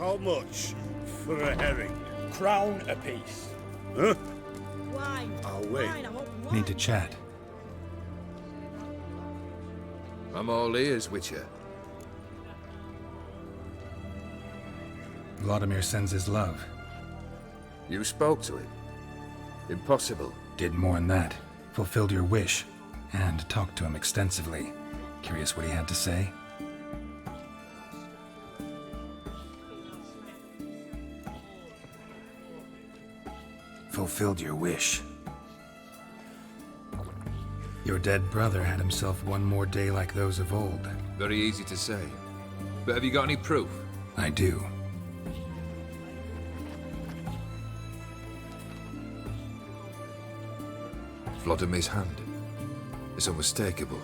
How much for a herring? Crown apiece. Huh? Wine. I'll wait. Wine, I want wine. Need to chat. I'm all ears, Witcher. Vladimir sends his love. You spoke to him? Impossible. Did more than that. Fulfilled your wish. And talked to him extensively. Curious what he had to say? Fulfilled your wish. Your dead brother had himself one more day like those of old. Very easy to say. But have you got any proof? I do. Vladimir's hand. It's unmistakable.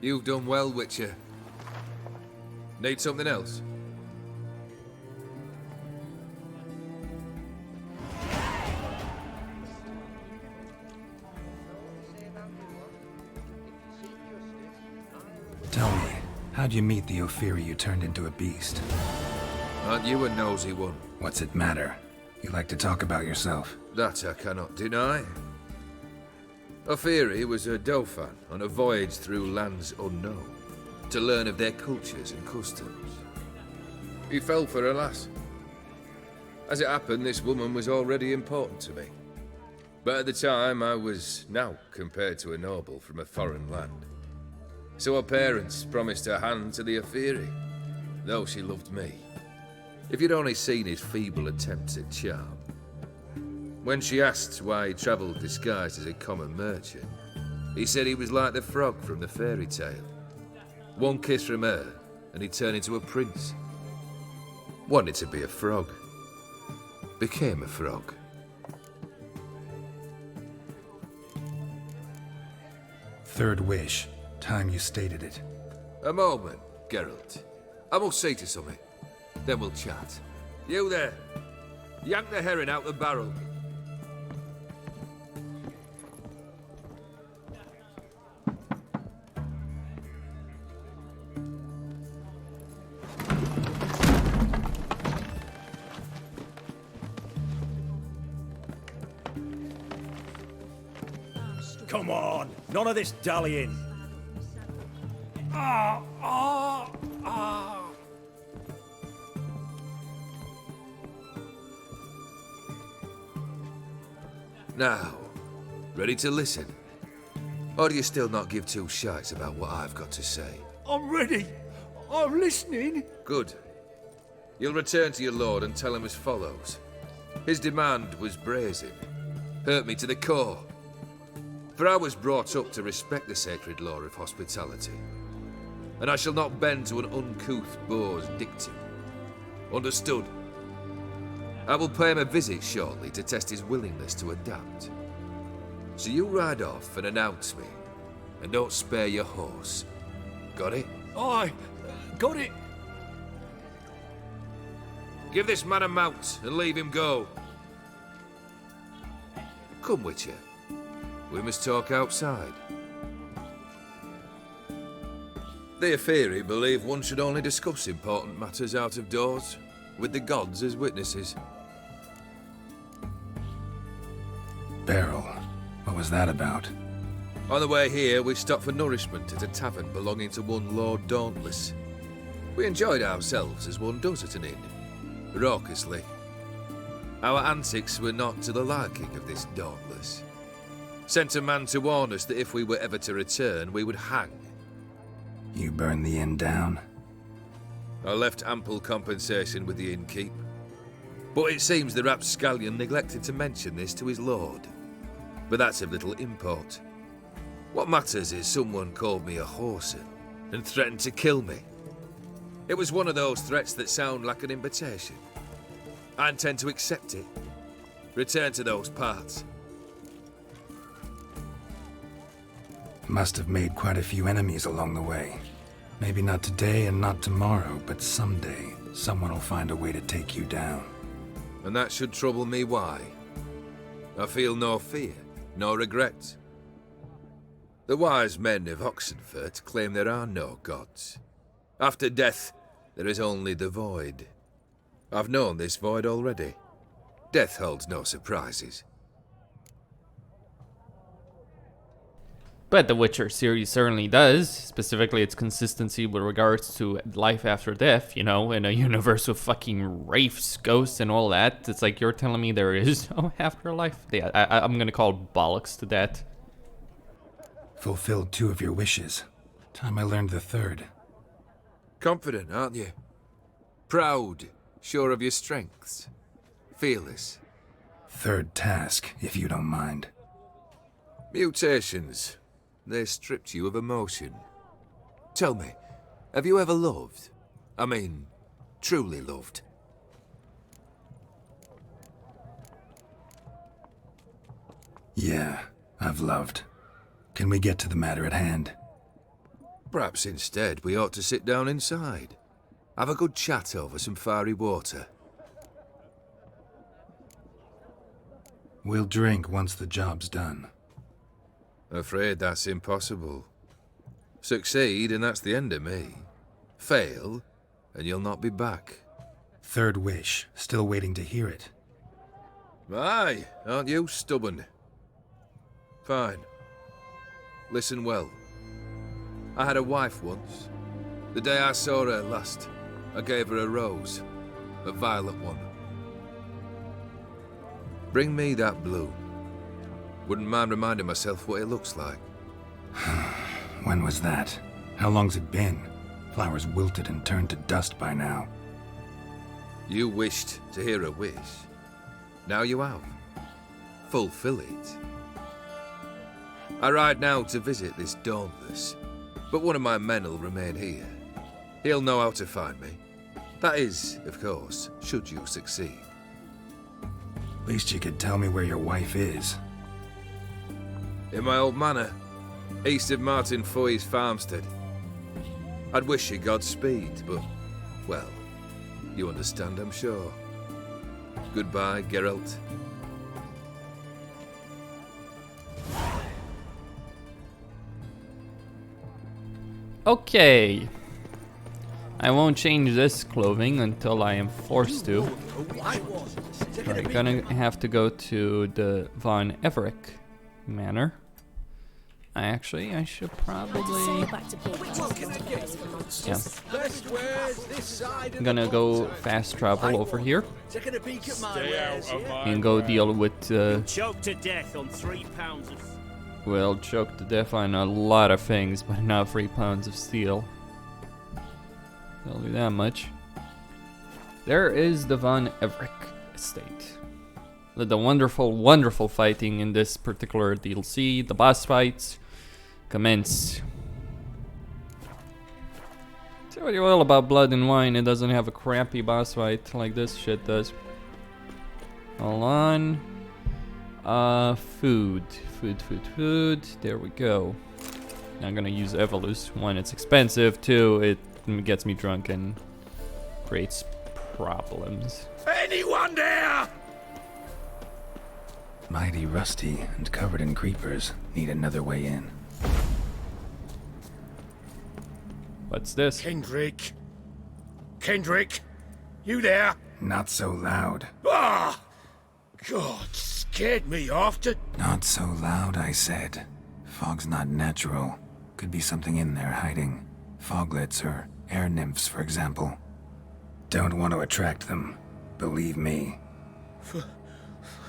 You've done well, Witcher. Need something else? Tell me, how'd you meet the Ophiri you turned into a beast? Aren't you a nosy one? What's it matter? You like to talk about yourself. That I cannot deny. Ophiri was a Dauphin on a voyage through lands unknown, to learn of their cultures and customs. He fell for a lass. As it happened, this woman was already important to me. But at the time, I was now compared to a noble from a foreign land. So her parents promised her hand to the Ophiri, though she loved me. If you'd only seen his feeble attempts at charm. When she asked why he travelled disguised as a common merchant, he said he was like the frog from the fairy tale. One kiss from her, and he turned into a prince. Wanted to be a frog. Became a frog. Third wish. Time you stated it. A moment, Geralt. I must say to something. Then we'll chat. You there. Yank the herring out the barrel. Come on, none of this dallying. Ah, ah, ah. Now, ready to listen? Or do you still not give two shites about what I've got to say? I'm ready. I'm listening. Good. You'll return to your lord and tell him as follows. His demand was brazen. Hurt me to the core. For I was brought up to respect the sacred law of hospitality. And I shall not bend to an uncouth boor's dictum. Understood? I will pay him a visit shortly to test his willingness to adapt. So you ride off and announce me. And don't spare your horse. Got it? Aye, got it. Give this man a mount and leave him go. Come, Witcher. We must talk outside. The Ophiri believe one should only discuss important matters out of doors, with the gods as witnesses. Beryl. What was that about? On the way here, we stopped for nourishment at a tavern belonging to one Lord Dauntless. We enjoyed ourselves as one does at an inn, raucously. Our antics were not to the liking of this Dauntless. Sent a man to warn us that if we were ever to return, we would hang. You burned the inn down? I left ample compensation with the innkeep. But it seems the rapscallion neglected to mention this to his lord. But that's of little import. What matters is someone called me a whoreson and threatened to kill me. It was one of those threats that sound like an invitation. I intend to accept it. Return to those parts. Must have made quite a few enemies along the way. Maybe not today and not tomorrow, but someday, someone will find a way to take you down. And that should trouble me why? I feel no fear, no regret. The wise men of Oxenfurt claim there are no gods. After death, there is only the void. I've known this void already. Death holds no surprises. But the Witcher series certainly does, specifically its consistency with regards to life after death, you know, in a universe with fucking wraiths, ghosts, and all that. It's like you're telling me there is no afterlife? Yeah, I'm gonna call bollocks to that. Fulfilled 2 of your wishes. Time I learned the 3rd. Confident, aren't you? Proud, sure of your strengths. Fearless. 3rd task, if you don't mind. Mutations. They stripped you of emotion. Tell me, have you ever loved? I mean, truly loved? Yeah, I've loved. Can we get to the matter at hand? Perhaps instead we ought to sit down inside. Have a good chat over some fiery water. We'll drink once the job's done. Afraid that's impossible. Succeed and that's the end of me. Fail and you'll not be back. 3rd wish, still waiting to hear it. Aye, aren't you stubborn? Fine. Listen well. I had a wife once. The day I saw her last, I gave her a rose. A violet one. Bring me that blue. Wouldn't mind reminding myself what it looks like. When was that? How long's it been? Flowers wilted and turned to dust by now. You wished to hear a wish. Now you have. Fulfill it. I ride now to visit this Dauntless, but one of my men will remain here. He'll know how to find me. That is, of course, should you succeed. Least you could tell me where your wife is. In my old manor, east of Martin Foy's farmstead. I'd wish you Godspeed, but, well, you understand, I'm sure. Goodbye, Geralt. Okay. I won't change this clothing until I am forced to. We're gonna have to go to the Von Everett Manor. I should probably... Yeah. I'm gonna go fast travel over here and go deal with... Choked to death on 3 pounds of... Well, choked to death on a lot of things, but not 3 pounds of steel. I'll do that much. There is the Von Everett estate. The wonderful, wonderful fighting in this particular DLC. The boss fights commence. Say what you will about Blood and Wine, it doesn't have a crappy boss fight like this shit does. Hold on. Food. There we go. I'm gonna use Evolus. 1, it's expensive. 2, it gets me drunk and creates problems. Anyone there? Mighty rusty and covered in creepers. Need another way in. What's this? Kendrick. Kendrick? You there? Not so loud. Ah! God, scared me after... Not so loud, I said. Fog's not natural. Could be something in there hiding. Foglets or air nymphs, for example. Don't want to attract them. Believe me.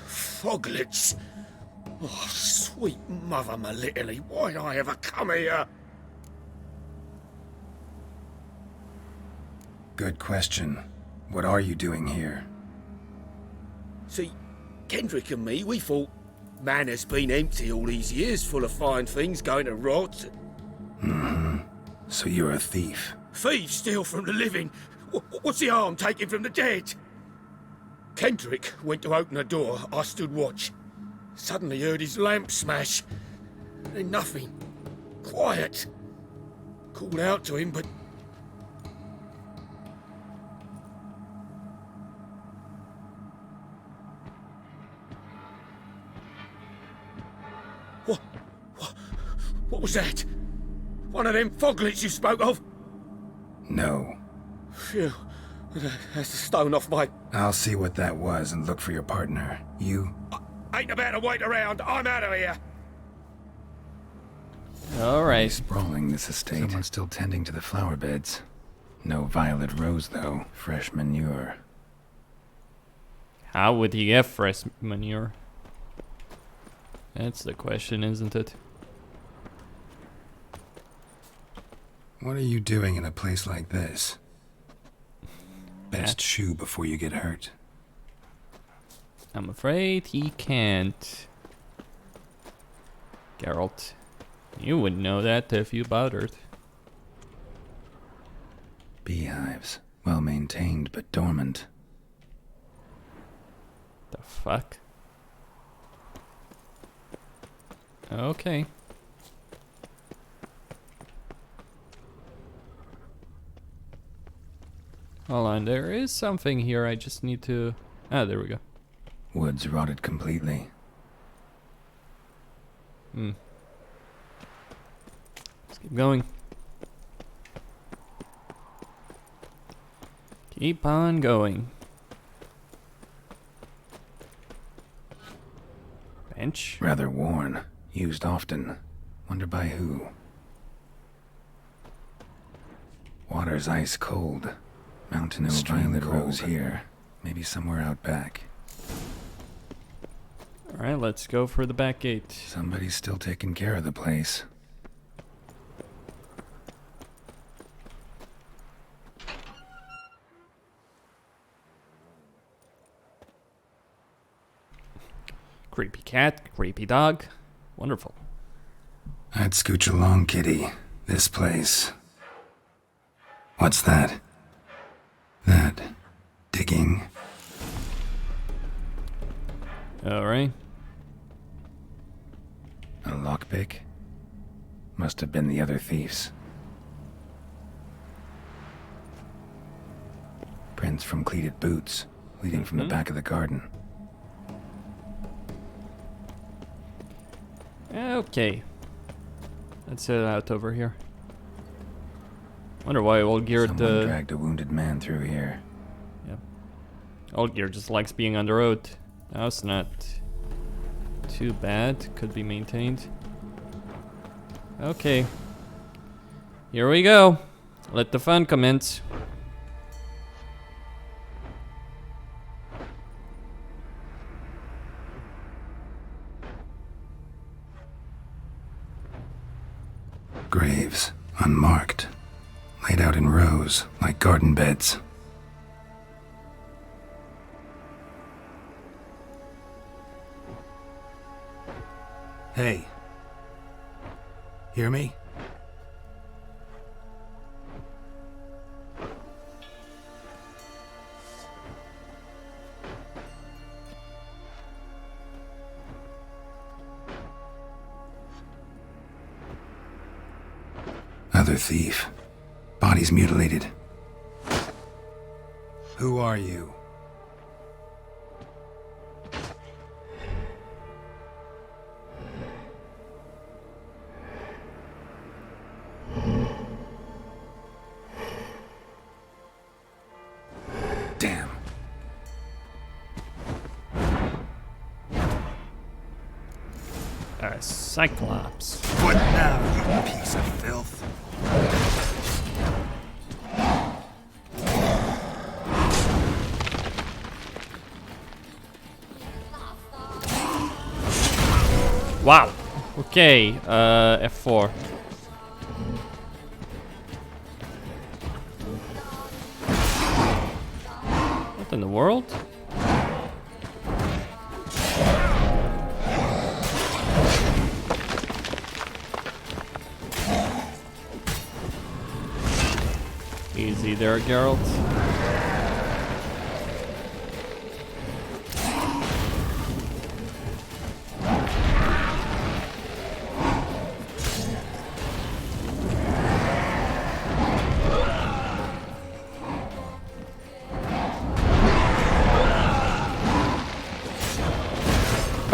Foglets? Oh, sweet mother, my little, why'd I ever come here? Good question. What are you doing here? See, Kendrick and me, we thought Manor's been empty all these years, full of fine things going to rot. Mm-hmm. So you're a thief. Thieves steal from the living. What's the harm taking from the dead? Kendrick went to open the door. I stood watch. Suddenly heard his lamp smash. Then nothing. Quiet. Called out to him, but... What was that? One of them foglets you spoke of? No. Phew. That's a stone off my... I'll see what that was and look for your partner. You? Ain't about to wait around. I'm out of here. Alright. Sprawling this estate. Someone's still tending to the flower beds. No violet rose, though. Fresh manure. How would he get fresh manure? That's the question, isn't it? What are you doing in a place like this? Best shoe before you get hurt. I'm afraid he can't. Geralt, you wouldn't know that if you bothered. Beehives. Well maintained, but dormant. The fuck? Okay. Hold on, there is something here. I just need to... Ah, there we go. Woods rotted completely. Let's keep going. Keep on going. Bench. Rather worn. Used often. Wonder by who. Water's ice cold. Mountain of violet rose here. Maybe somewhere out back. Alright, let's go for the back gate. Somebody's still taking care of the place. Creepy cat, creepy dog. Wonderful. I'd scooch along, kitty. This place. What's that? That. Digging. Alright. A lockpick? Must have been the other thieves. Prints from cleated boots, leading from the back of the garden. Okay. Let's head out over here. Wonder why Olgierd, Someone dragged a wounded man through here. Olgierd just likes being on the road. That's not too bad. Could be maintained. Okay. Here we go. Let the fun commence. Graves, unmarked. Laid out in rows, like garden beds. Hey. Hear me? Other thief. Body's mutilated. Who are you? Damn. A Cyclops. What now, you piece of filth? Wow. Okay, F4. What in the world? Easy there, Geralt.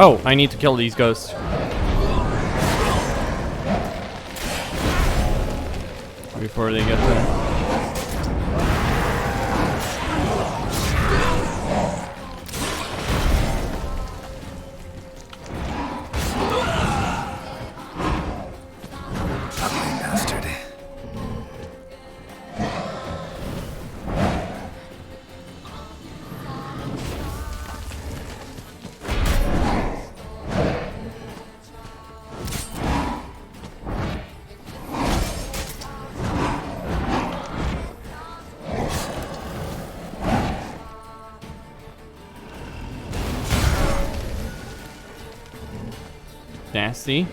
Oh, I need to kill these ghosts. before they get there. Bastard. Nasty.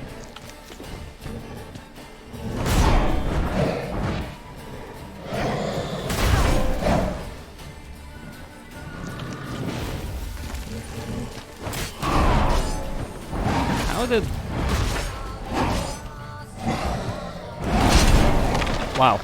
How did... Wow.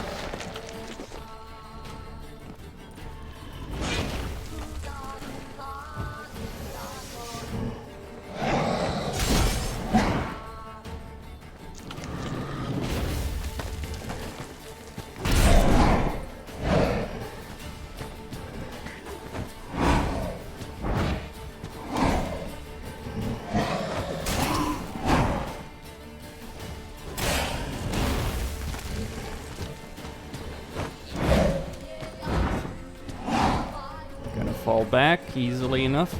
Fall back easily enough.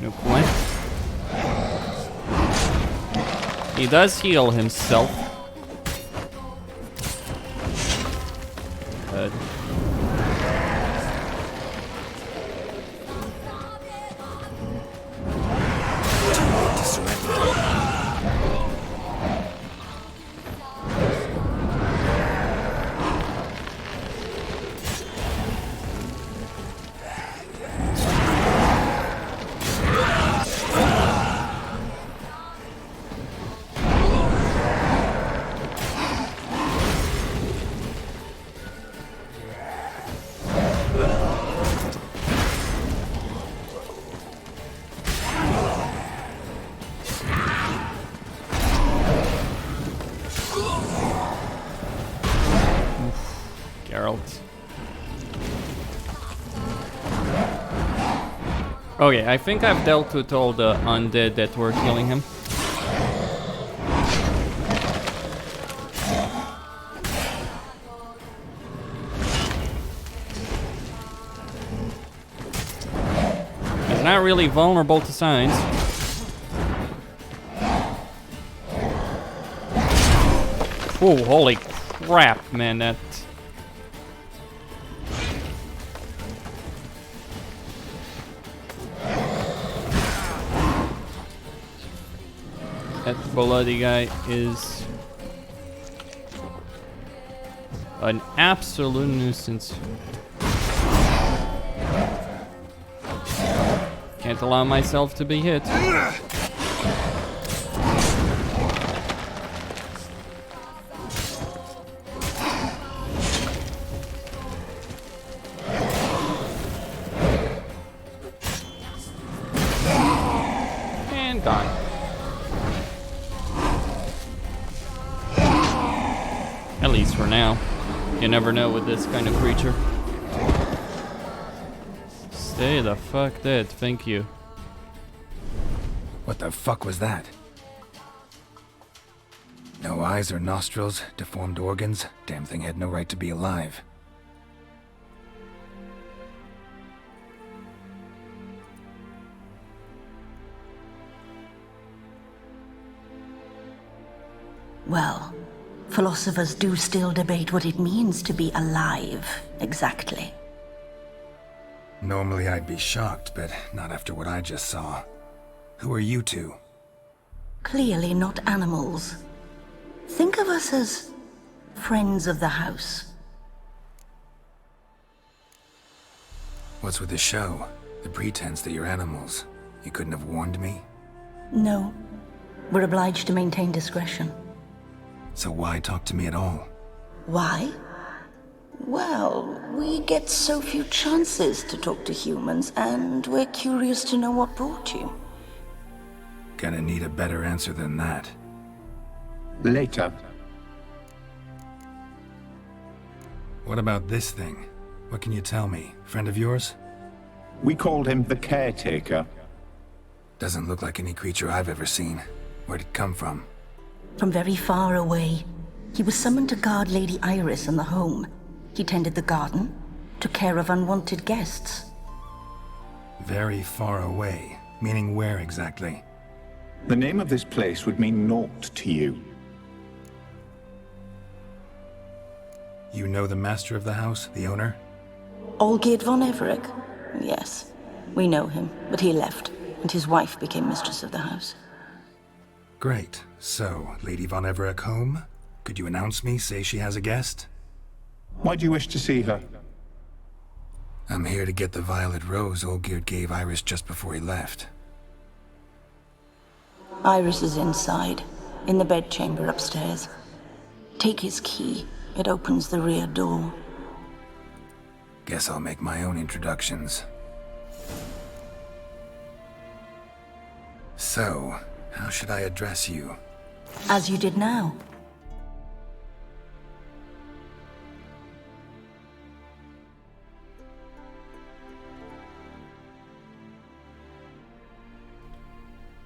No point. He does heal himself. Good. Geralt. Okay, I think I've dealt with all the undead that were killing him. He's not really vulnerable to signs. Oh, holy crap, man, that... That bloody guy is an absolute nuisance. Can't allow myself to be hit. And gone. At least for now. You never know with this kind of creature. Stay the fuck dead, thank you. What the fuck was that? No eyes or nostrils, deformed organs. Damn thing had no right to be alive. Well, philosophers do still debate what it means to be alive, exactly. Normally I'd be shocked, but not after what I just saw. Who are you two? Clearly not animals. Think of us as friends of the house. What's with the show? The pretense that you're animals. You couldn't have warned me? No. We're obliged to maintain discretion. So why talk to me at all? Why? Well, we get so few chances to talk to humans, and we're curious to know what brought you. Gonna need a better answer than that. Later. What about this thing? What can you tell me? Friend of yours? We called him the Caretaker. Doesn't look like any creature I've ever seen. Where'd it come from? From very far away. He was summoned to guard Lady Iris and the home. He tended the garden, took care of unwanted guests. Very far away. Meaning where exactly? The name of this place would mean naught to you. You know the master of the house, the owner? Olgierd von Everec? Yes. We know him, but he left, and his wife became mistress of the house. Great. So, Lady von Everec home? Could you announce me, say she has a guest? Why do you wish to see her? I'm here to get the violet rose Olgierd gave Iris just before he left. Iris is inside, in the bedchamber upstairs. Take his key. It opens the rear door. Guess I'll make my own introductions. So, how should I address you? As you did now.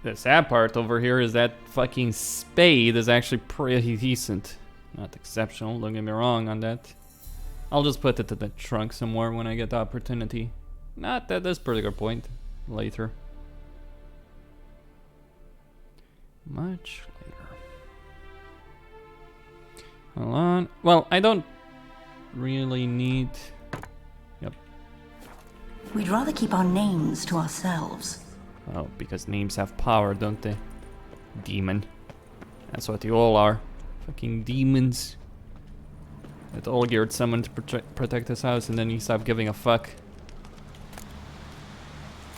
The sad part over here is that fucking spade is actually pretty decent. Not exceptional, don't get me wrong on that. I'll just put it in the trunk somewhere when I get the opportunity. Not at this particular point. Later. Much later. Hold on. Well, I don't really need... Yep. We'd rather keep our names to ourselves. Oh, because names have power, don't they? Demon. That's what you all are. Fucking demons. That Olgierd summoned to protect his house, and then he stopped giving a fuck.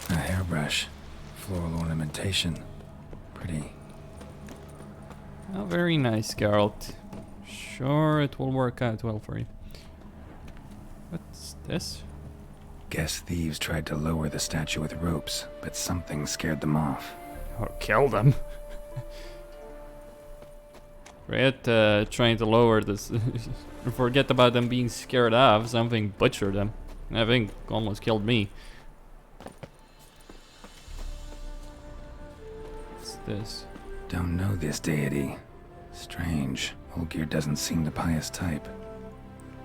A hairbrush. Floral ornamentation. Pretty. Oh, very nice, Geralt. Sure, it will work out well for you. What's this? Guess thieves tried to lower the statue with ropes, but something scared them off. Or kill them. Forget trying to lower this. Forget about them being scared off. Something butchered them. I think almost killed me. What's this? Don't know this deity. Strange. Olgierd doesn't seem the pious type.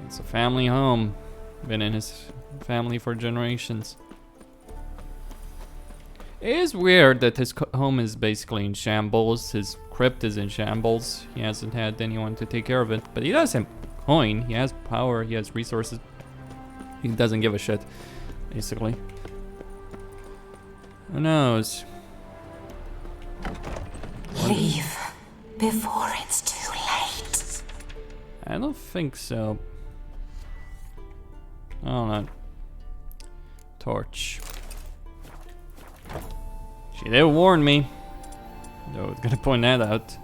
It's a family home. Been in his family for generations. It is weird that his home is basically in shambles. His crypt is in shambles. He hasn't had anyone to take care of it. But he does have coin. He has power. He has resources. He doesn't give a shit, basically. Who knows? Leave before it's too late. I don't think so. Oh, no. Torch. She did warn me. I was gonna point that out.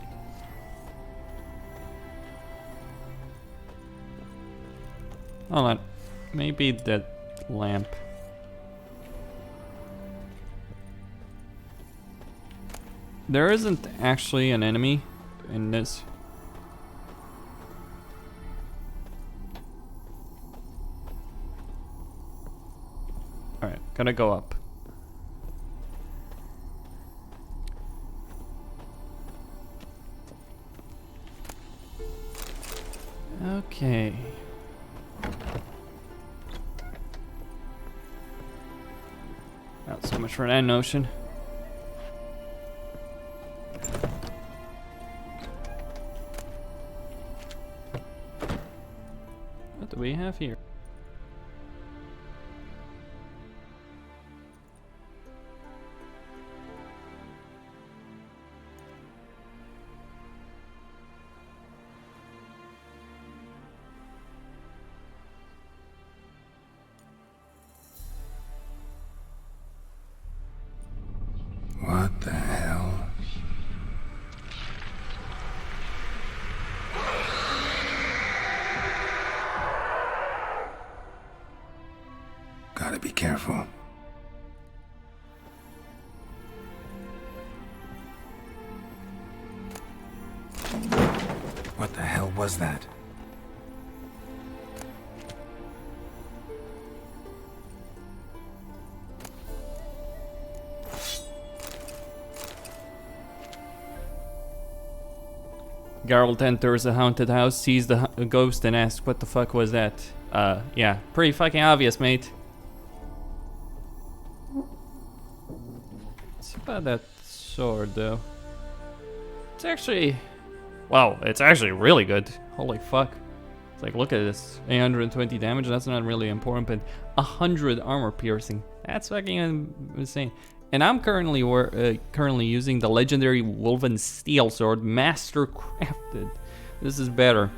Hold on. Maybe that lamp. There isn't actually an enemy in this. Alright, gotta go up. Okay. Not so much for that notion. What do we have here? What the hell? Gotta be careful. What the hell was that? Geralt enters a haunted house, sees the ghost, and asks, "What the fuck was that?" Yeah, pretty fucking obvious, mate. What's about that sword, though? It's actually... Wow, it's actually really good. Holy fuck. It's like, look at this. 820 damage, that's not really important, but 100 armor piercing. That's fucking insane. And I'm currently using the legendary Woven Steel Sword, Master Crafted. This is better.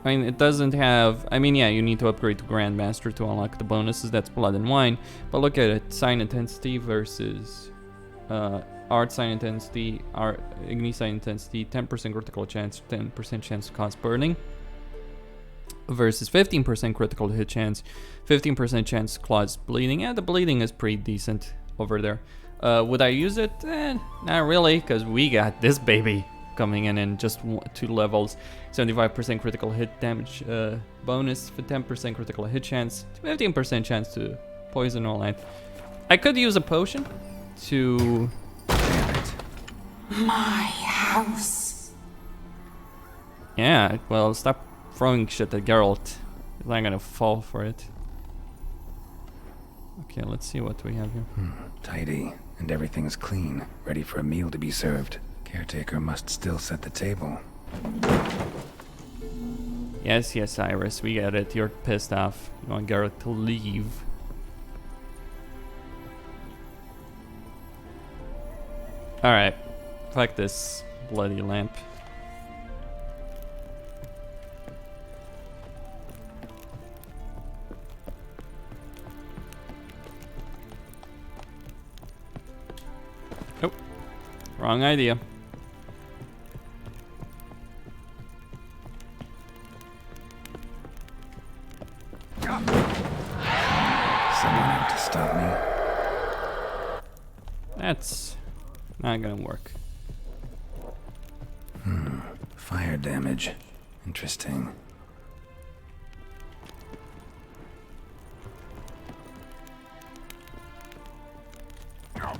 I mean, it doesn't have... I mean, yeah, you need to upgrade to Grandmaster to unlock the bonuses. That's Blood and Wine. But look at it. Sign Intensity versus... Art Sign Intensity, Igni Sign Intensity, 10% critical chance, 10% chance to cause burning. Versus 15% critical hit chance, 15% chance to cause bleeding. Yeah, the bleeding is pretty decent over there. Would I use it? Not really, because we got this baby coming in just 2 levels. 75% critical hit damage bonus, for 10% critical hit chance, 15% chance to poison all that. I could use a potion to... My house. Yeah, well, stop throwing shit at Geralt. He's not gonna fall for it. Okay, let's see what we have here. Tidy, and everything's clean, ready for a meal to be served. Caretaker must still set the table. Yes, yes, Iris, we get it. You're pissed off. You want Geralt to leave. Alright. Fuck this bloody lamp. Oh, wrong idea. Someone out to stop me. That's not gonna work. Fire damage. Interesting. Oh,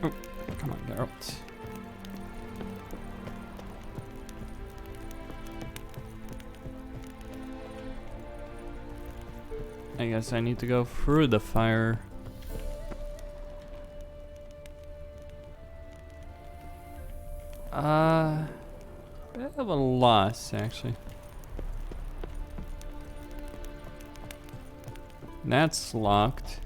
come on, Geralt. I guess I need to go through the fire. Bit of a loss, actually. That's locked.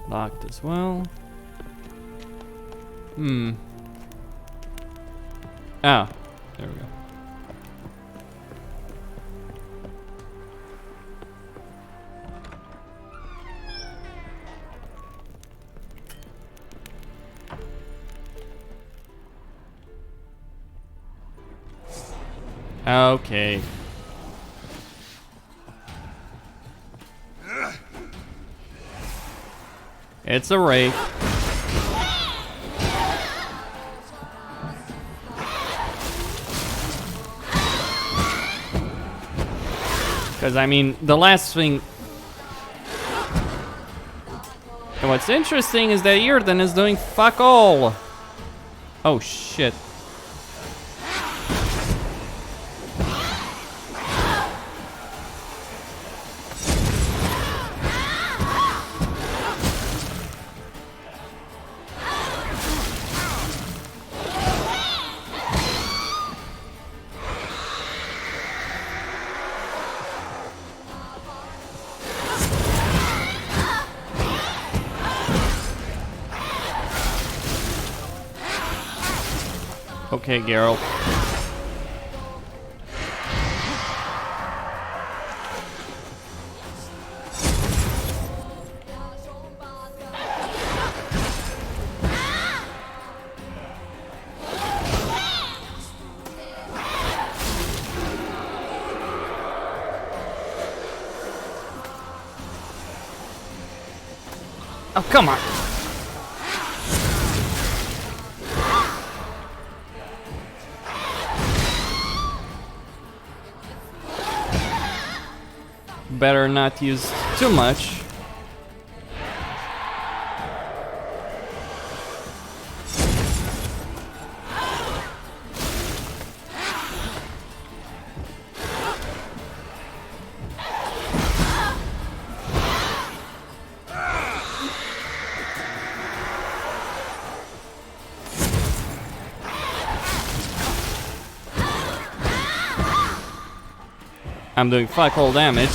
Locked as well. Ah, there we go. Okay. It's a wraith. Because, I mean, the last thing... And what's interesting is that Earden is doing fuck all. Oh, shit. Okay, Geralt. Oh, come on. Better not use too much. I'm doing fuck all damage.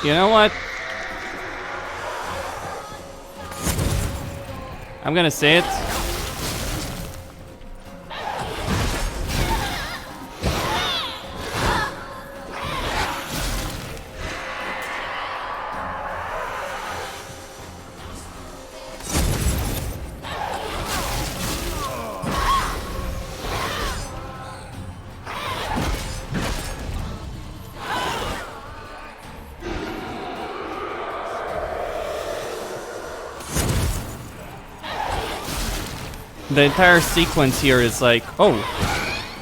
You know what? I'm gonna say it. The entire sequence here is like, oh,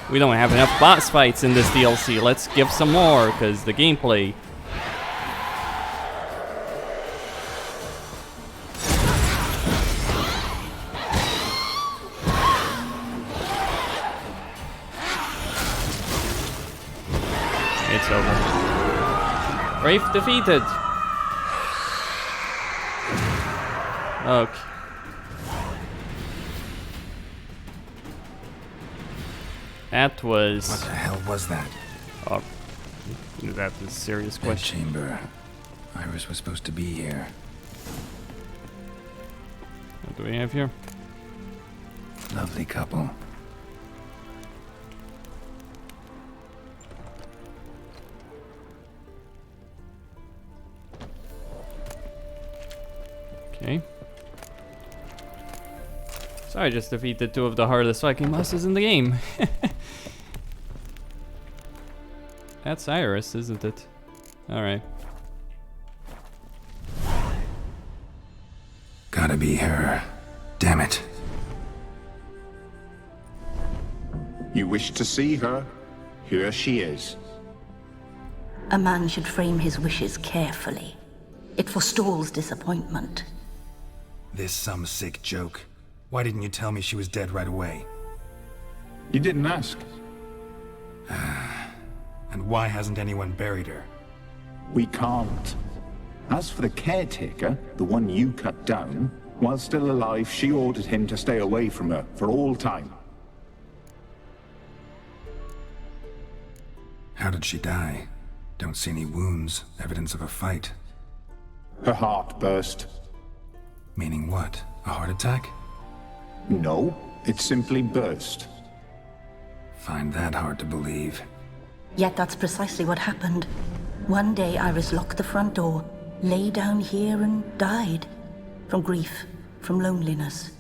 we don't have enough boss fights in this DLC. Let's give some more, because the gameplay. It's over. Wraith defeated. Okay. That was... What the hell was that? Oh, that's a serious That question. chamber. Iris was supposed to be here. What do we have here? Lovely couple. Okay. So I just defeated two of the hardest Viking bosses in the game. That's Iris, isn't it? Alright. Gotta be her. Damn it. You wish to see her? Here she is. A man should frame his wishes carefully. It forestalls disappointment. This some sick joke. Why didn't you tell me she was dead right away? You didn't ask. And why hasn't anyone buried her? We can't. As for the caretaker, the one you cut down, while still alive, she ordered him to stay away from her for all time. How did she die? Don't see any wounds, evidence of a fight. Her heart burst. Meaning what? A heart attack? No, it simply burst. Find that hard to believe. Yet that's precisely what happened. One day Iris locked the front door, lay down here and died. From grief, from loneliness.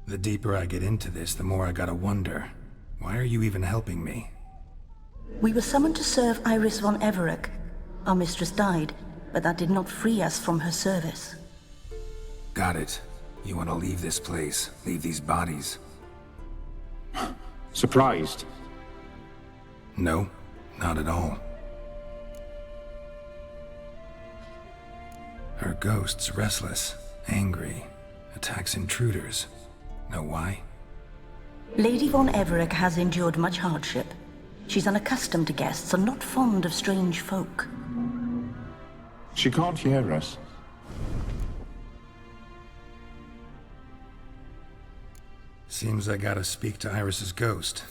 The deeper I get into this, the more I gotta wonder. Why are you even helping me? We were summoned to serve Iris von Everec. Our mistress died, but that did not free us from her service. Got it. You want to leave this place, leave these bodies? Surprised? No, not at all. Her ghost's restless, angry, attacks intruders. Know why? Lady von Everec has endured much hardship. She's unaccustomed to guests and not fond of strange folk. She can't hear us. Seems I gotta speak to Iris's ghost.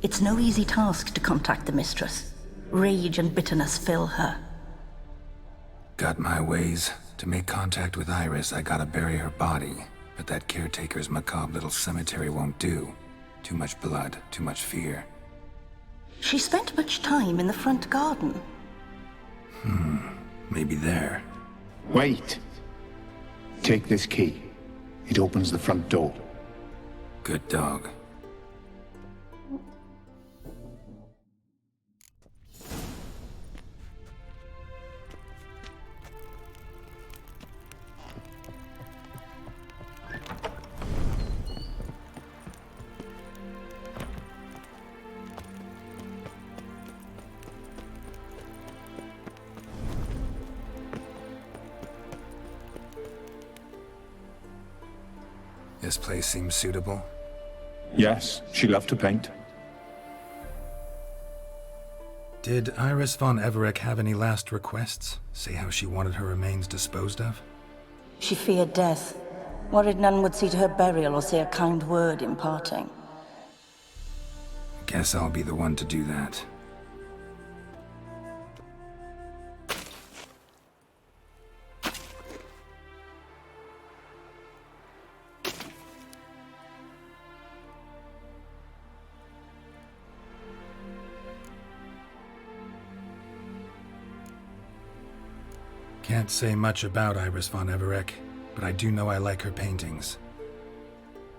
It's no easy task to contact the mistress. Rage and bitterness fill her. Got my ways. To make contact with Iris, I gotta bury her body. But that caretaker's macabre little cemetery won't do. Too much blood, too much fear. She spent much time in the front garden. Maybe there. Wait. Take this key. It opens the front door. Good dog. This place seems suitable. Yes, she loved to paint. Did Iris von Everec have any last requests? Say how she wanted her remains disposed of? She feared death, worried none would see to her burial or say a kind word in parting. Guess I'll be the one to do that. Can't say much about Iris von Everec, but I do know I like her paintings.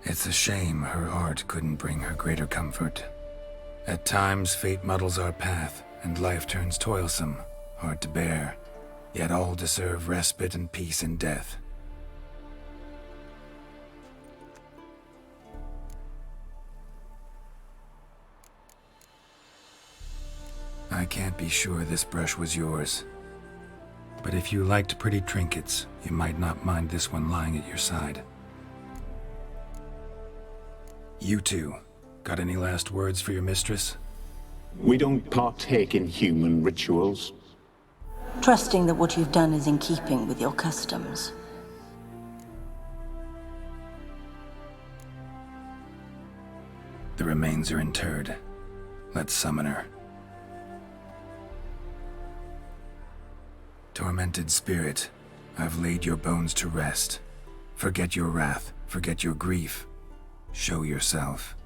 It's a shame her art couldn't bring her greater comfort. At times, fate muddles our path, and life turns toilsome, hard to bear. Yet all deserve respite and peace in death. I can't be sure this brush was yours. But if you liked pretty trinkets, you might not mind this one lying at your side. You two, got any last words for your mistress? We don't partake in human rituals. Trusting that what you've done is in keeping with your customs. The remains are interred. Let's summon her. Tormented spirit, I've laid your bones to rest. Forget your wrath, forget your grief. Show yourself.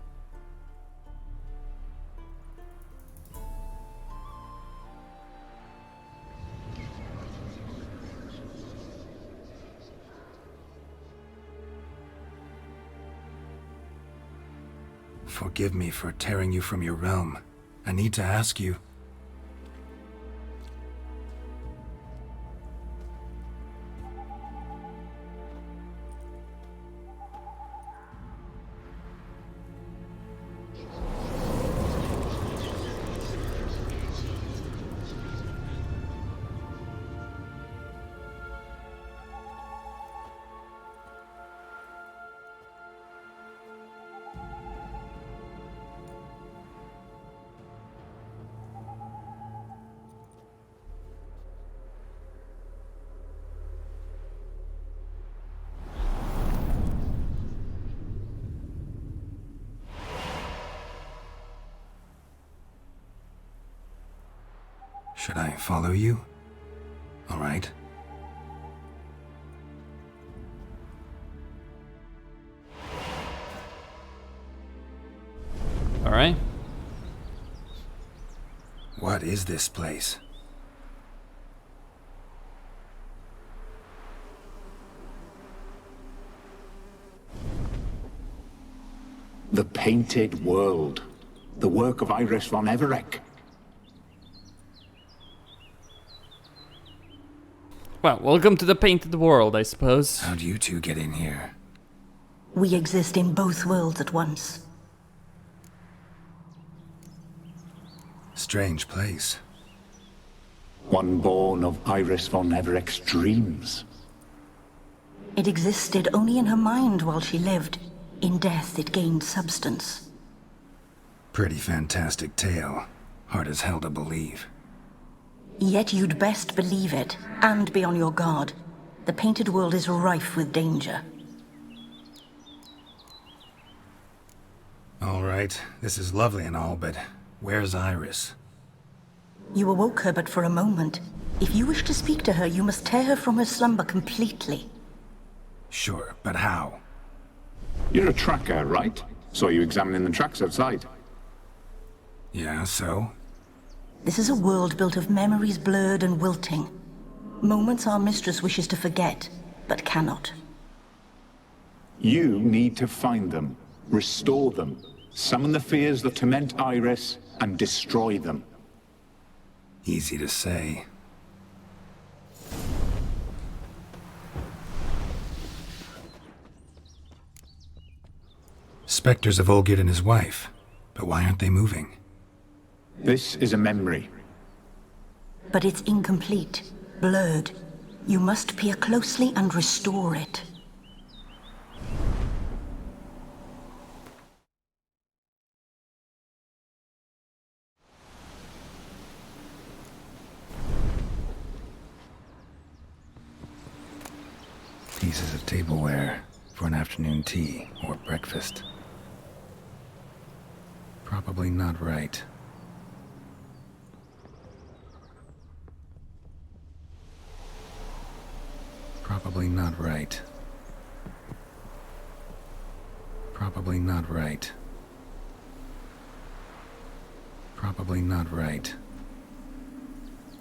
Forgive me for tearing you from your realm. I need to ask you. Should I follow you? All right. All right. What is this place? The painted world. the work of Iris von Everec. Well, welcome to the painted world, I suppose. How'd you two get in here? We exist in both worlds at once. Strange place. One born of Iris von Everec's dreams. It existed only in her mind while she lived. In death, it gained substance. Pretty fantastic tale. Hard as hell to believe. Yet you'd best believe it, and be on your guard. The painted world is rife with danger. All right, this is lovely and all, but where's Iris? You awoke her but for a moment. If you wish to speak to her, you must tear her from her slumber completely. Sure, but how? You're a tracker, right? Saw you examining the tracks outside. Yeah, so? This is a world built of memories blurred and wilting. Moments our mistress wishes to forget, but cannot. You need to find them, restore them, summon the fears that torment Iris, and destroy them. Easy to say. Spectres of Olgierd and his wife. But why aren't they moving? This is a memory. But it's incomplete, blurred. You must peer closely and restore it. Pieces of tableware for an afternoon tea or breakfast. Probably not right. Probably not right. Probably not right. Probably not right.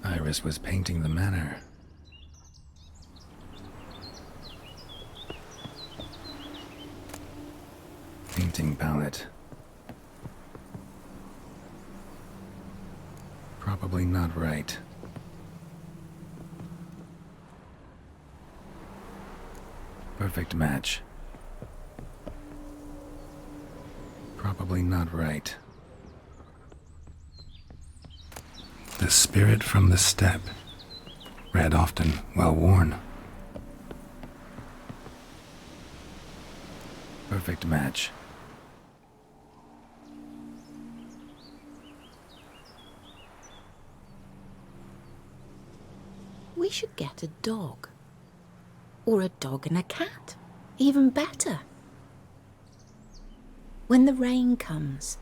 Iris was painting the manor. Painting palette. Probably not right. Perfect match. Probably not right. The spirit from the steppe. Red often, well worn. Perfect match. We should get a dog. Or a dog and a cat. Even better. When the rain comes,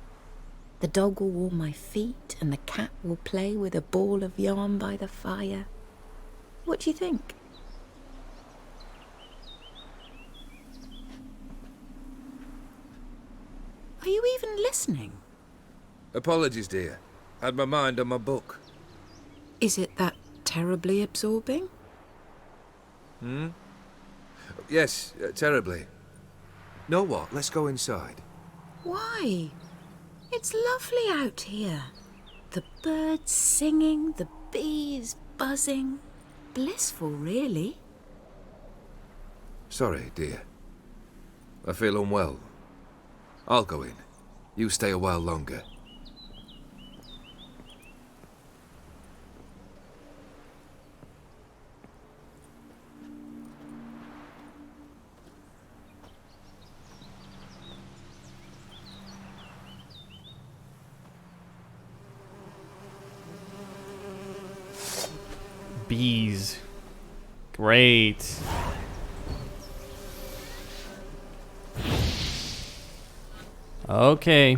the dog will warm my feet and the cat will play with a ball of yarn by the fire. What do you think? Are you even listening? Apologies, dear. Had my mind on my book. Is it that terribly absorbing? Yes, terribly. Know what? Let's go inside. Why? It's lovely out here. The birds singing, the bees buzzing. Blissful, really. Sorry, dear. I feel unwell. I'll go in. You stay a while longer. Bees. Great. Okay.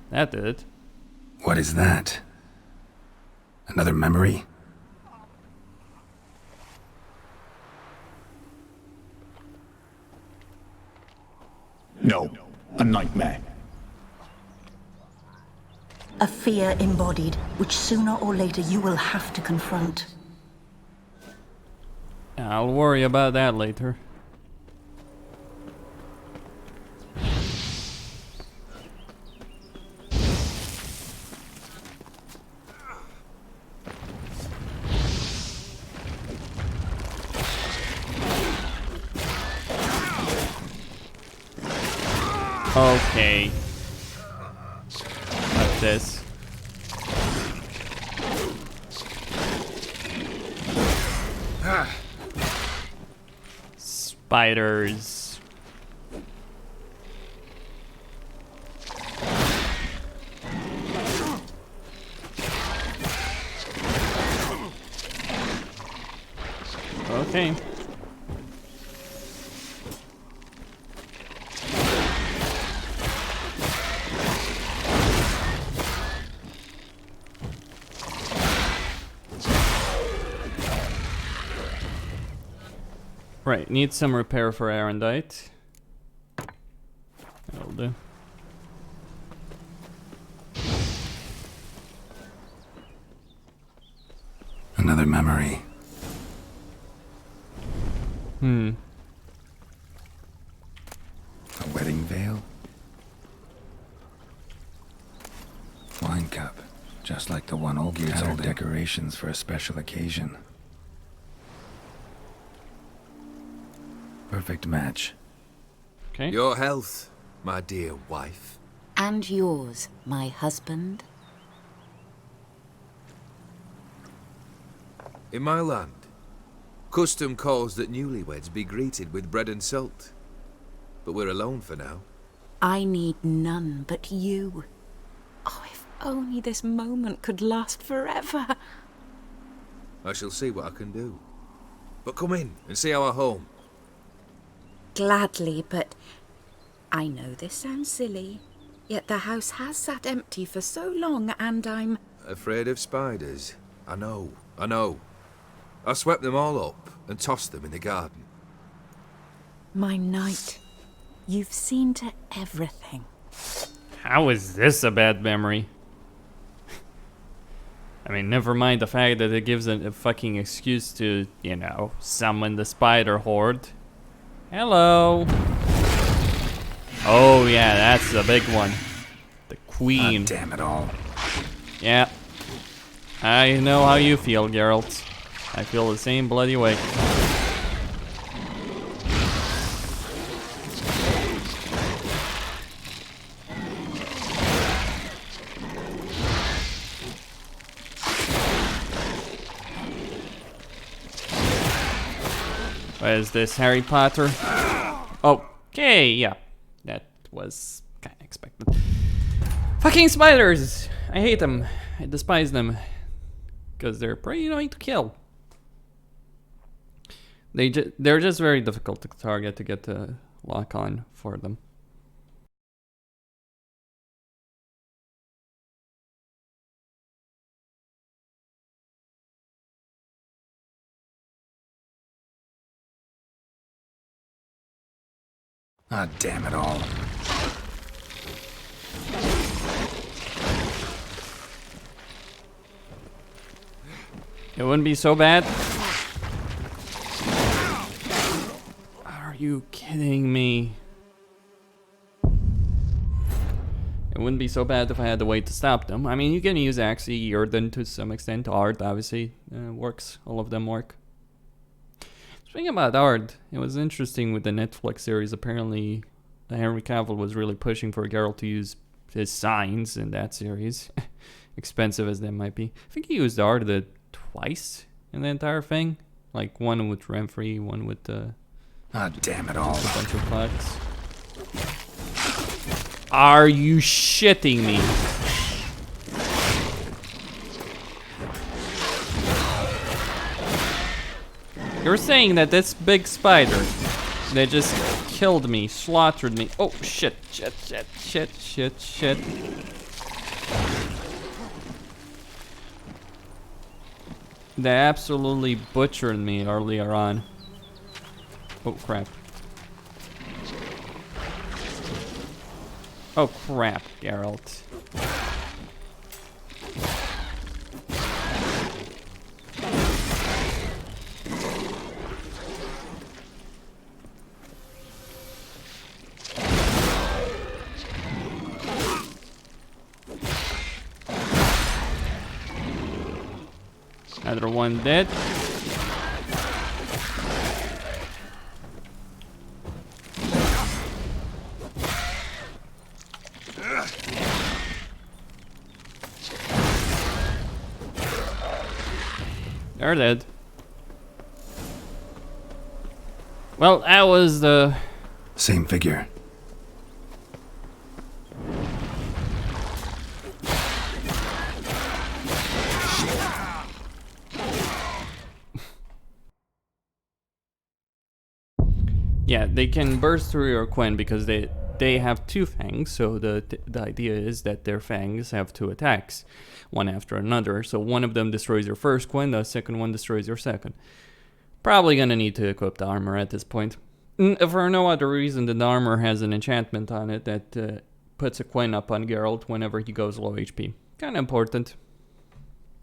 That did it. What is that? Another memory? No, a nightmare. A fear embodied, which sooner or later you will have to confront. I'll worry about that later. Okay. Like this. Spiders. Okay. Right, need some repair for Arendite. That'll do. Another memory. Hmm. A wedding veil? Wine cup, just like the one Olgierd's holding. Decorations for a special occasion. Perfect match. Okay. Your health, my dear wife. And yours, my husband. In my land, custom calls that newlyweds be greeted with bread and salt. But we're alone for now. I need none but you. Oh, if only this moment could last forever. I shall see what I can do. But come in and see our home. Gladly, but I know this sounds silly, yet the house has sat empty for so long and I'm... Afraid of spiders? I know. I swept them all up and tossed them in the garden. My knight, you've seen to everything. How is this a bad memory? I mean, never mind the fact that it gives a fucking excuse to, you know, summon the spider horde. Hello. Oh yeah, that's the big one. The queen. Damn it all. Yeah. I know how you feel, Geralt. I feel the same bloody way. What is this, Harry Potter? Okay, yeah. That was kind of expected. Fucking spiders! I hate them. I despise them. Because they're pretty annoying to kill. They're just very difficult to target to get the lock on for them. Ah, damn it all. It wouldn't be so bad. Are you kidding me? It wouldn't be so bad if I had to wait to stop them. I mean, you can use Axie, Earden to some extent. Ard, obviously, works. All of them work. Speaking about Ard, it was interesting with the Netflix series. Apparently, Henry Cavill was really pushing for Geralt to use his signs in that series. Expensive as they might be. I think he used Ard twice in the entire thing. Like one with Renfrey, one with ah, damn it all. A bunch of clocks. Are you shitting me? You're saying that this big spider that just killed me, slaughtered me. Oh shit, shit. They absolutely butchered me earlier on. Oh crap. Oh crap, Geralt. Another one dead. They're dead. Well, that was the... Same figure. Yeah, they can burst through your Quen because they have two fangs, so the idea is that their fangs have two attacks, one after another. So one of them destroys your first Quen, the second one destroys your second. Probably gonna need to equip the armor at this point. For no other reason than the armor has an enchantment on it that puts a Quen up on Geralt whenever he goes low HP. Kinda important.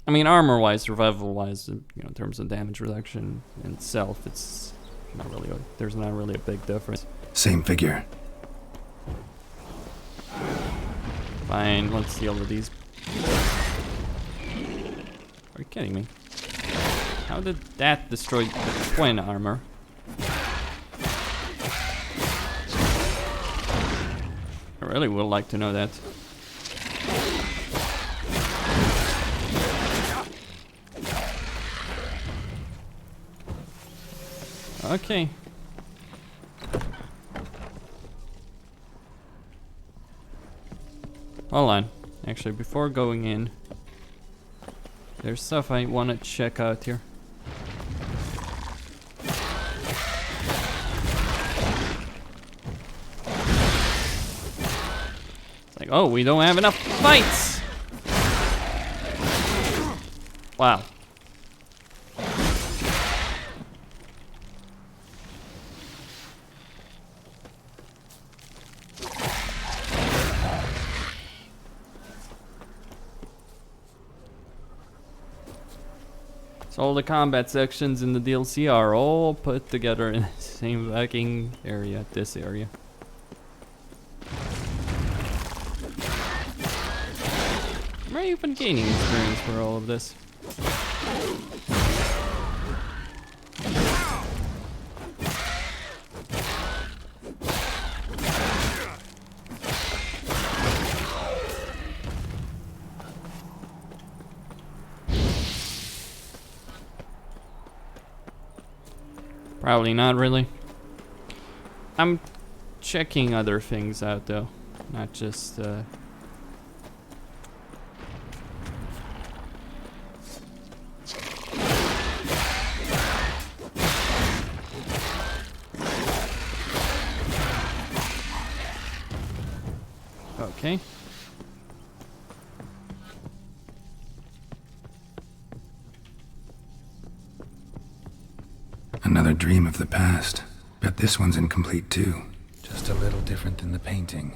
I mean, armor-wise, survival-wise, you know, in terms of damage reduction in itself, it's not really there's not really a big difference. Same figure. Fine, let's deal with these. Are you kidding me? How did that destroy the Quen armor? I really would like to know that. Okay. Hold on. Actually, before going in, there's stuff I want to check out here. It's like, oh, we don't have enough fights! Wow. All the combat sections in the DLC are all put together in the same fucking area, this area. Am I even gaining experience for all of this? Probably not really. I'm checking other things out though, not just okay. Another dream of the past. Bet this one's incomplete too. Just a little different than the painting.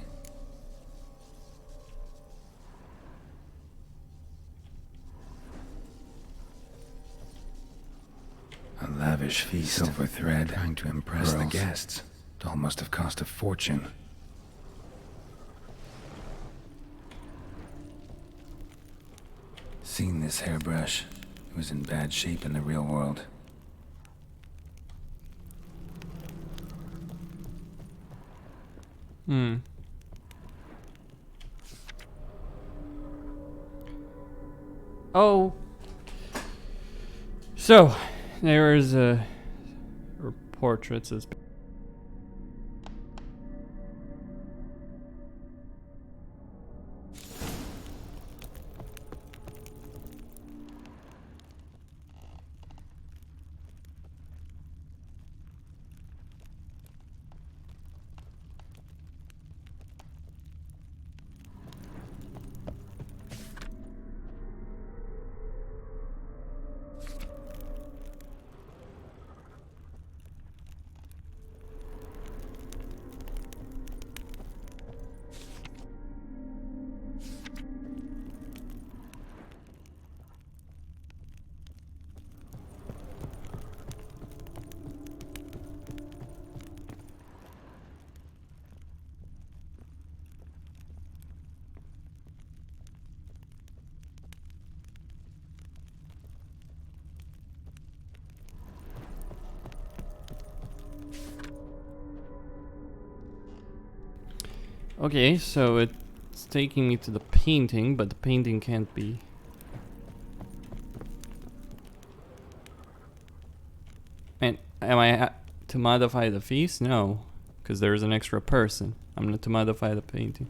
A lavish feast. Silver thread. Trying to impress the guests. It all must have cost a fortune. Seen this hairbrush. It was in bad shape in the real world. Oh. So, there is portraits as okay, so it's taking me to the painting, but the painting can't be I to modify the feast? No, because there's an extra person. I'm not to modify the painting.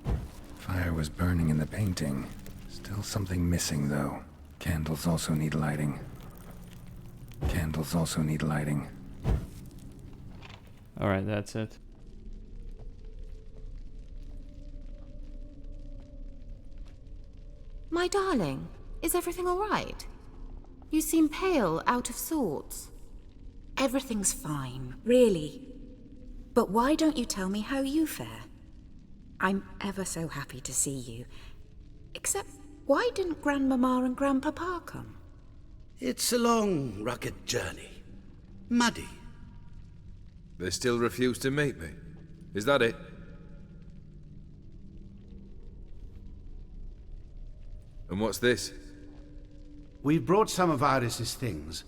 Fire was burning in the painting. Still something missing, though. Candles also need lighting. Candles also need lighting. Alright, that's it. My darling, is everything all right? You seem pale, out of sorts. Everything's fine, really. But why don't you tell me how you fare? I'm ever so happy to see you. Except, why didn't Grandmama and Grandpapa come? It's a long, rugged journey. Muddy. They still refuse to meet me. Is that it? And what's this? We've brought some of Iris's things.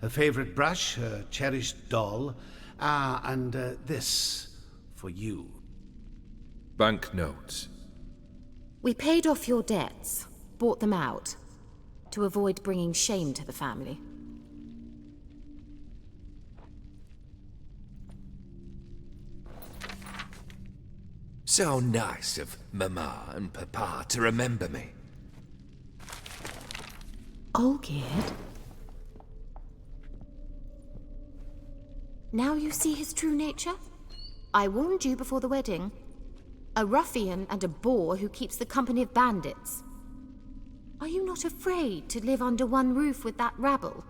Her favorite brush, her cherished doll, and this for you. Banknotes. We paid off your debts, bought them out, to avoid bringing shame to the family. So nice of Mama and Papa to remember me. Olgierd? Now you see his true nature? I warned you before the wedding. A ruffian and a boor who keeps the company of bandits. Are you not afraid to live under one roof with that rabble?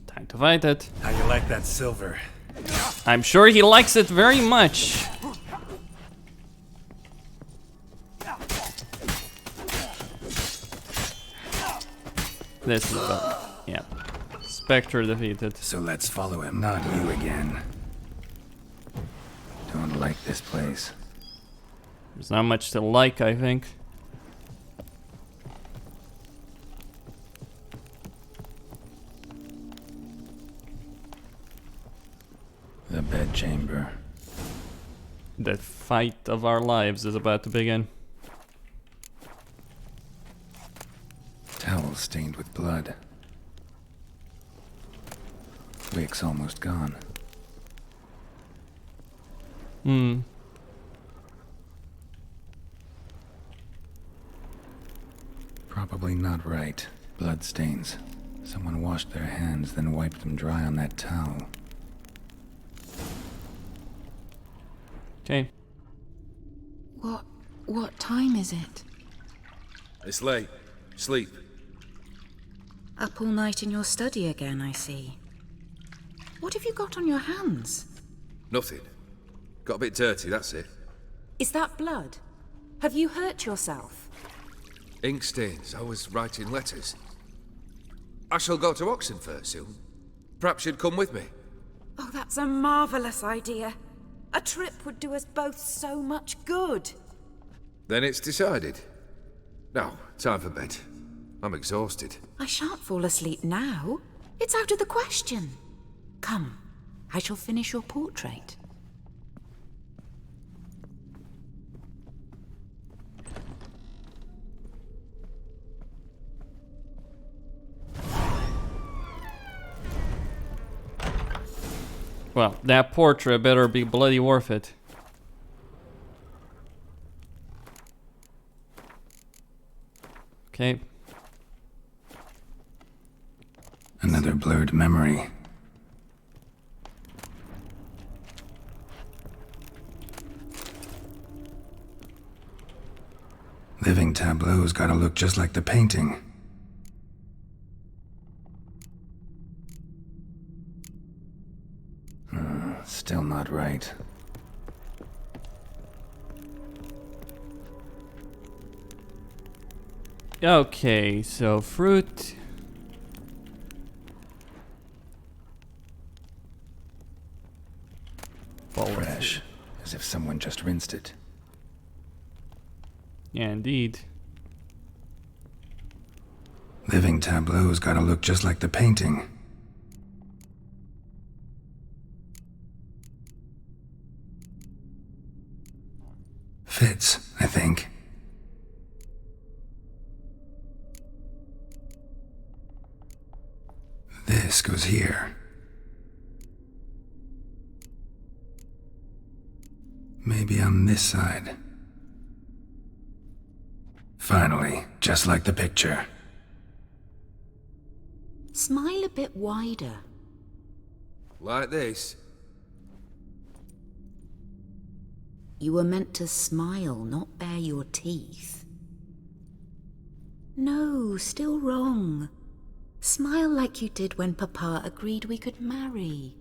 Time to fight it. How you like that silver? I'm sure he likes it very much. This is yeah. Spectre defeated. So let's follow him, not you again. Don't like this place. There's not much to like, I think. The bedchamber. The fight of our lives is about to begin. Towel stained with blood. Wick's almost gone. Probably not right. Blood stains. Someone washed their hands, then wiped them dry on that towel. Okay. What time is it? It's late. Sleep. Up all night in your study again, I see. What have you got on your hands? Nothing. Got a bit dirty, that's it. Is that blood? Have you hurt yourself? Ink stains. I was writing letters. I shall go to Oxenfurt soon. Perhaps you'd come with me. Oh, that's a marvelous idea. A trip would do us both so much good. Then it's decided. Now, time for bed. I'm exhausted. I shan't fall asleep now. It's out of the question. Come, I shall finish your portrait. Well, that portrait better be bloody worth it. Okay. Another blurred memory. Living tableau's gotta look just like the painting. Still not right. Okay, so fruit. Fresh, as if someone just rinsed it. Yeah, indeed. Living tableau's gotta look just like the painting. Fits, I think. This goes here. Maybe on this side. Finally, just like the picture. Smile a bit wider. Like this? You were meant to smile, not bare your teeth. No, still wrong. Smile like you did when Papa agreed we could marry.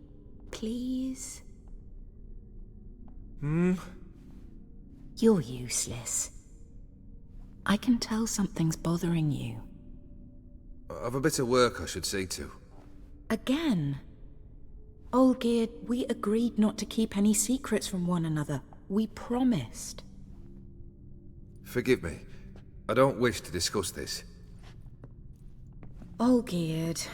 Please? You're useless. I can tell something's bothering you. I've a bit of work I should see to. Again? Olgierd, we agreed not to keep any secrets from one another. We promised. Forgive me. I don't wish to discuss this. Olgierd.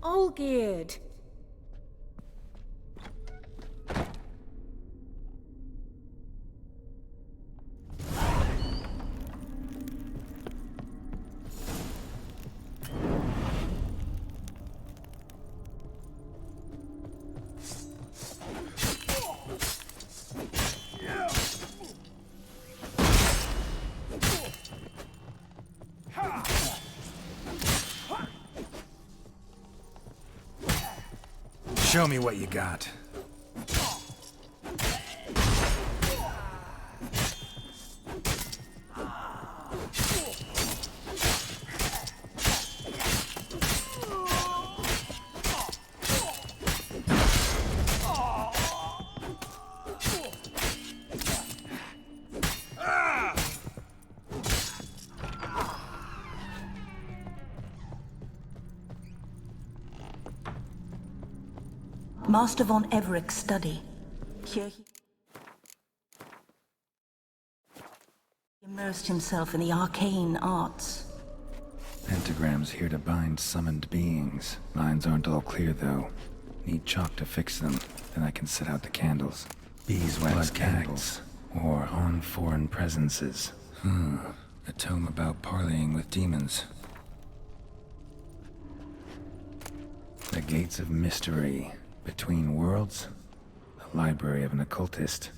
Olgierd! Show me what you got. Master von Everett's study. Here he immersed himself in the arcane arts. Pentagrams here to bind summoned beings. Lines aren't all clear, though. Need chalk to fix them, then I can set out the candles. Beeswax candles. Or on foreign presences. A tome about parleying with demons. The Gates of Mystery. Between Worlds. The library of an occultist.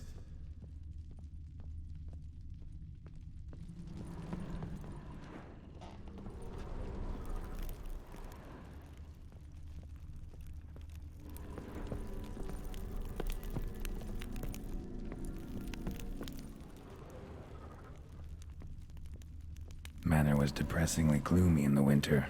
Manor was depressingly gloomy in the winter.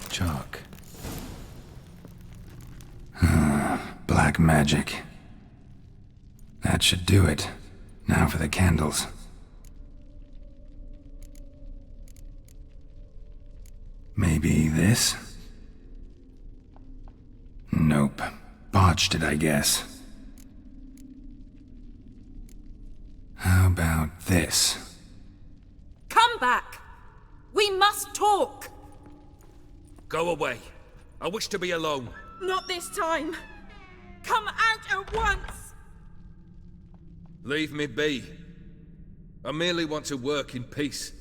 Chalk. Black magic. That should do it. Now for the candles. Maybe this? Nope. Botched it, I guess. How about this? Come back! We must talk! Go away. I wish to be alone. Not this time! Come out at once! Leave me be. I merely want to work in peace.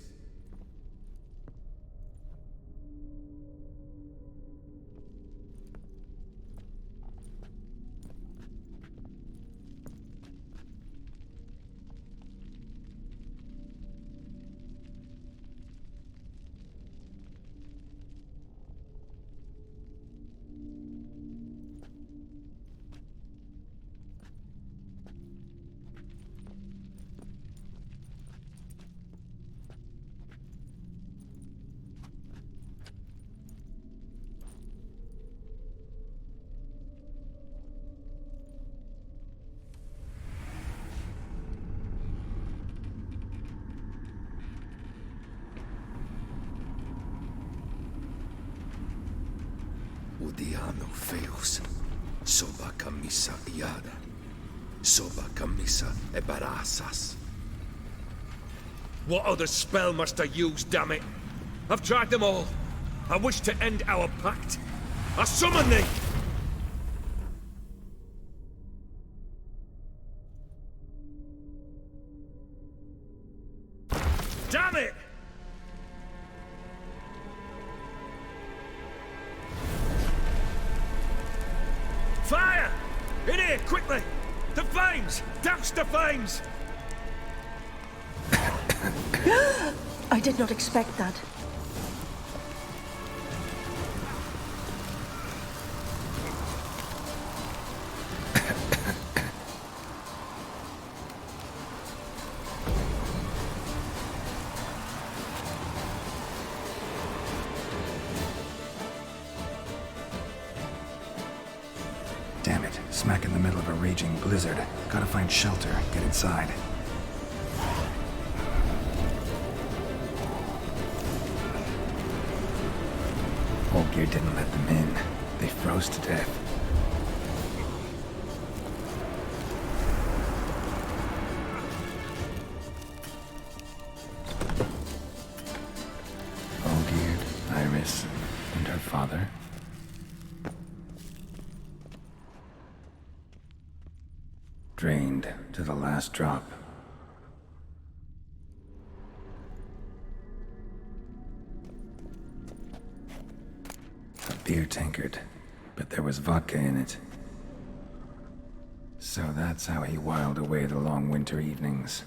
Udiano feus, soba camisa iada, soba camisa e barasas. What other spell must I use, damn it? I've tried them all. I wish to end our pact. I summon thee! Damn it! Fire! In here, quickly! The flames! Douse the flames! I did not expect that. Damn it, smack in the middle of a raging blizzard. Gotta find shelter, get inside. Olgierd didn't let them in. They froze to death. Olgierd, Iris, and her father. Drained to the last drop. A beer tankard, but there was vodka in it. So that's how he whiled away the long winter evenings.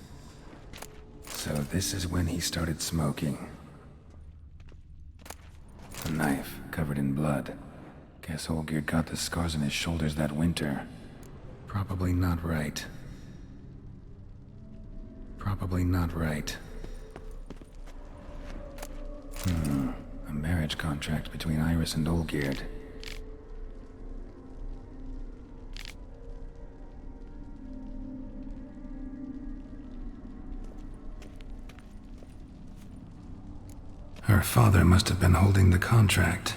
So this is when he started smoking. A knife covered in blood. Guess Olgierd got the scars on his shoulders that winter. Probably not right. Probably not right. A marriage contract between Iris and Olgierd. Her father must have been holding the contract.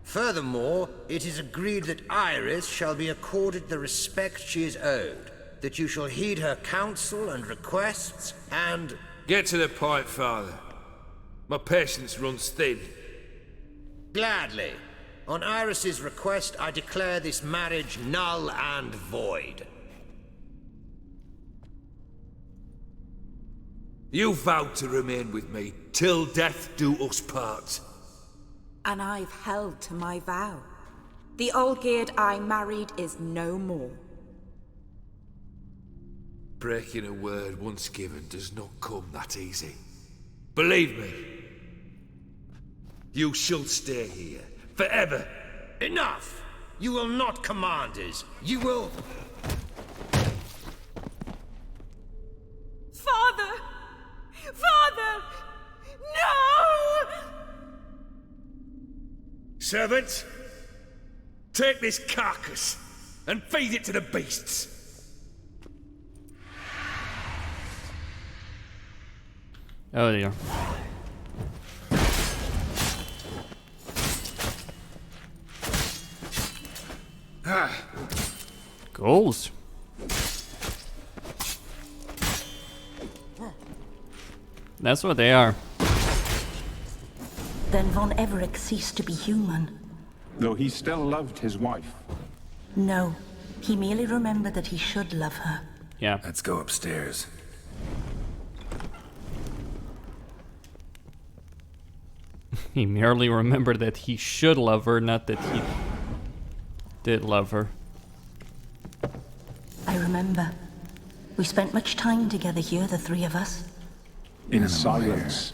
Furthermore, it is agreed that Iris shall be accorded the respect she is owed, that you shall heed her counsel and requests, and... Get to the point, Father. My patience runs thin. Gladly. On Iris's request, I declare this marriage null and void. You vowed to remain with me till death do us part. And I've held to my vow. The Olgierd I married is no more. Breaking a word once given does not come that easy. Believe me. You shall stay here, forever. Enough! You will not command us. You will... Father! Father! No! Servants, take this carcass and feed it to the beasts. Oh dear. Goals. That's what they are. Then von Everec ceased to be human. Though he still loved his wife. No, he merely remembered that he should love her. Yeah. Let's go upstairs. He merely remembered that he should love her, not that he did love her. I remember. We spent much time together here, the three of us. In silence.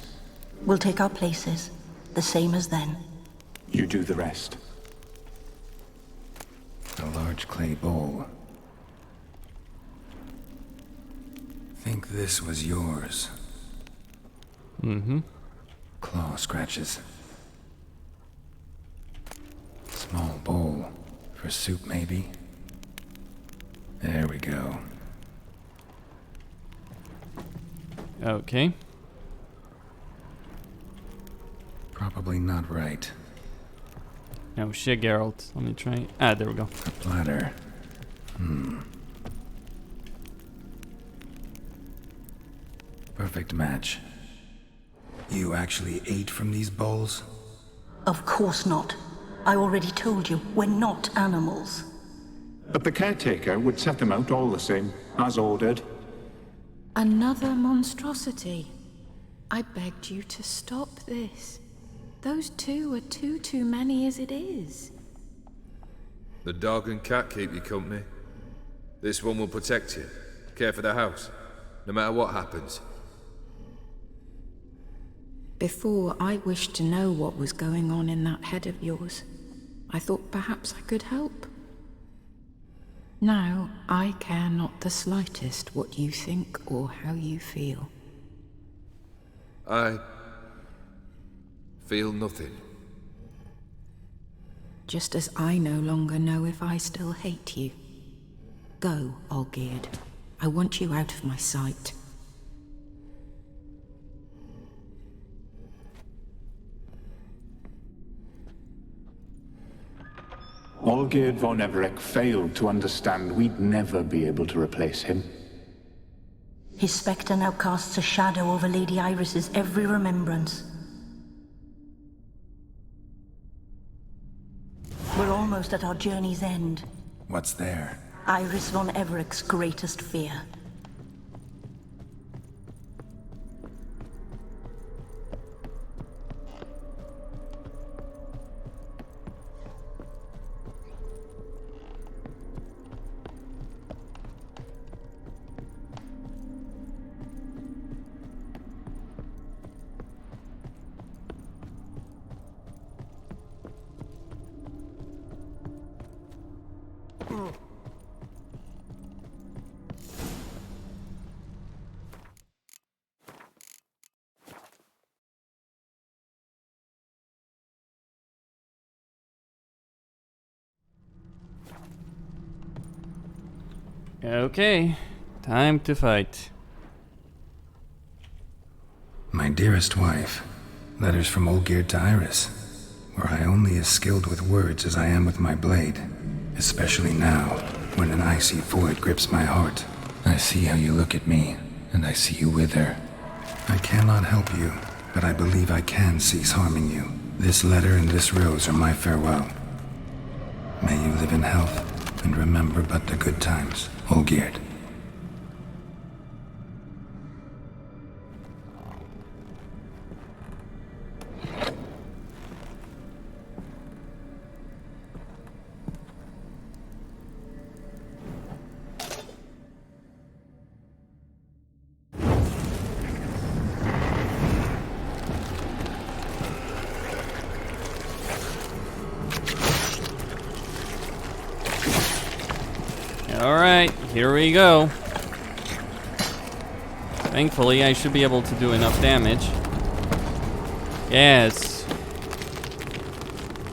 We'll take our places, the same as then. You do the rest. A large clay bowl. Think this was yours. Mm-hmm. Claw scratches. Small bowl. For soup, maybe? There we go. Okay. Probably not right. No shit, Geralt. Let me try. Ah, there we go. A platter. Perfect match. You actually ate from these bowls? Of course not. I already told you, we're not animals. But the caretaker would set them out all the same, as ordered. Another monstrosity. I begged you to stop this. Those two are too many as it is. The dog and cat keep you company. This one will protect you, care for the house, no matter what happens. Before, I wished to know what was going on in that head of yours. I thought perhaps I could help. Now, I care not the slightest what you think or how you feel. I feel nothing. Just as I no longer know if I still hate you. Go, Olgierd. I want you out of my sight. Olgierd von Everec failed to understand we'd never be able to replace him. His spectre now casts a shadow over Lady Iris's every remembrance. We're almost at our journey's end. What's there? Iris von Everec's greatest fear. Okay, time to fight. My dearest wife, letters from Olgierd to Iris, were I only as skilled with words as I am with my blade, especially now, when an icy void grips my heart. I see how you look at me, and I see you wither. I cannot help you, but I believe I can cease harming you. This letter and this rose are my farewell. May you live in health, and remember but the good times, Olgierd. Alright, here we go. Thankfully, I should be able to do enough damage. Yes.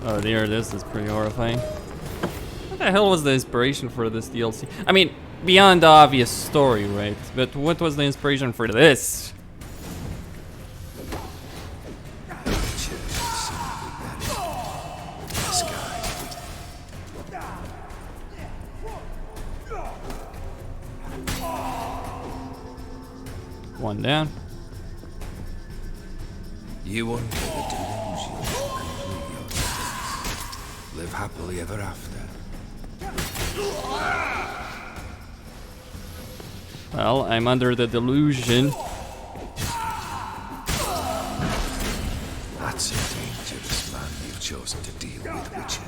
Oh dear, this is pretty horrifying. What the hell was the inspiration for this DLC? I mean, beyond the obvious story, right? But what was the inspiration for this? One down. You under the delusion complete your tasks. Live happily ever after. Well, I'm under the delusion. That's a dangerous man you've chosen to deal with, Witcher.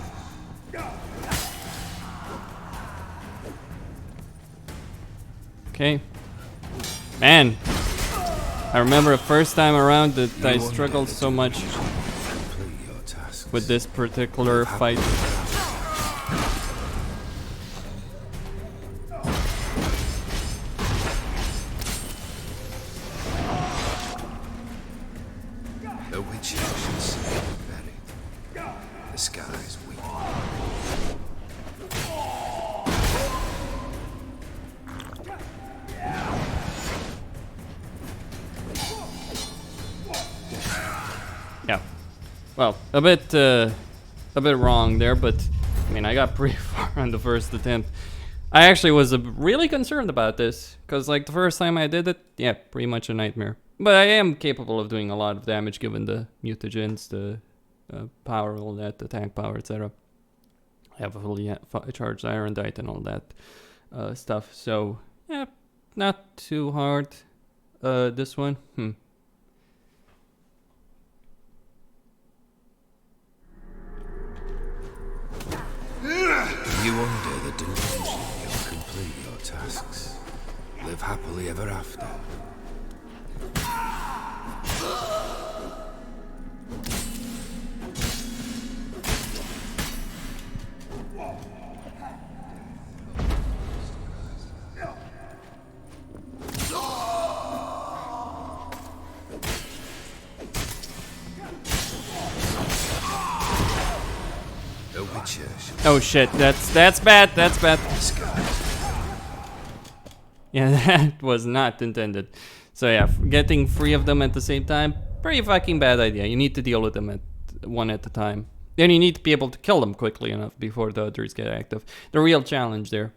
Okay. Man, I remember the first time around that I struggled so much with this particular fight. The Witcher should say buried. The sky's weak. Yeah. Well, a bit wrong there, but I mean, I got pretty far on the first attempt. I actually was really concerned about this, because like the first time I did it, yeah, pretty much a nightmare. But I am capable of doing a lot of damage given the mutagens, the power, all that, attack power, etc. I have a fully charged iron dite and all that stuff. So, yeah, not too hard. This one, You under the delusion you'll complete your tasks. Live happily ever after. Oh shit, that's bad, that's bad. Yeah, that was not intended. So yeah, getting 3 of them at the same time, pretty fucking bad idea. You need to deal with them one at a time. Then you need to be able to kill them quickly enough before the others get active. The real challenge there.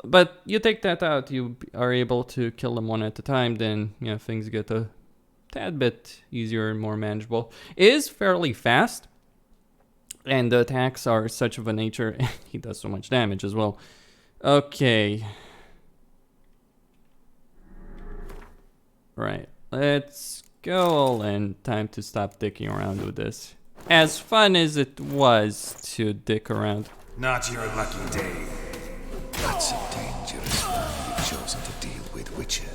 But you take that out, you are able to kill them one at a time, then yeah, things get a tad bit easier and more manageable. It is fairly fast. And the attacks are such of a nature, and he does so much damage as well. Okay. Right, let's go all in. Time to stop dicking around with this. As fun as it was to dick around. Not your lucky day. That's a dangerous man you've chosen to deal with, Witcher.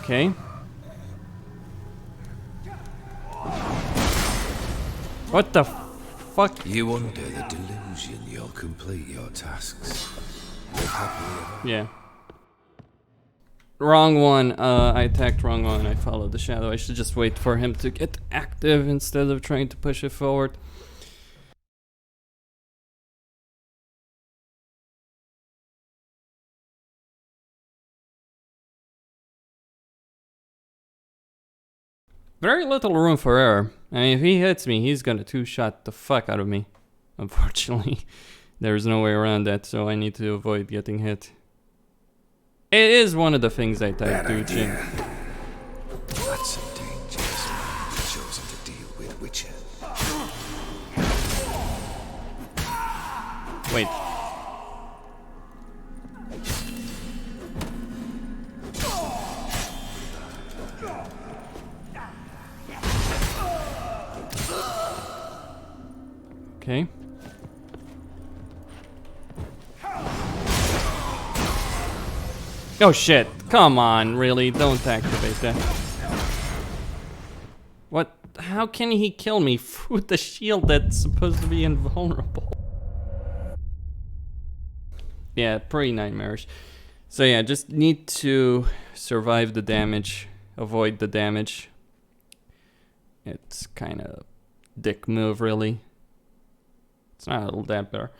Okay. What the fuck? You under the delusion you'll complete your tasks. Live happily ever. Yeah. Wrong one. I attacked wrong one. I followed the shadow. I should just wait for him to get active instead of trying to push it forward. Very little room for error. I mean, if he hits me, he's gonna two-shot the fuck out of me. Unfortunately, there's no way around that, so I need to avoid getting hit. It is one of the things I type to Jim. That's a dangerous man you've chosen to deal with, Witcher. Wait. Okay. Oh shit, come on, really, don't activate that. What, how can he kill me with the shield that's supposed to be invulnerable? Yeah, pretty nightmarish. So yeah, just need to survive the damage, avoid the damage. It's kind of dick move, really. It's not all that better.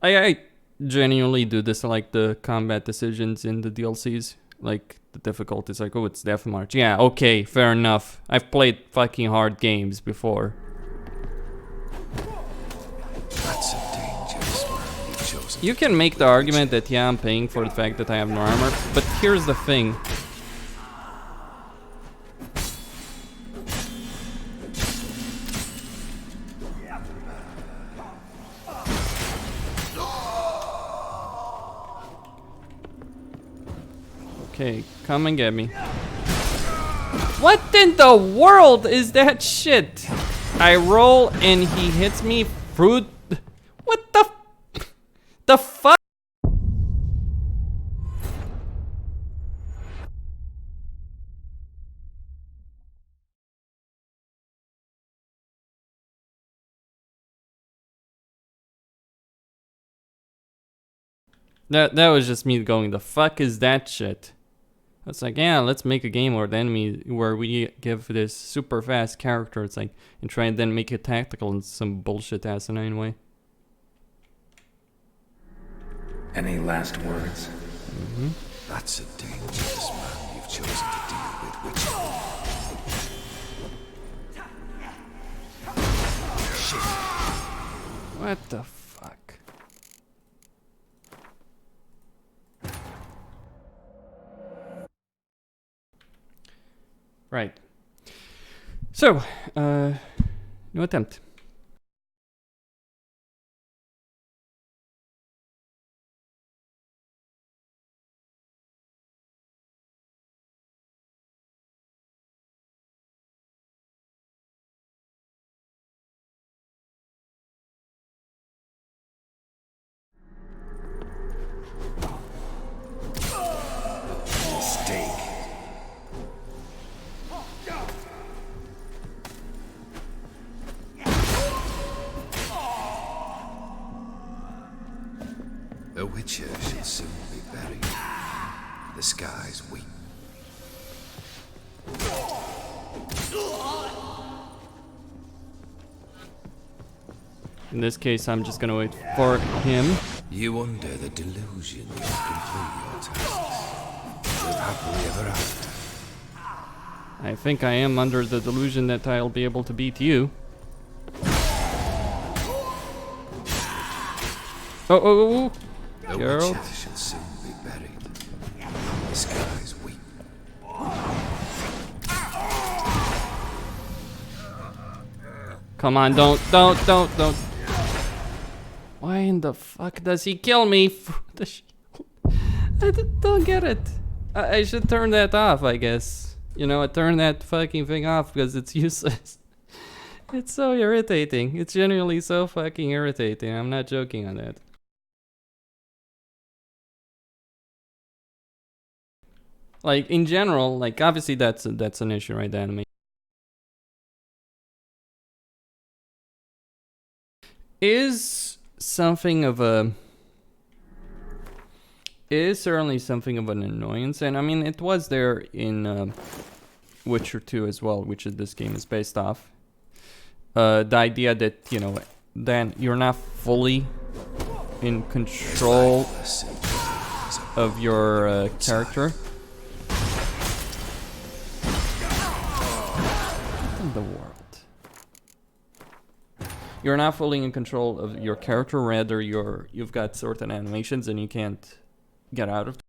I genuinely do dislike the combat decisions in the DLCs. Like, the difficulty is like, oh, it's Death March. Yeah, okay, fair enough. I've played fucking hard games before. That's a dangerous man you've chosen. You can make the argument that, yeah, I'm paying for the fact that I have no armor, but here's the thing. Okay, come and get me. What in the world is that shit? I roll and he hits me through. What the fuck? That was just me going, the fuck is that shit? It's like, yeah, let's make a game where the enemy, where we give this super fast character, it's like, and try and then make it tactical in some bullshit asinine way. Any last words? That's a dangerous man you've chosen to deal with, Witcher. What the fuck? Right. So, new attempt. Mistake. A witcher should soon be buried. The skies weep. In this case, I'm just gonna wait for him. You under the delusion you can complete your tasks. Live happily ever after. I think I am under the delusion that I'll be able to beat you. Oh. A Geralt. witcher should soon be buried. The skies weep. Come on, don't. Why in the fuck does he kill me? I don't get it. I should turn that off, I guess. You know, I turn that fucking thing off because it's useless. It's so irritating. It's genuinely so fucking irritating. I'm not joking on that. Like, in general, like, obviously that's an issue, right, the anime. Is something of a... is certainly something of an annoyance, and I mean, it was there in Witcher 2 as well, which this game is based off. The idea that, you know, then you're not fully in control of your character. In the world. You're not fully in control of your character, rather you've got certain animations and you can't get out of them.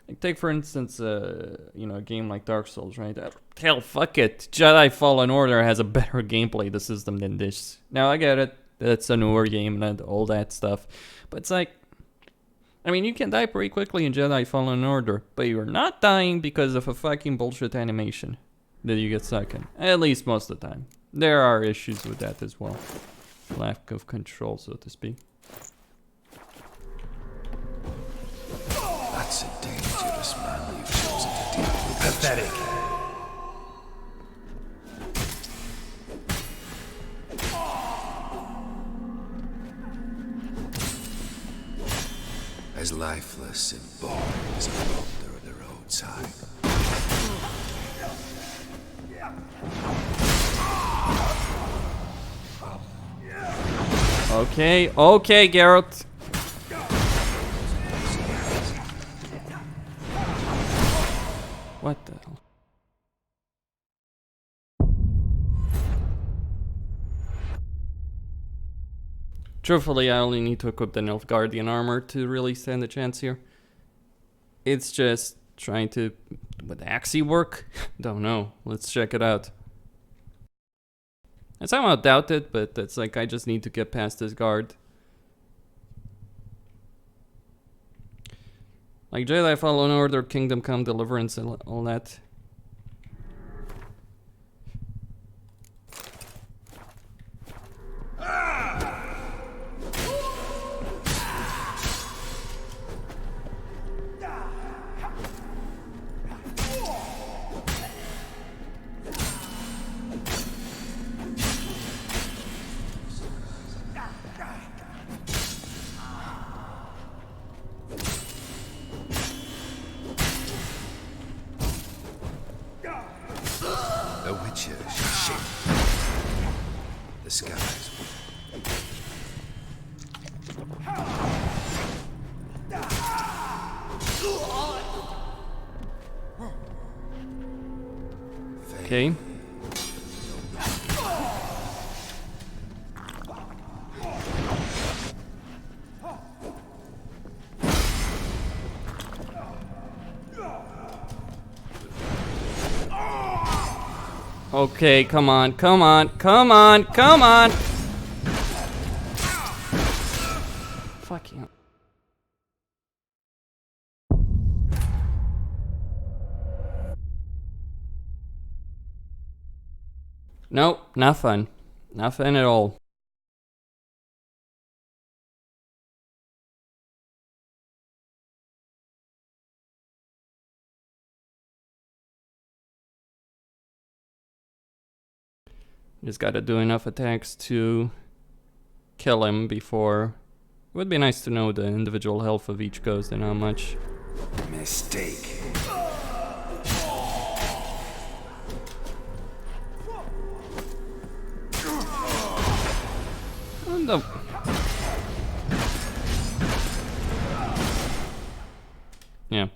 Like, take for instance, you know, a game like Dark Souls, right? Hell, fuck it. Jedi Fallen Order has a better gameplay system than this. Now, I get it. It's a newer game and all that stuff. But it's like, I mean, you can die pretty quickly in Jedi Fallen Order, but you're not dying because of a fucking bullshit animation that you get stuck in. At least most of the time. There are issues with that as well. Lack of control, so to speak. That's a dangerous man you've chosen to deal with. Pathetic. As lifeless and boring as a boulder at the roadside. Okay, Geralt. What the hell? Truthfully, I only need to equip the Nilfgaardian armor to really stand a chance here. It's just trying to... would the Axie work? Don't know. Let's check it out. I somehow doubt it, but it's like I just need to get past this guard. Like Jedi Fallen Order, Kingdom Come, Deliverance, and all that. skies. Okay. Okay, come on, come on, come on, come on! Fuck you. Nope, not fun. Not fun at all. Just gotta do enough attacks to kill him before. It would be nice to know the individual health of each ghost and how much. Mistake. What the? Yeah.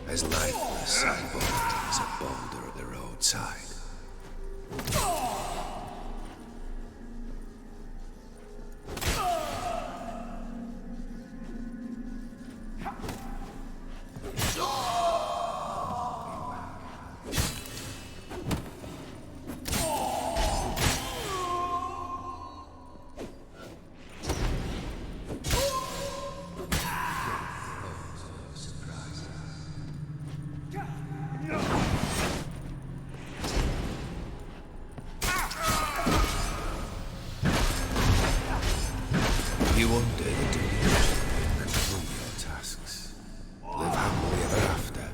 As lifeless and bold as a boulder at the roadside. You wonder the duty and complete your tasks. Live happily ever after.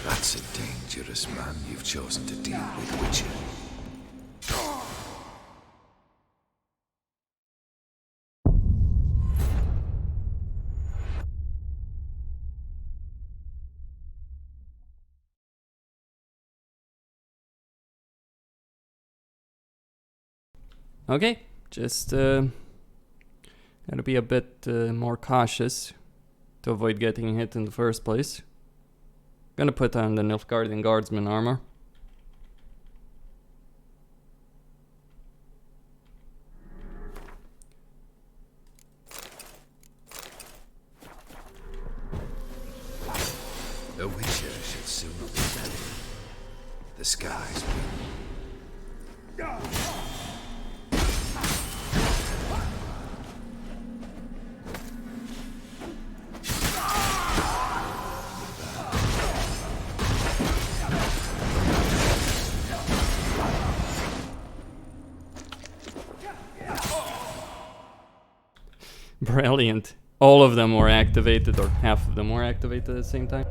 That's a dangerous man you've chosen to deal with, Witcher. Okay, just gotta be a bit more cautious to avoid getting hit in the first place. Gonna put on the Nilfgaardian Guardsman armor. A Witcher should soon be ready. The skies will. Brilliant. All of them were activated, or half of them were activated at the same time.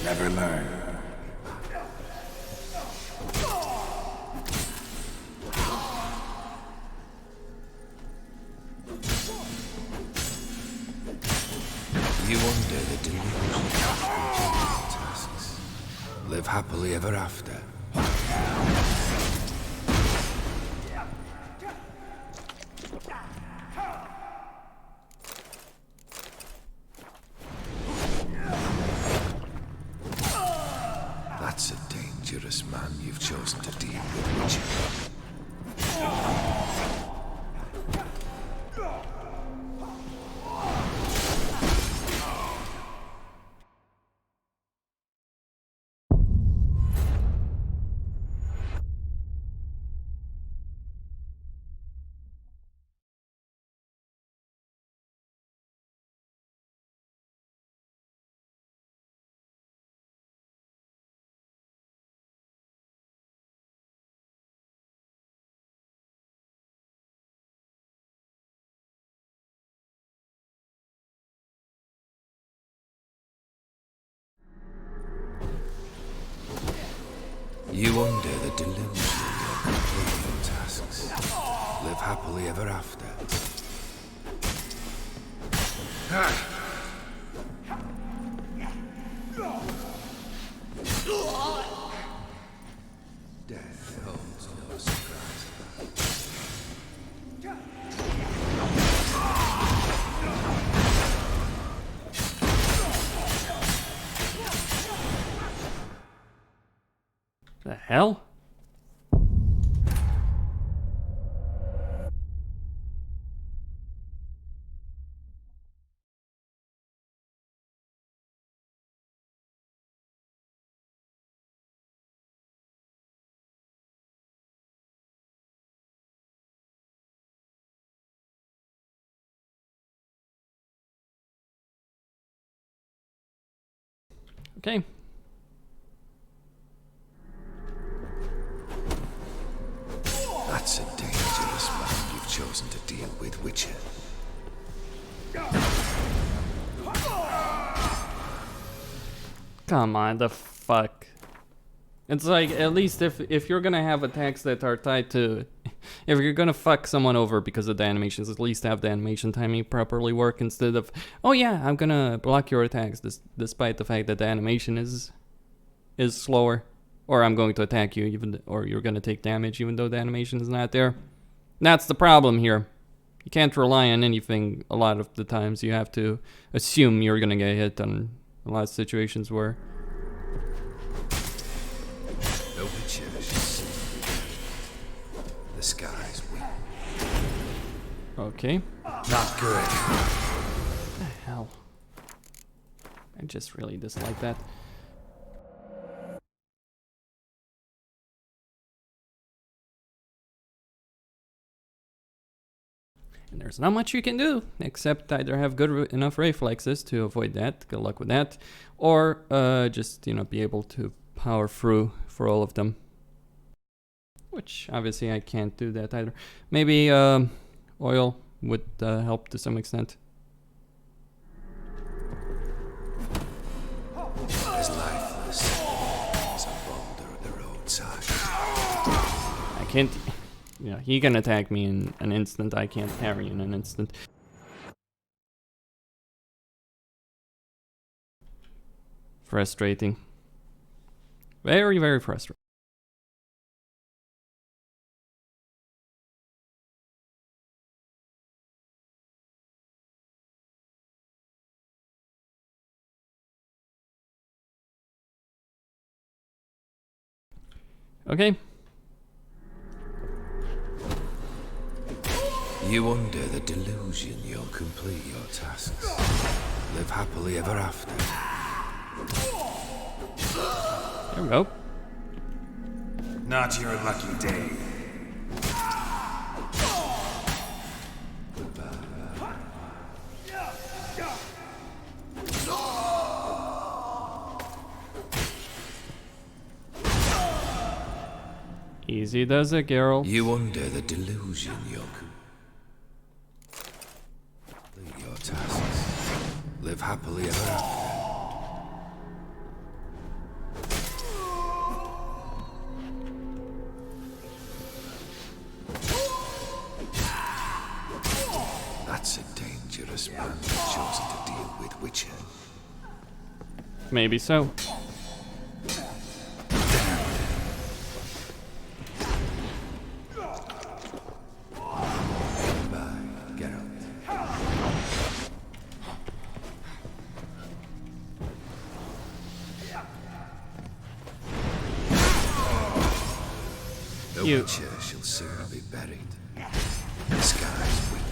never learn. You wonder the delusion of tasks. Live happily ever after. That's a dangerous man you've chosen to deal with, Richard. You wonder the delusion you're completing tasks. Live happily ever after. Death holds no surprise. The hell? Okay. That's a dangerous man you've chosen to deal with, Witcher. Come on, the fuck. It's like, at least if you're gonna have attacks that are tied to... If you're gonna fuck someone over because of the animations, at least have the animation timing properly work instead of, oh yeah, I'm gonna block your attacks despite the fact that the animation is slower. Or I'm going to attack you, or you're gonna take damage even though the animation is not there. That's the problem here. You can't rely on anything a lot of the times. You have to assume you're gonna get hit on a lot of situations where... The Witcher should see the skies weep. Okay. Not good. What the hell? I just really dislike that. And there's not much you can do, except either have good enough reflexes to avoid that, good luck with that, or just, you know, be able to power through for all of them. Which, obviously, I can't do that either. Maybe oil would help to some extent. As lifeless as a boulder at the roadside. I can't... You know, he can attack me in an instant. I can't parry in an instant. Frustrating. Very, very frustrating. Okay. You wonder the delusion you'll complete your tasks. Live happily ever after. There we go. Not your lucky day. Easy does it, Geralt. You wonder the delusion you'll complete your tasks. Live happily ever after. Maybe so. Goodbye, Geralt. The Witcher shall soon be buried. The skies weep.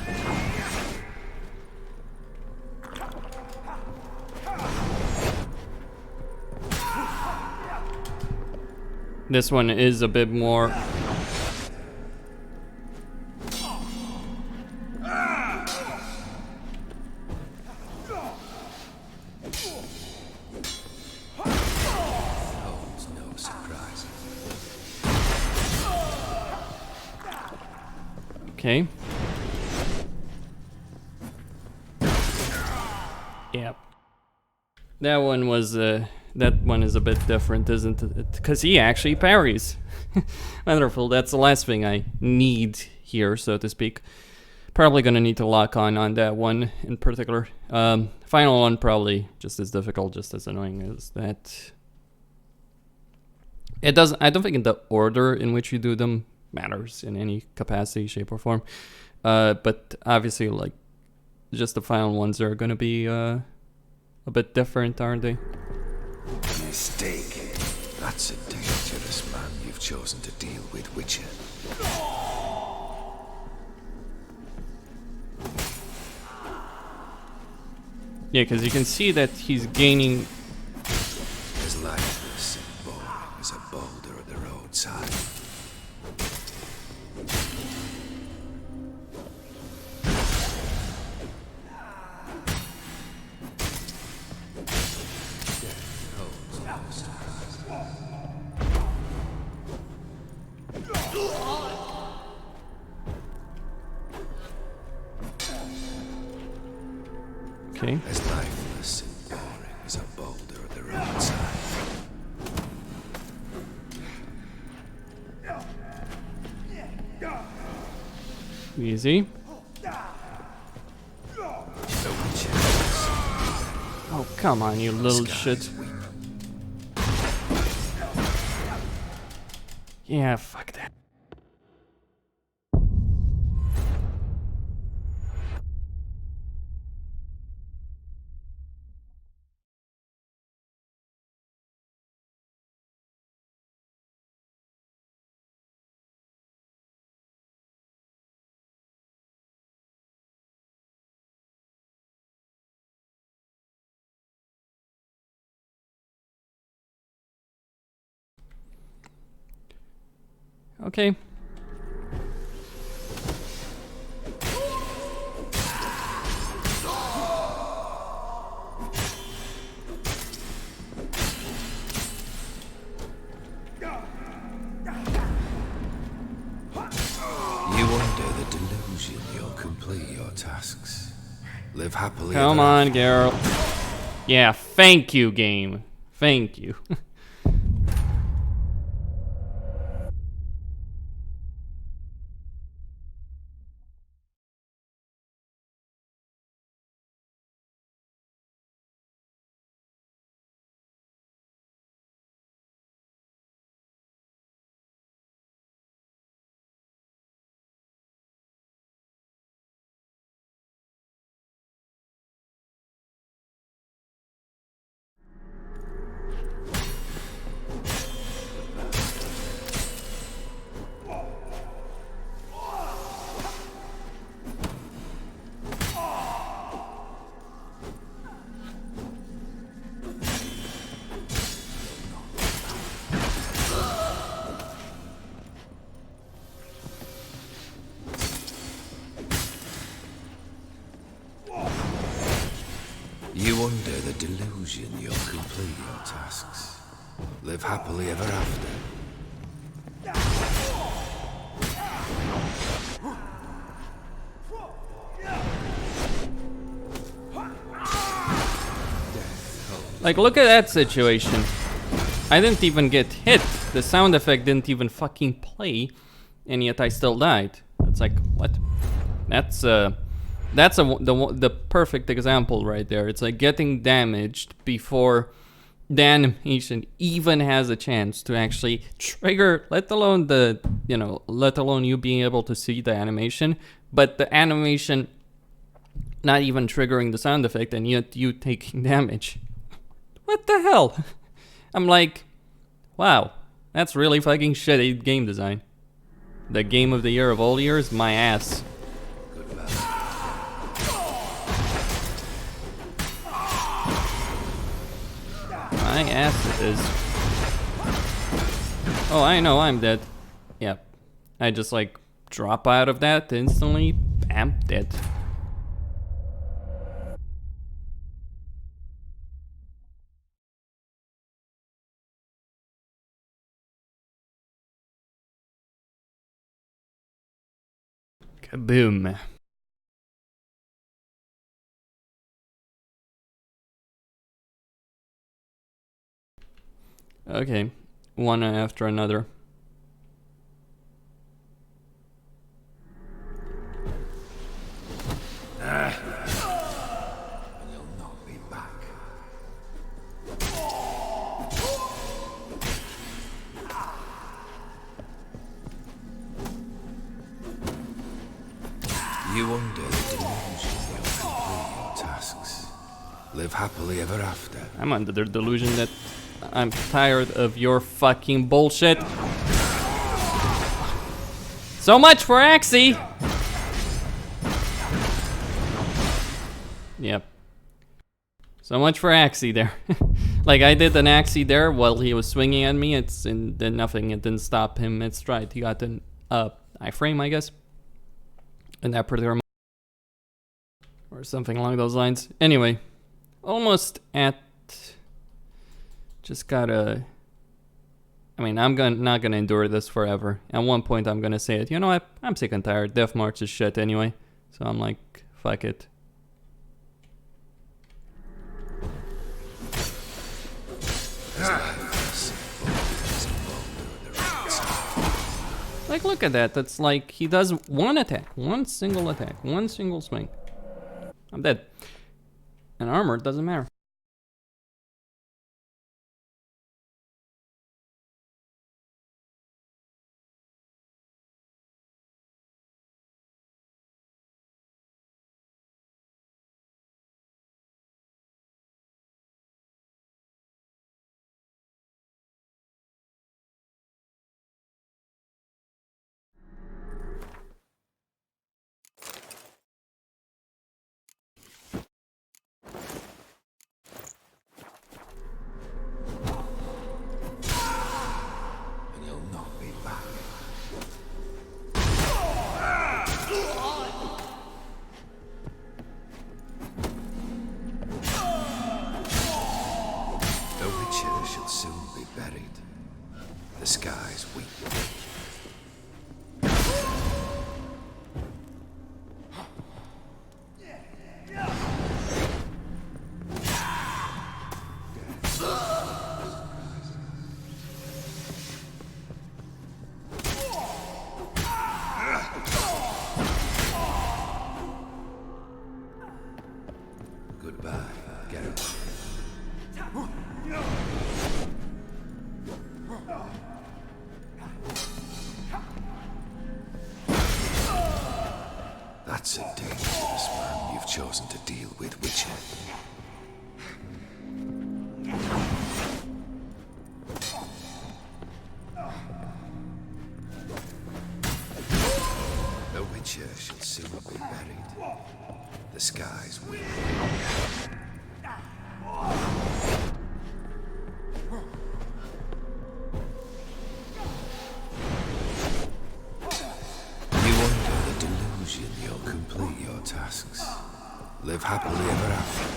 This one is a bit more. Holds no surprises. Okay. Yep. That one was that one is a bit different, isn't it? Because he actually parries. Wonderful. That's the last thing I need here, so to speak. Probably gonna need to lock on that one in particular. Final one probably just as difficult, just as annoying as that. It doesn't. I don't think the order in which you do them matters in any capacity, shape, or form. But obviously, like, just the final ones are gonna be a bit different, aren't they? Mistake. That's a dangerous man you've chosen to deal with, Witcher. Yeah, because you can see that he's gaining. As lifeless and boring as a boulder at the roadside. Okay. As lifeless and boring as a boulder at the roadside. Easy. Oh, come on, you little shit. Yeah, fuck that. Okay. You under the delusion you'll complete your tasks. Live happily. Come ever on, after. Geralt. Yeah, thank you, game. Thank you. You under the delusion you'll complete your tasks. Live happily ever after. Like, look at that situation. I didn't even get hit. The sound effect didn't even fucking play, and yet I still died. It's like, what? That's the perfect example right there. It's like getting damaged before the animation even has a chance to actually trigger, let alone the, let alone you being able to see the animation, but the animation not even triggering the sound effect and yet you taking damage. What the hell? I'm like, wow, that's really fucking shitty game design. The game of the year of all years, my ass. My ass it is. Oh, I know, I'm dead. Yep. I just like drop out of that instantly. Bam, dead. Kaboom. Okay, one after another. You'll not be back. You under the delusion you'll complete your tasks. Live happily ever after. I'm under the delusion that I'm tired of your fucking bullshit. So much for Axie! Yep. So much for Axie there. Like, I did an Axie there while he was swinging at me. Then nothing. It didn't stop him mid-stride. He got an iframe, I guess. In that particular moment. Or something along those lines. Anyway. Almost at... Just gotta... I mean, I'm not gonna endure this forever. At one point, I'm gonna say it. You know what? I'm sick and tired. Death March is shit anyway. So I'm like, fuck it. Like, look at that. That's like, he does one attack. One single attack. One single swing. I'm dead. And armor doesn't matter. Shall soon be buried. The skies weep. Goodbye, Geralt. That's a dangerous man you've chosen to deal with, Witcher. The Witcher shall soon be buried. The skies weep. You'll complete your tasks. Live happily ever after.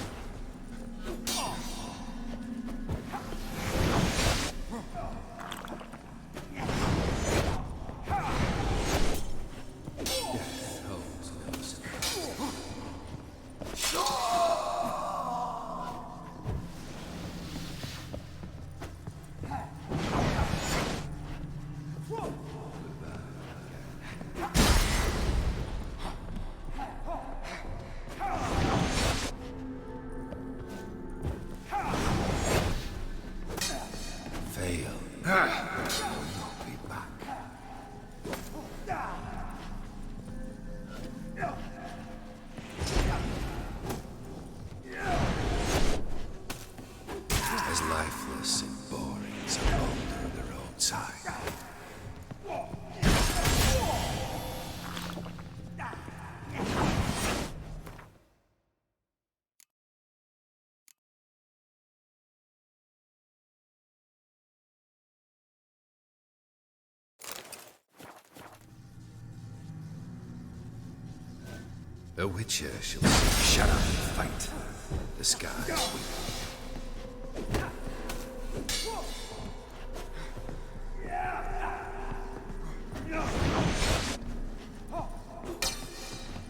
As lifeless and boring as a boulder on the roadside. A witcher shall shut up and fight. The sky will.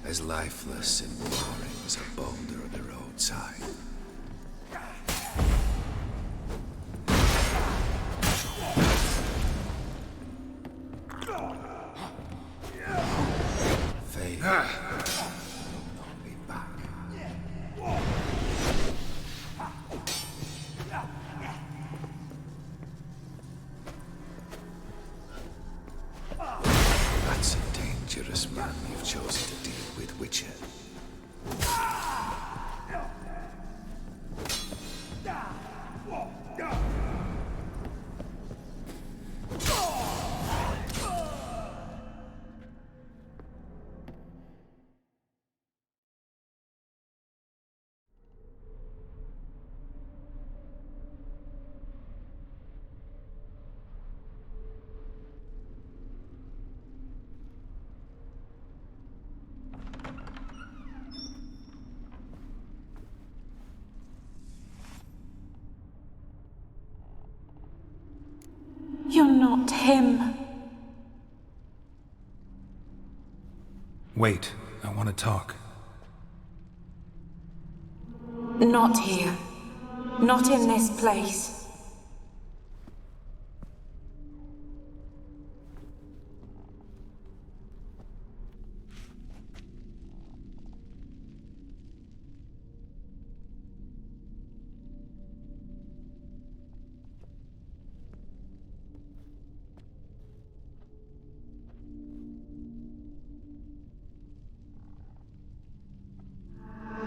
As lifeless and boring as a boulder on the roadside. Fate will not be back. That's a dangerous man you've chosen to deal with, Witcher. You're not him. Wait, I want to talk. Not here. Not in this place.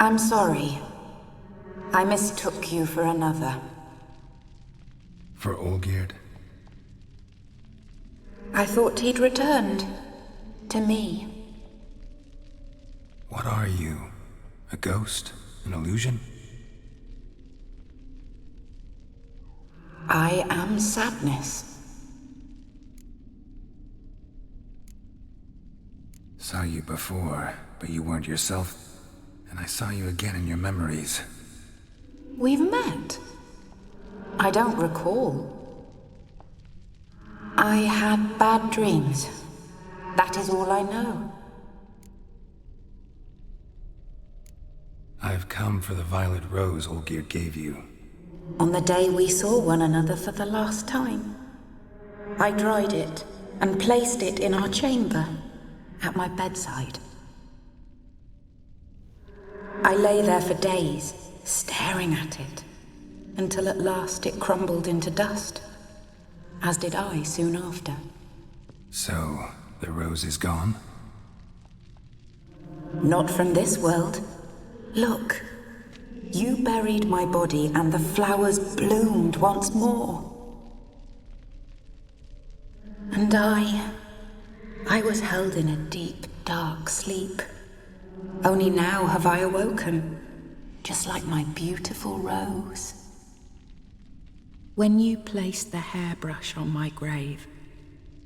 I'm sorry. I mistook you for another. For Olgierd? I thought he'd returned. To me. What are you? A ghost? An illusion? I am sadness. Saw you before, but you weren't yourself. And I saw you again in your memories. We've met? I don't recall. I had bad dreams. That is all I know. I've come for the violet rose Olgierd gave you. On the day we saw one another for the last time, I dried it and placed it in our chamber, at my bedside. I lay there for days, staring at it, until at last it crumbled into dust, as did I soon after. So, the rose is gone? Not from this world. Look, you buried my body and the flowers bloomed once more. And I was held in a deep, dark sleep. Only now have I awoken, just like my beautiful rose. When you placed the hairbrush on my grave,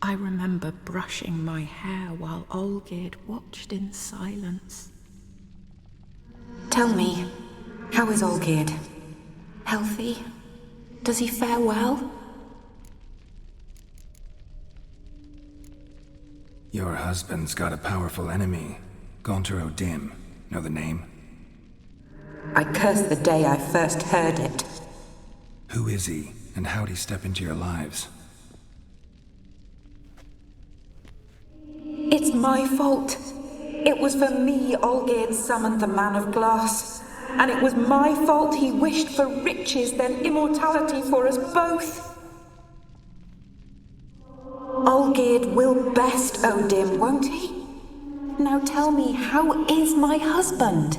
I remember brushing my hair while Olgierd watched in silence. Tell me, how is Olgierd? Healthy? Does he fare well? Your husband's got a powerful enemy. Gonter Dim. Know the name? I curse the day I first heard it. Who is he, and how'd he step into your lives? It's my fault. It was for me Olgierd summoned the Man of Glass. And it was my fault he wished for riches, then immortality for us both. Olgierd will best Odin, won't he? Now tell me, how is my husband?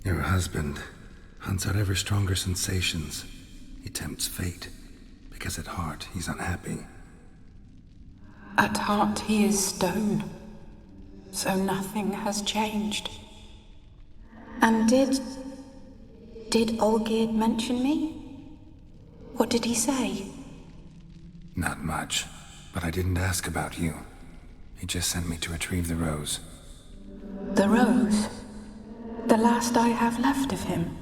Your husband hunts out ever stronger sensations. He tempts fate, because at heart he's unhappy. At heart he is stone, so nothing has changed. And did Olgierd mention me? What did he say? Not much, but I didn't ask about you. He just sent me to retrieve the rose. The rose? The last I have left of him?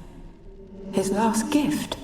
His last gift?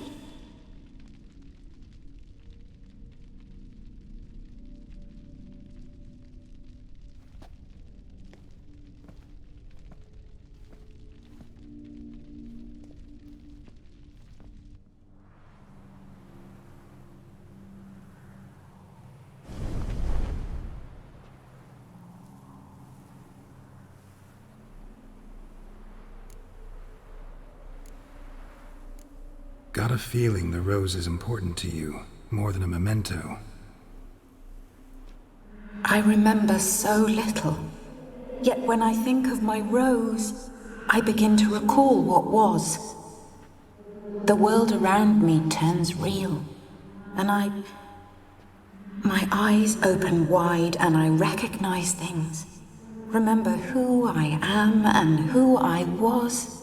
Got a feeling the rose is important to you, more than a memento. I remember so little. Yet when I think of my rose, I begin to recall what was. The world around me turns real, and my eyes open wide and I recognize things. Remember who I am and who I was.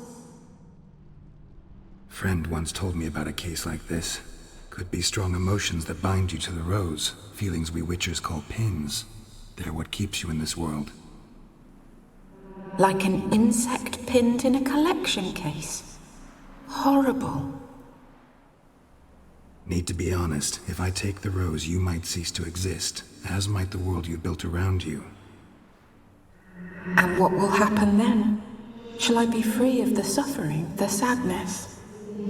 Friend once told me about a case like this. Could be strong emotions that bind you to the rose, feelings we witchers call pins. They're what keeps you in this world. Like an insect pinned in a collection case. Horrible. Need to be honest, if I take the rose, you might cease to exist, as might the world you built around you. And what will happen then? Shall I be free of the suffering, the sadness?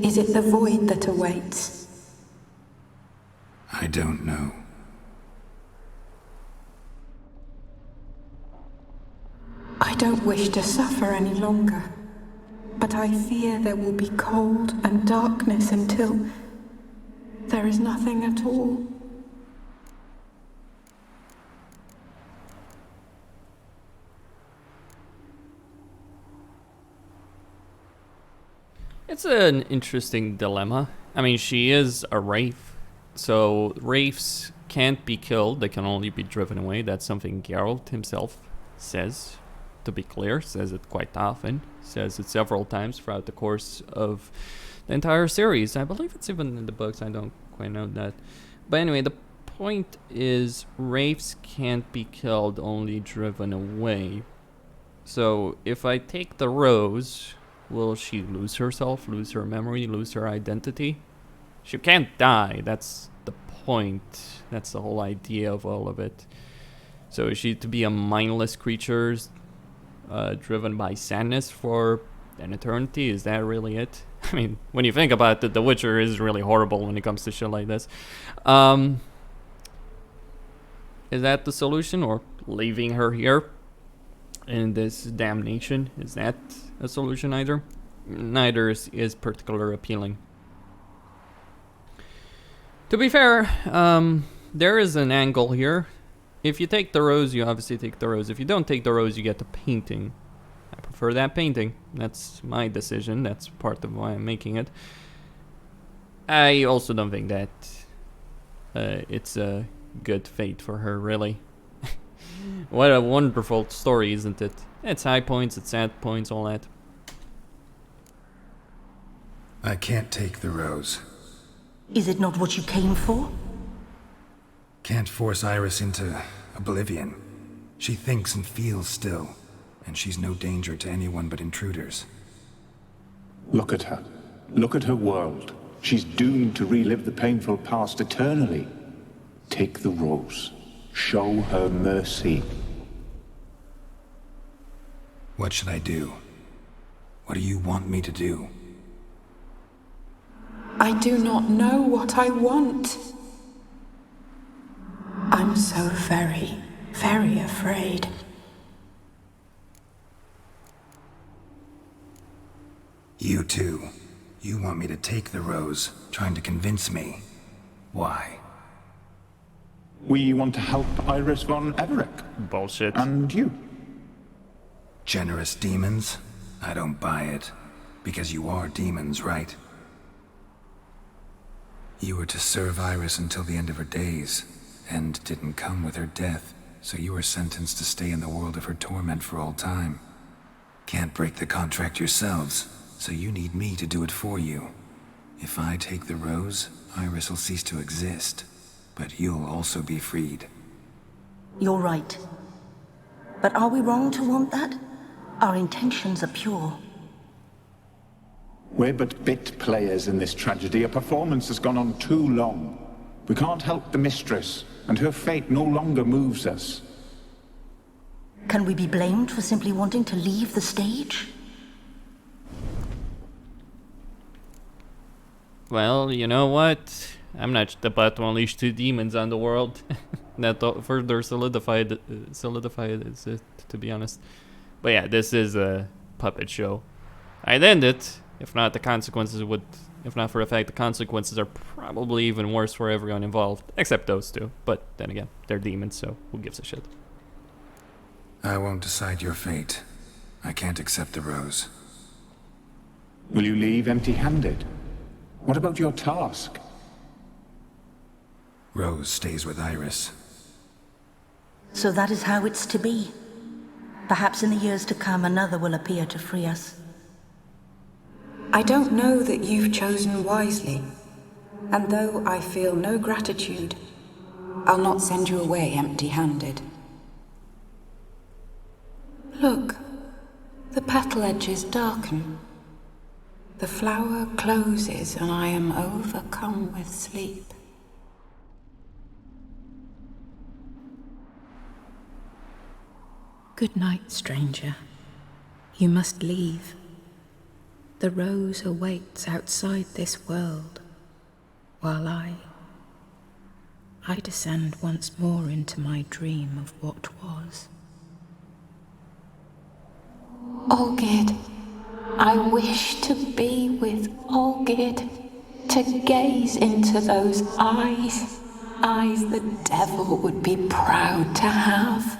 Is it the void that awaits? I don't know. I don't wish to suffer any longer, but I fear there will be cold and darkness until there is nothing at all. It's an interesting dilemma. I mean, she is a wraith, so wraiths can't be killed, they can only be driven away. That's something Geralt himself says, to be clear, says it quite often, says it several times throughout the course of the entire series. I believe it's even in the books, I don't quite know that. But anyway, the point is wraiths can't be killed, only driven away. So if I take the rose, will she lose herself, lose her memory, lose her identity? She can't die, that's the point. That's the whole idea of all of it. So is she to be a mindless creature, driven by sadness for an eternity? Is that really it? I mean, when you think about it, The Witcher is really horrible when it comes to shit like this. Is that the solution, or leaving her here in this damnation? Is that a solution either? Neither is particularly appealing. To be fair, there is an angle here. If you take the rose, you obviously take the rose. If you don't take the rose, you get the painting. I prefer that painting. That's my decision. That's part of why I'm making it. I also don't think that it's a good fate for her, really. What a wonderful story, isn't it? It's high points, it's sad points, all that. I can't take the rose. Is it not what you came for? Can't force Iris into oblivion. She thinks and feels still, and she's no danger to anyone but intruders. Look at her. Look at her world. She's doomed to relive the painful past eternally. Take the rose. Show her mercy. What should I do? What do you want me to do? I do not know what I want. I'm so very, very afraid. You too. You want me to take the rose, trying to convince me. Why? We want to help Iris von Everec. Bullshit. And you. Generous demons? I don't buy it. Because you are demons, right? You were to serve Iris until the end of her days, and didn't come with her death, so you were sentenced to stay in the world of her torment for all time. Can't break the contract yourselves, so you need me to do it for you. If I take the rose, Iris will cease to exist, but you'll also be freed. You're right. But are we wrong to want that? Our intentions are pure. We're but bit players in this tragedy. A performance has gone on too long. We can't help the mistress, and her fate no longer moves us. Can we be blamed for simply wanting to leave the stage? Well, you know what? I'm not about to unleash 2 demons on the world. That further solidified it, to be honest. But yeah, this is a puppet show. I'd end it. If not, the consequences would... If not for the fact the consequences are probably even worse for everyone involved. Except those 2. But then again, they're demons, so who gives a shit? I won't decide your fate. I can't accept the rose. Will you leave empty-handed? What about your task? Rose stays with Iris. So that is how it's to be. Perhaps in the years to come, another will appear to free us. I don't know that you've chosen wisely, and though I feel no gratitude, I'll not send you away empty-handed. Look, the petal edges darken. The flower closes and I am overcome with sleep. Good night, stranger. You must leave. The rose awaits outside this world, while I descend once more into my dream of what was. Olgierd, I wish to be with Olgierd, to gaze into those eyes the devil would be proud to have.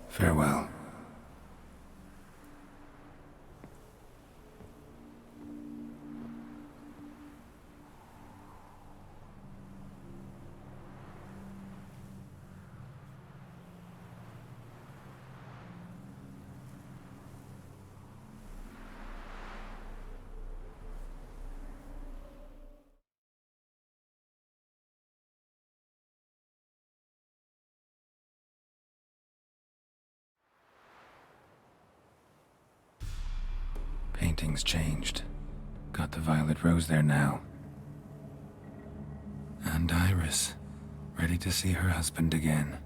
Farewell. Painting's changed. Got the violet rose there now. And Iris, ready to see her husband again.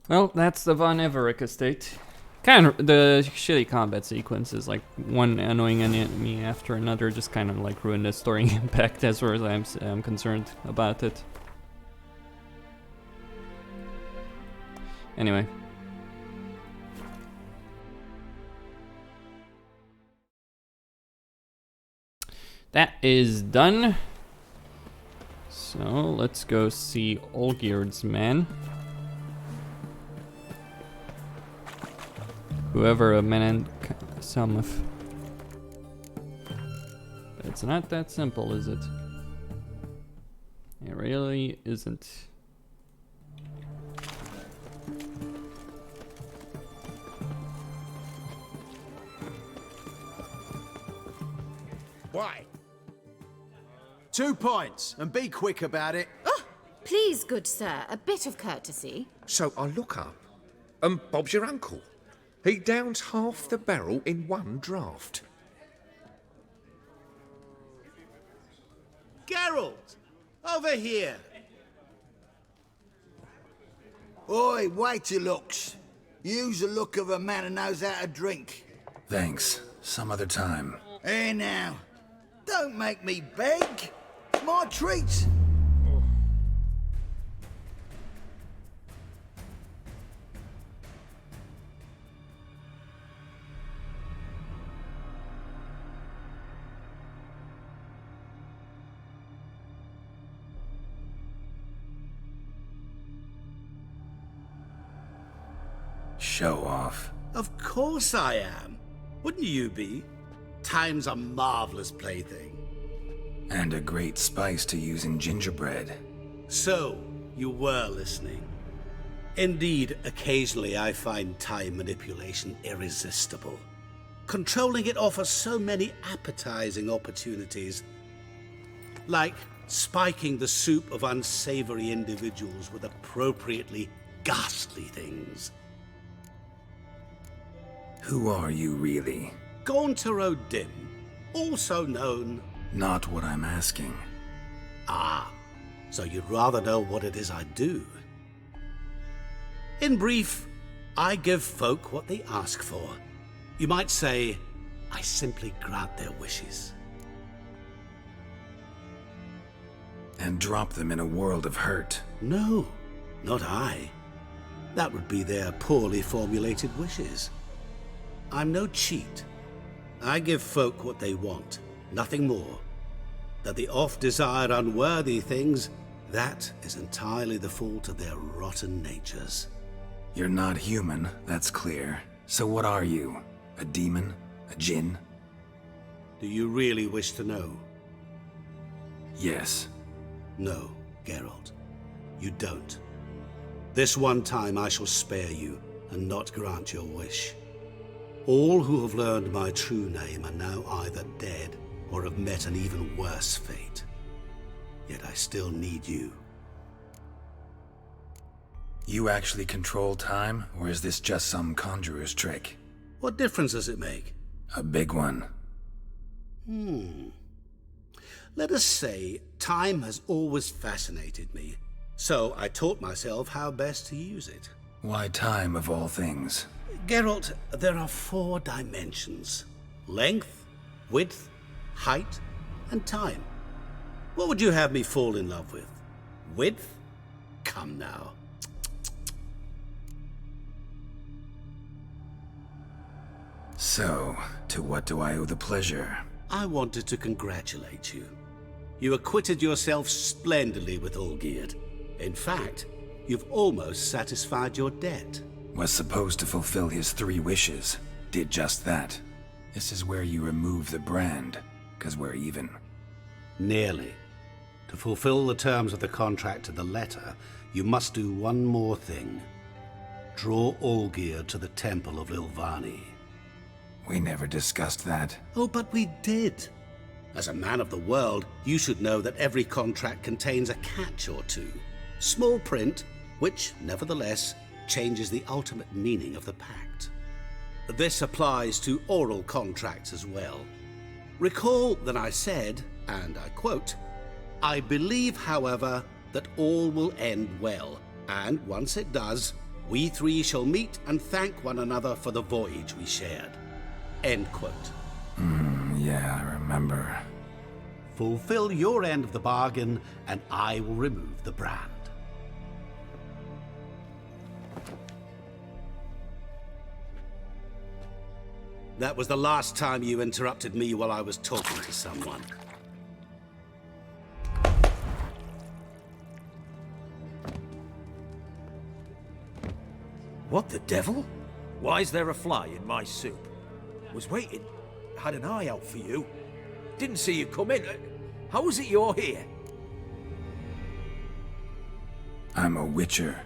Well, that's the Von Everec estate. Kind of the shitty combat sequences, like one annoying enemy after another, just kind of like ruined the story impact as far as I'm concerned about it. Anyway. That is done. So let's go see Olgierd's man. Whoever a man some of. But it's not that simple, is it? It really isn't. Why? 2 points, and be quick about it. Oh, please, good sir, a bit of courtesy. So I look up, and Bob's your uncle. He downs half the barrel in one draught. Geralt! Over here! Oi, wait your looks. Use the look of a man who knows how to drink. Thanks. Some other time. Here now. Don't make me beg. It's my treat. Show off. Of course I am. Wouldn't you be? Time's a marvelous plaything. And a great spice to use in gingerbread. So, you were listening. Indeed, occasionally I find time manipulation irresistible. Controlling it offers so many appetizing opportunities. Like spiking the soup of unsavory individuals with appropriately ghastly things. Who are you really? Gaunter O'Dim, also known... Not what I'm asking. Ah, so you'd rather know what it is I do. In brief, I give folk what they ask for. You might say, I simply grant their wishes. And drop them in a world of hurt. No, not I. That would be their poorly formulated wishes. I'm no cheat. I give folk what they want, nothing more. That they oft desire unworthy things, that is entirely the fault of their rotten natures. You're not human, that's clear. So what are you? A demon? A djinn? Do you really wish to know? Yes. No, Geralt. You don't. This one time I shall spare you, and not grant your wish. All who have learned my true name are now either dead or have met an even worse fate. Yet I still need you. You actually control time, or is this just some conjurer's trick? What difference does it make? A big one. Let us say time has always fascinated me, so I taught myself how best to use it. Why time of all things? Geralt, there are 4 dimensions. Length, width, height, and time. What would you have me fall in love with? Width? Come now. So, to what do I owe the pleasure? I wanted to congratulate you. You acquitted yourself splendidly with Olgierd. In fact, you've almost satisfied your debt. Was supposed to fulfill his 3 wishes. Did just that. This is where you remove the brand, 'cause we're even. Nearly. To fulfill the terms of the contract to the letter, you must do one more thing. Draw Olgierd to the Temple of Lilvani. We never discussed that. Oh, but we did. As a man of the world, you should know that every contract contains a catch or two. Small print, which, nevertheless, changes the ultimate meaning of the pact. This applies to oral contracts as well. Recall that I said, and I quote, "I believe, however, that all will end well, and once it does, we 3 shall meet and thank one another for the voyage we shared." End quote. Yeah, I remember. Fulfill your end of the bargain, and I will remove the brand. That was the last time you interrupted me while I was talking to someone. What the devil? Why is there a fly in my soup? Was waiting. Had an eye out for you. Didn't see you come in. How is it you're here? I'm a witcher.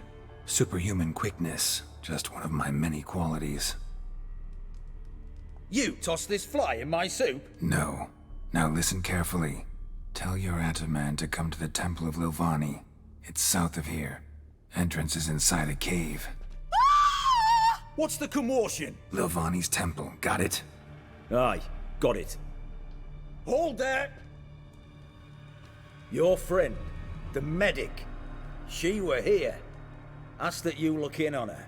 Superhuman quickness, just one of my many qualities. You tossed this fly in my soup? No. Now listen carefully. Tell your Ataman to come to the Temple of Lilvani. It's south of here. Entrance is inside a cave. What's the commotion? Lilvani's temple, got it? Aye, got it. Hold there! Your friend, the medic, she were here. Ask that you look in on her.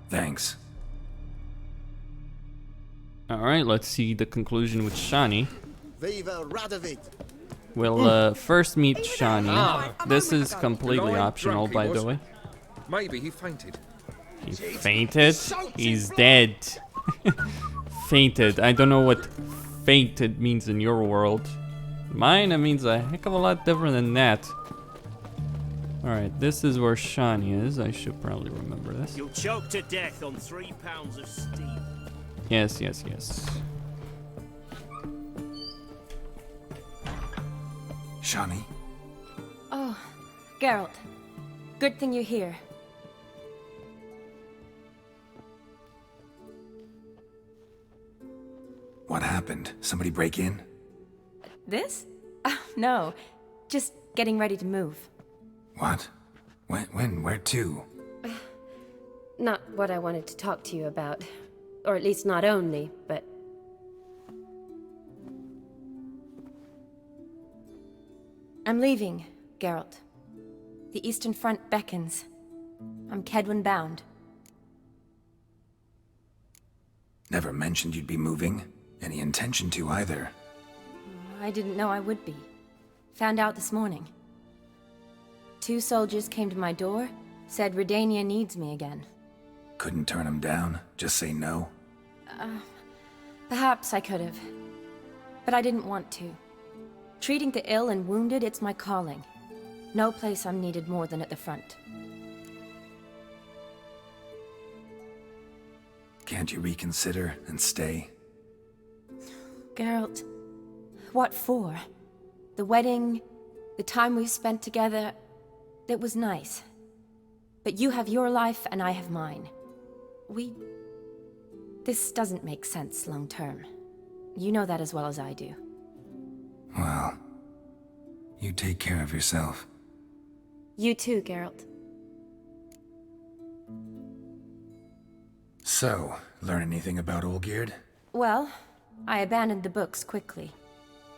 Thanks. Alright, let's see the conclusion with Shani. Viva Radovid! We'll first meet Shani. This is completely optional, by the way. Maybe he fainted. He fainted? He's dead. Fainted. I don't know what fainted means in your world. Mine, it means a heck of a lot different than that. Alright, this is where Shani is. I should probably remember this. You'll choke to death on 3 pounds of steam. Yes, yes, yes. Shani? Oh, Geralt. Good thing you're here. What happened? Somebody break in? This? No. Just getting ready to move. What? When? Where to? Not what I wanted to talk to you about. Or at least not only, but... I'm leaving, Geralt. The Eastern Front beckons. I'm Kedwin bound. Never mentioned you'd be moving. Any intention to either. I didn't know I would be. Found out this morning. 2 soldiers came to my door, said Redania needs me again. Couldn't turn him down? Just say no? Perhaps I could have. But I didn't want to. Treating the ill and wounded, it's my calling. No place I'm needed more than at the front. Can't you reconsider and stay? Geralt, what for? The wedding, the time we've spent together, it was nice. But you have your life and I have mine. This doesn't make sense long term. You know that as well as I do. Well, you take care of yourself. You too, Geralt. So, learn anything about Olgierd? Well, I abandoned the books quickly.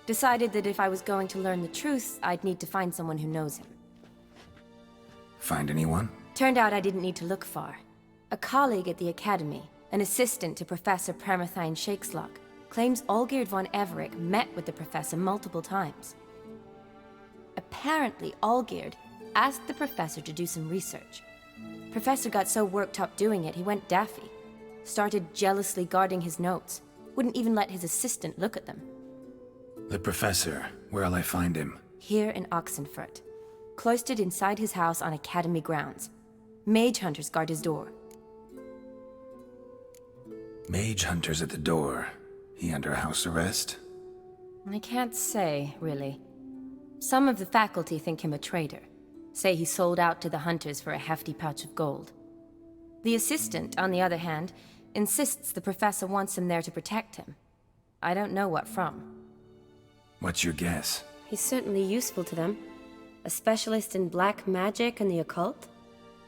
Decided that if I was going to learn the truth, I'd need to find someone who knows him. Find anyone? Turned out I didn't need to look far. A colleague at the Academy, an assistant to Professor Permathine Shakeslock, claims Olgierd von Everec met with the professor multiple times. Apparently, Olgierd asked the professor to do some research. Professor got so worked up doing it, he went daffy. Started jealously guarding his notes. Wouldn't even let his assistant look at them. The professor. Where'll I find him? Here in Oxenfurt. Cloistered inside his house on Academy grounds. Mage hunters guard his door. Mage hunters at the door. He under house arrest? I can't say, really. Some of the faculty think him a traitor. Say he sold out to the hunters for a hefty pouch of gold. The assistant, on the other hand, insists the professor wants him there to protect him. I don't know what from. What's your guess? He's certainly useful to them. A specialist in black magic and the occult?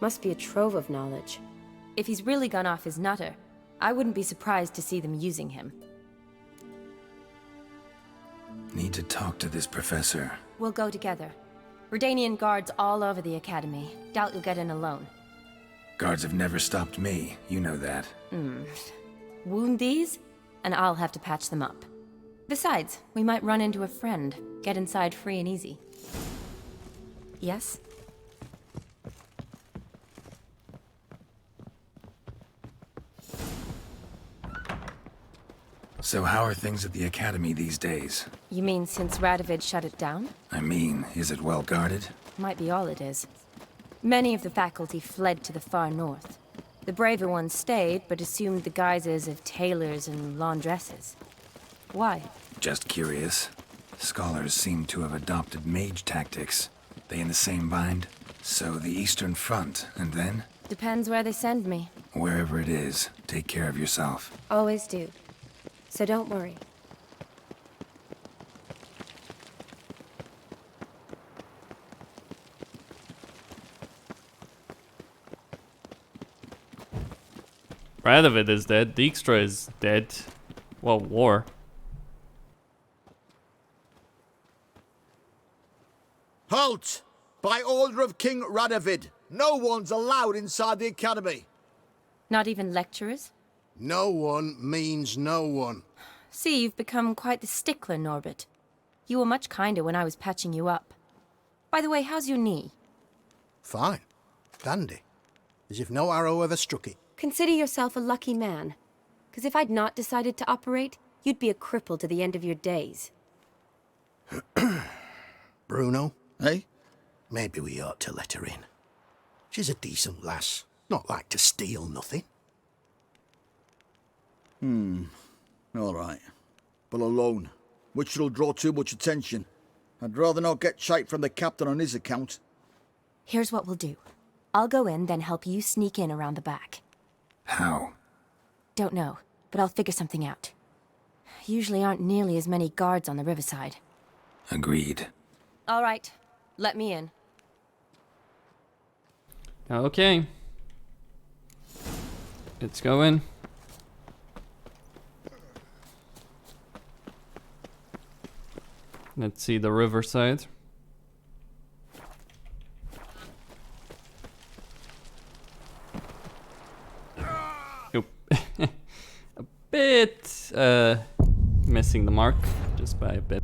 Must be a trove of knowledge. If he's really gone off his nutter, I wouldn't be surprised to see them using him. Need to talk to this professor. We'll go together. Redanian guards all over the Academy. Doubt you'll get in alone. Guards have never stopped me, you know that. Wound these, and I'll have to patch them up. Besides, we might run into a friend. Get inside free and easy. Yes? So how are things at the Academy these days? You mean since Radovid shut it down? I mean, is it well guarded? Might be all it is. Many of the faculty fled to the far north. The braver ones stayed, but assumed the guises of tailors and laundresses. Why? Just curious. Scholars seem to have adopted mage tactics. They in the same bind? So the Eastern Front, and then? Depends where they send me. Wherever it is, take care of yourself. Always do. So don't worry. Radovid is dead. Dijkstra is dead. Well, war. Halt! By order of King Radovid, no one's allowed inside the academy. Not even lecturers? No one means no one. See, you've become quite the stickler, Norbert. You were much kinder when I was patching you up. By the way, how's your knee? Fine. Dandy. As if no arrow ever struck it. Consider yourself a lucky man. Because if I'd not decided to operate, you'd be a cripple to the end of your days. Bruno, eh? Maybe we ought to let her in. She's a decent lass. Not like to steal nothing. All right. But alone, which will draw too much attention. I'd rather not get shite from the captain on his account. Here's what we'll do. I'll go in, then help you sneak in around the back. How? Don't know, but I'll figure something out. Usually aren't nearly as many guards on the riverside. Agreed. All right, let me in. Okay. Let's go in. Let's see the riverside. Oop. A bit missing the mark, just by a bit.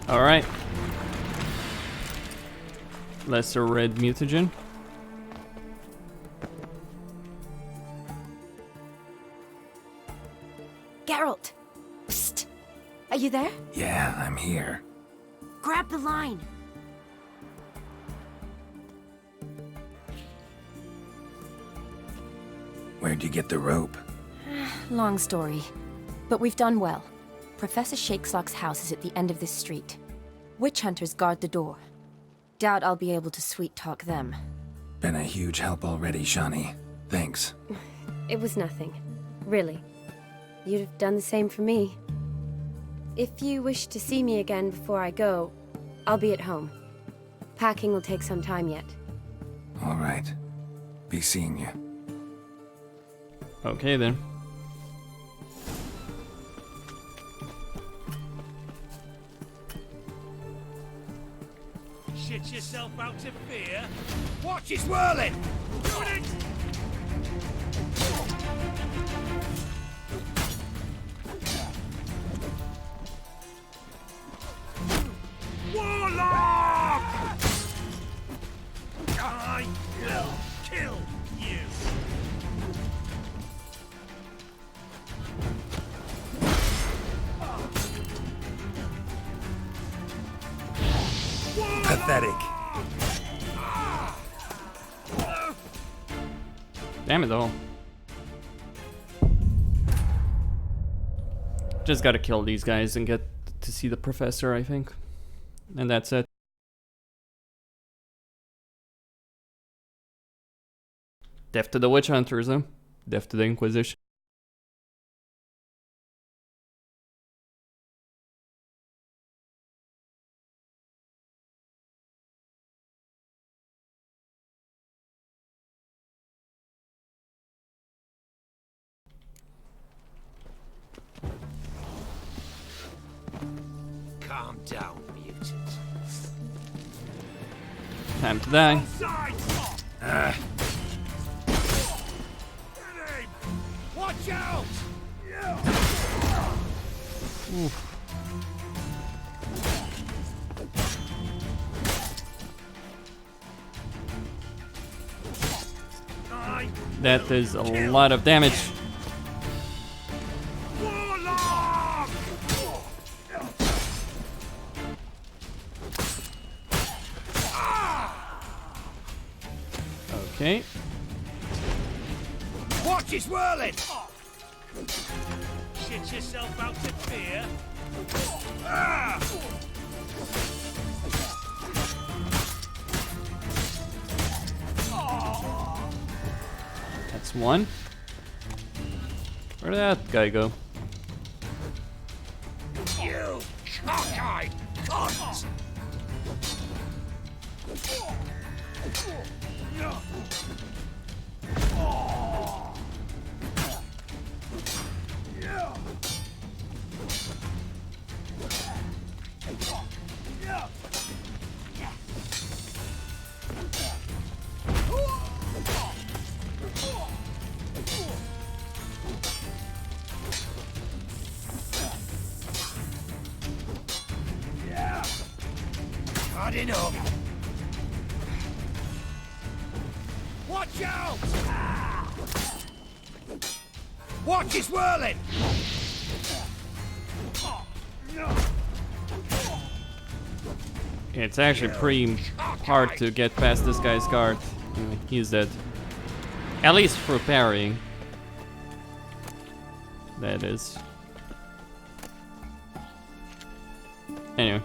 Alright. Lesser red mutagen. Geralt! Psst! Are you there? Yeah, I'm here. Grab the line! Where'd you get the rope? Long story. But we've done well. Professor Shakesock's house is at the end of this street. Witch hunters guard the door. Doubt I'll be able to sweet-talk them. Been a huge help already, Shani. Thanks. It was nothing. Really. You'd have done the same for me. If you wish to see me again before I go, I'll be at home. Packing will take some time yet. All right. Be seeing you. Okay then. Shit, Shit yourself out of fear. Watch his whirling! Doing it! Warlock! I will kill you. Pathetic. Damn it though. Just gotta kill these guys and get to see the professor, I think. And that's it. Death to the witch hunters, huh? Death to the Inquisition. Calm down, mutant. Time to die. Watch out! Oof. That is a lot of damage. Okay. Watch his whirling! Shit yourself out of fear. That's one. Where did that guy go? You cockeyed cunt! Cut it up! Watch out! Watch his whirling! It's actually pretty hard to get past this guy's guard. Anyway, he's dead. At least for parrying. That is. Anyway.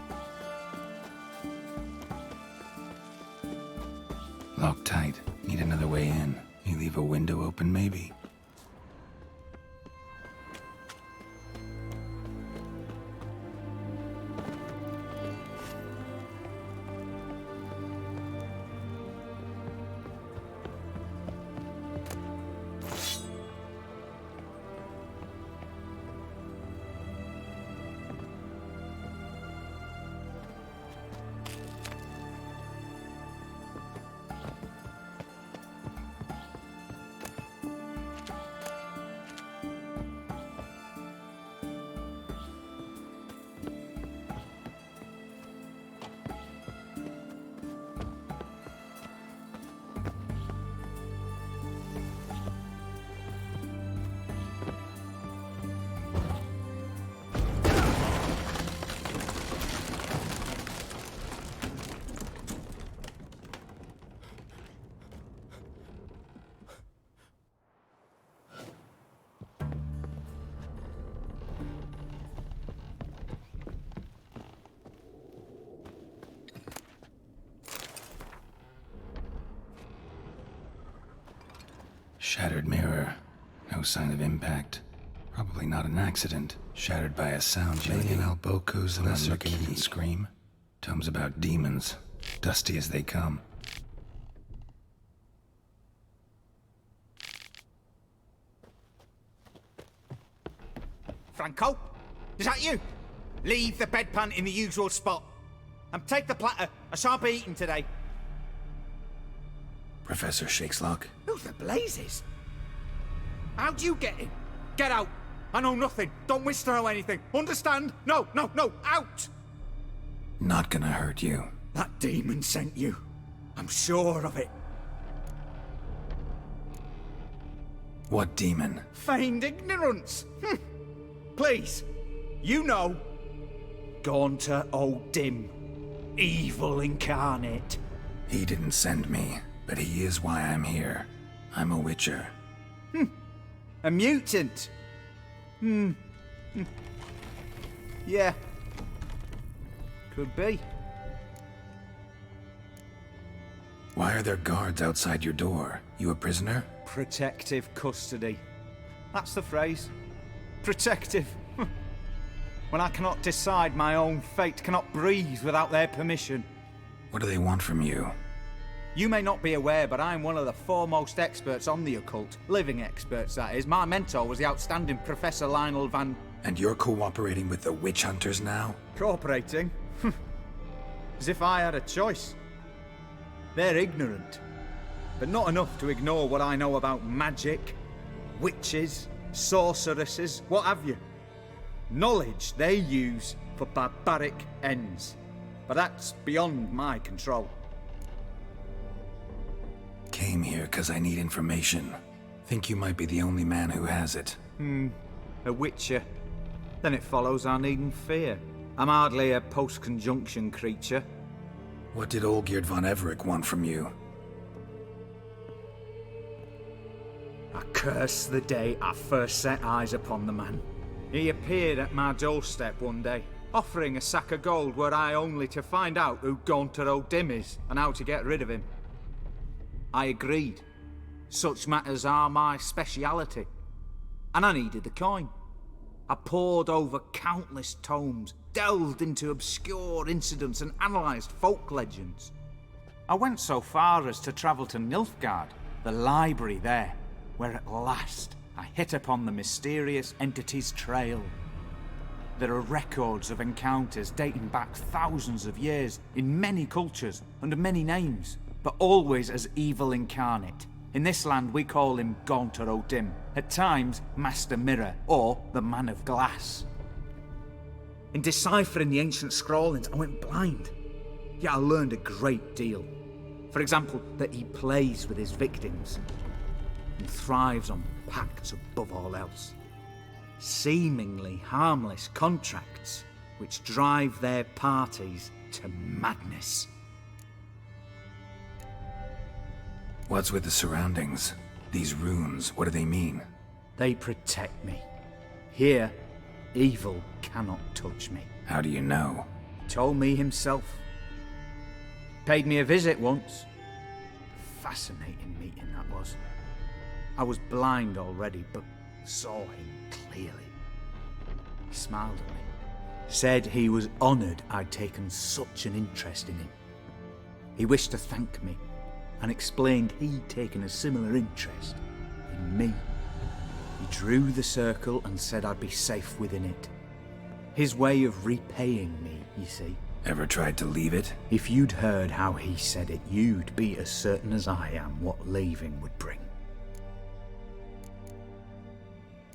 Locked tight. Need another way in. You leave a window open, maybe? Shattered mirror. No sign of impact. Probably not an accident. Shattered by a sound. Maybe an Alboco's lesser key. And scream. Tomes about demons. Dusty as they come. Franco? Is that you? Leave the bedpan in the usual spot. And take the platter. I shan't be eating today. Professor Shakeslock? Who the blazes? How'd you get in? Get out. I know nothing. Don't wish to know anything. Understand? No, no, no. Out! Not gonna hurt you. That demon sent you. I'm sure of it. What demon? Feigned ignorance. Please. You know. Gaunter O'Dim. Evil incarnate. He didn't send me, but he is why I'm here. I'm a witcher. A mutant. Yeah. Could be. Why are there guards outside your door? You a prisoner? Protective custody. That's the phrase. Protective. When I cannot decide my own fate, cannot breathe without their permission. What do they want from you? You may not be aware, but I'm one of the foremost experts on the occult. Living experts, that is. My mentor was the outstanding Professor Lionel Van... And you're cooperating with the witch hunters now? Cooperating? As if I had a choice. They're ignorant, but not enough to ignore what I know about magic, witches, sorceresses, what have you. Knowledge they use for barbaric ends, but that's beyond my control. Came here because I need information. Think you might be the only man who has it. A witcher. Then it follows I needn't fear. I'm hardly a post-conjunction creature. What did Olgierd von Everec want from you? I curse the day I first set eyes upon the man. He appeared at my doorstep one day, offering a sack of gold were I only to find out who Gaunter O'Dim is and how to get rid of him. I agreed. Such matters are my speciality. And I needed the coin. I pored over countless tomes, delved into obscure incidents and analysed folk legends. I went so far as to travel to Nilfgaard, the library there, where at last I hit upon the mysterious entity's trail. There are records of encounters dating back thousands of years in many cultures under many names, but always as evil incarnate. In this land we call him Gaunter O'Dim, at times Master Mirror or the Man of Glass. In deciphering the ancient scrawlings I went blind, yet I learned a great deal. For example, that he plays with his victims and thrives on pacts above all else. Seemingly harmless contracts which drive their parties to madness. What's with the surroundings? These runes, what do they mean? They protect me. Here, evil cannot touch me. How do you know? He told me himself. Paid me a visit once. Fascinating meeting that was. I was blind already, but saw him clearly. He smiled at me. Said he was honoured I'd taken such an interest in him. He wished to thank me and explained he'd taken a similar interest in me. He drew the circle and said I'd be safe within it. His way of repaying me, you see. Ever tried to leave it? If you'd heard how he said it, you'd be as certain as I am what leaving would bring.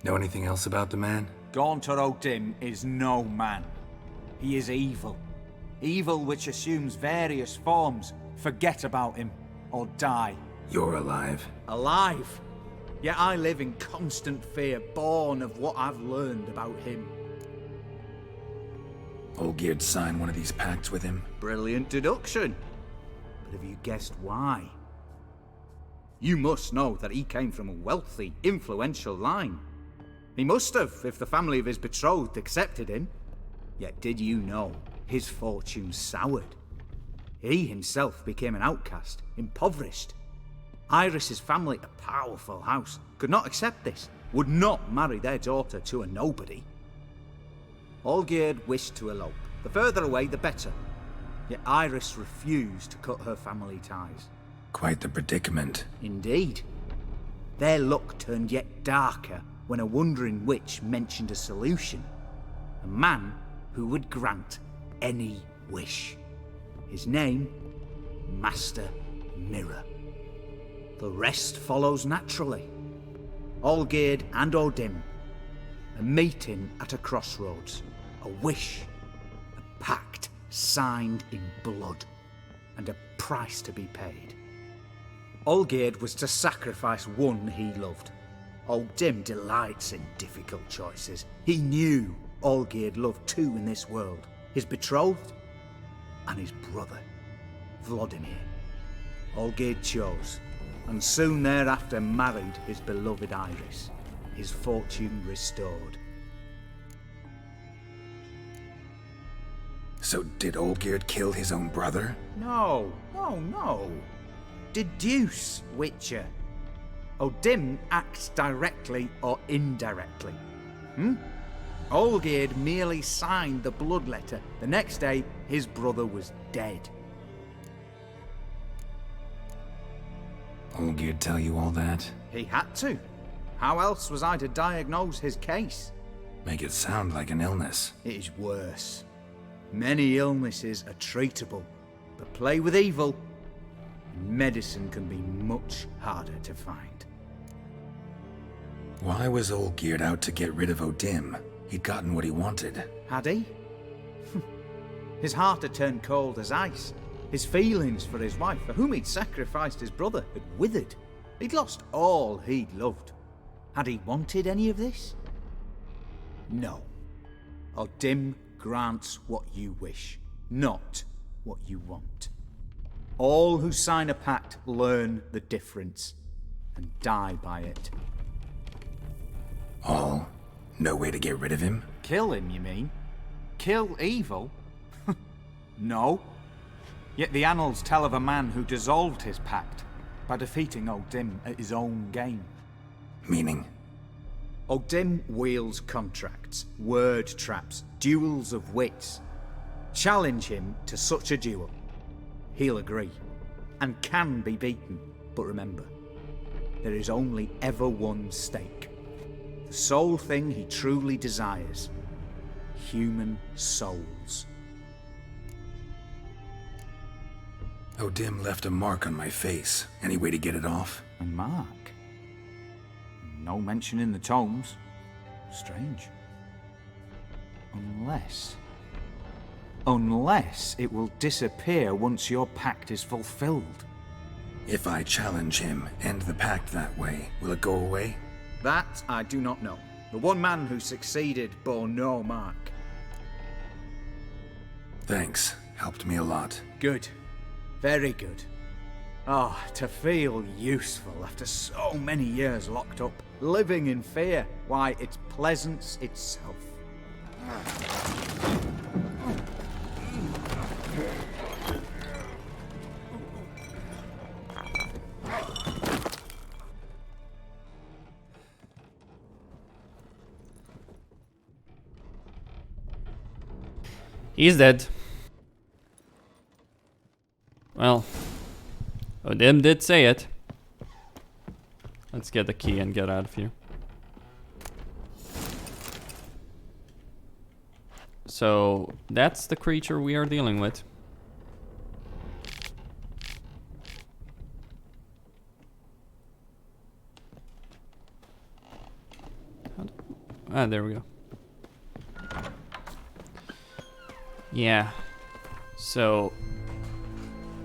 Know anything else about the man? Gaunter O'Dim is no man. He is evil. Evil which assumes various forms. Forget about him, or die. You're alive. Alive? Yet I live in constant fear, born of what I've learned about him. Olgierd signed one of these pacts with him? Brilliant deduction. But have you guessed why? You must know that he came from a wealthy, influential line. He must have, if the family of his betrothed accepted him. Yet did you know his fortune soured? He himself became an outcast, impoverished. Iris's family, a powerful house, could not accept this, would not marry their daughter to a nobody. Olgierd wished to elope. The further away, the better. Yet Iris refused to cut her family ties. Quite the predicament. Indeed. Their luck turned yet darker when a wandering witch mentioned a solution. A man who would grant any wish. His name, Master Mirror. The rest follows naturally. Olgierd and Odim, a meeting at a crossroads, a wish, a pact signed in blood, and a price to be paid. Olgierd was to sacrifice one he loved. Odim delights in difficult choices. He knew Olgierd loved two in this world, his betrothed and his brother, Vladimir. Olgierd chose, and soon thereafter married his beloved Iris, his fortune restored. So did Olgierd kill his own brother? No. Deduce, Witcher. Odim acts directly or indirectly. Olgierd merely signed the blood letter. The next day, his brother was dead. Olgierd tell you all that? He had to. How else was I to diagnose his case? Make it sound like an illness. It is worse. Many illnesses are treatable, but play with evil, medicine can be much harder to find. Why was Olgierd out to get rid of Odim? He'd gotten what he wanted. Had he? His heart had turned cold as ice. His feelings for his wife, for whom he'd sacrificed his brother, had withered. He'd lost all he'd loved. Had he wanted any of this? No. Odim grants what you wish, not what you want. All who sign a pact learn the difference and die by it. All? No way to get rid of him? Kill him, you mean? Kill evil? No. Yet the annals tell of a man who dissolved his pact by defeating Odim at his own game. Meaning? Odim wields contracts, word traps, duels of wits. Challenge him to such a duel. He'll agree, and can be beaten. But remember, there is only ever one stake. The sole thing he truly desires. Human souls. Odim left a mark on my face. Any way to get it off? A mark? No mention in the tomes. Strange. Unless it will disappear once your pact is fulfilled. If I challenge him, end the pact that way, will it go away? That I do not know. The one man who succeeded bore no mark. Thanks. Helped me a lot. Good. Very good. Oh, to feel useful after so many years locked up, living in fear. Why, it's pleasance itself. He's dead. Well, Odim did say it. Let's get the key and get out of here. So, that's the creature we are dealing with. Ah, there we go. Yeah. So,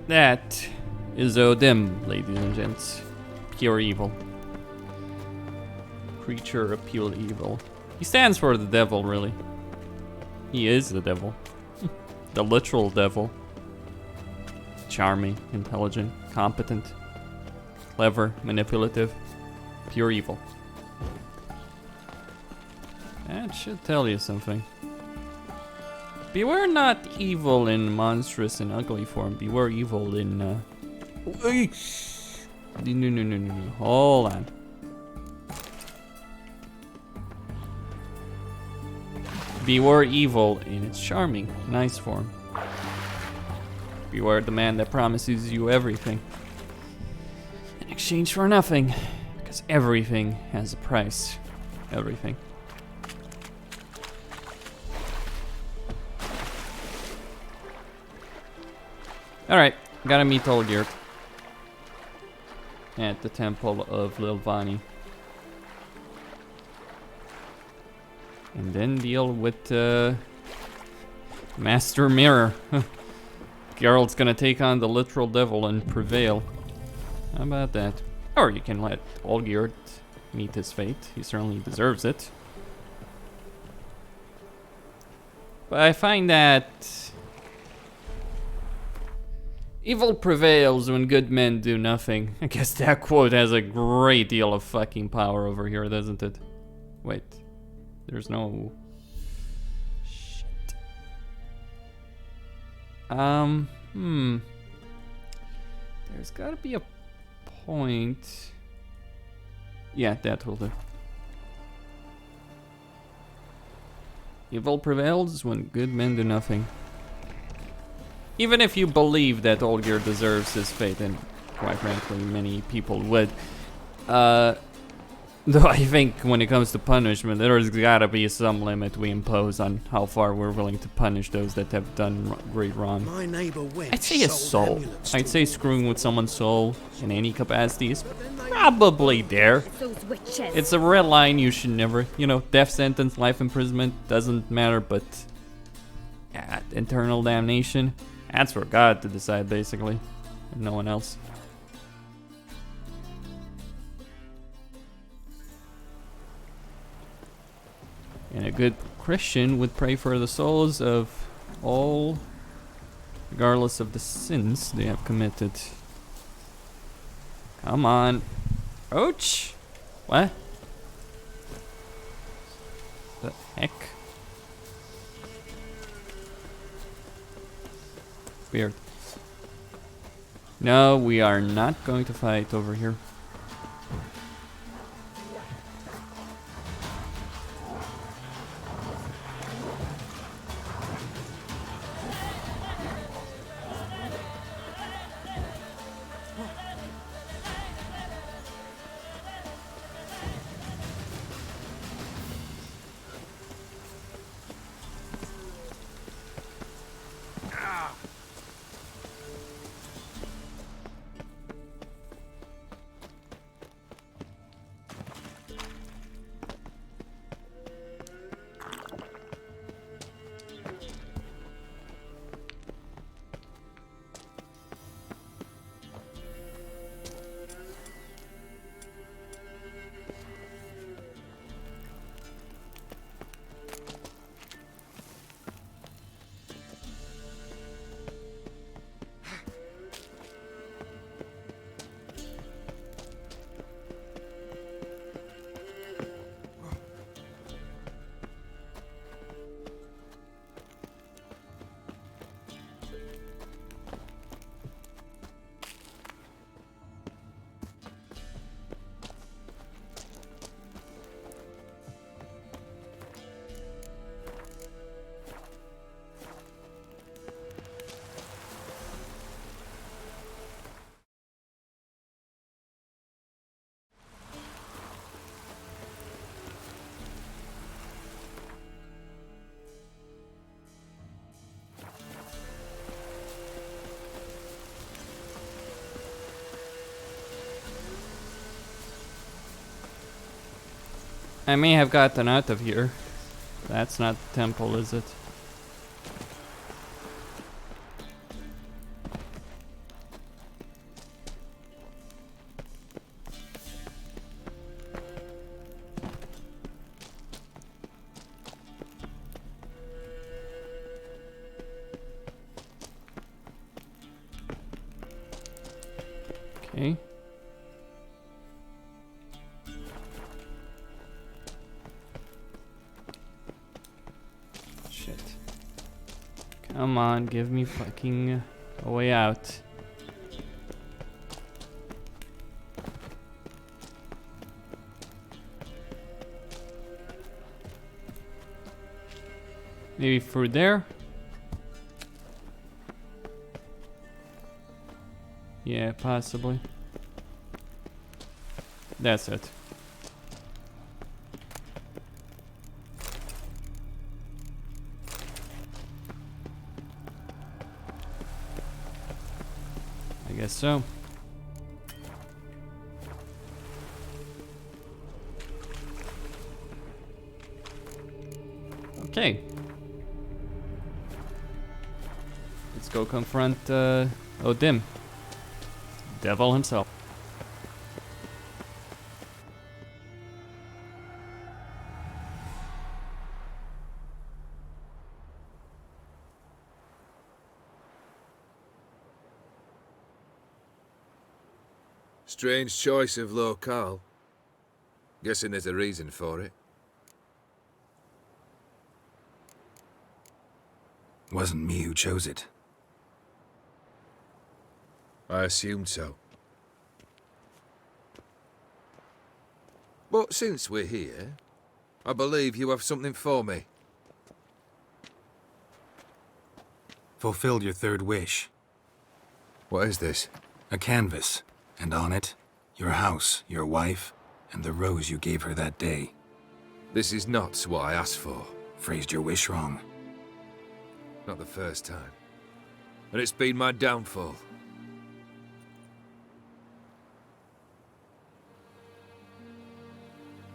that is Odim, ladies and gents. Pure evil. Creature of pure evil. He stands for the devil, really. He is the devil. The literal devil. Charming, intelligent, competent, clever, manipulative, pure evil. That should tell you something. Beware not evil in monstrous and ugly form. Beware evil in no. Hold on. Beware evil in its charming, nice form. Beware the man that promises you everything in exchange for nothing, because everything has a price. Everything. Alright, gotta meet Olgierd at the Temple of Lilvani. And then deal with Master Mirror. Geralt's gonna take on the literal devil and prevail. How about that? Or you can let Olgierd meet his fate. He certainly deserves it. But I find that evil prevails when good men do nothing. I guess that quote has a great deal of fucking power over here, doesn't it? Wait. There's no... Shit. There's gotta be a point... Yeah, that will do. Evil prevails when good men do nothing. Even if you believe that Olgierd deserves his fate, and quite frankly, many people would, though I think when it comes to punishment, there's gotta be some limit we impose on how far we're willing to punish those that have done great wrong. My neighbor Wench I'd say a sold soul. amulets I'd to say screwing with someone's soul in any capacity is probably there. Those witches. It's a red line you should never, you know, death sentence, life imprisonment, doesn't matter, but yeah, eternal damnation, that's for God to decide basically, and no one else. And a good Christian would pray for the souls of all, regardless of the sins they have committed. Come on. Ouch! What? The heck? Weird. No, we are not going to fight over here. I may have gotten out of here. That's not the temple, is it? Okay. Shit. Come on, give me fucking a way out. Maybe through there? Yeah, possibly. That's it. guess so. Okay. Let's go confront Odim. Devil himself. Strange choice of locale. Guessing there's a reason for it. Wasn't me who chose it. I assumed so. But since we're here, I believe you have something for me. Fulfilled your third wish. What is this? A canvas, and on it, your house, your wife, and the rose you gave her that day. This is not what I asked for. Phrased your wish wrong. Not the first time. And it's been my downfall.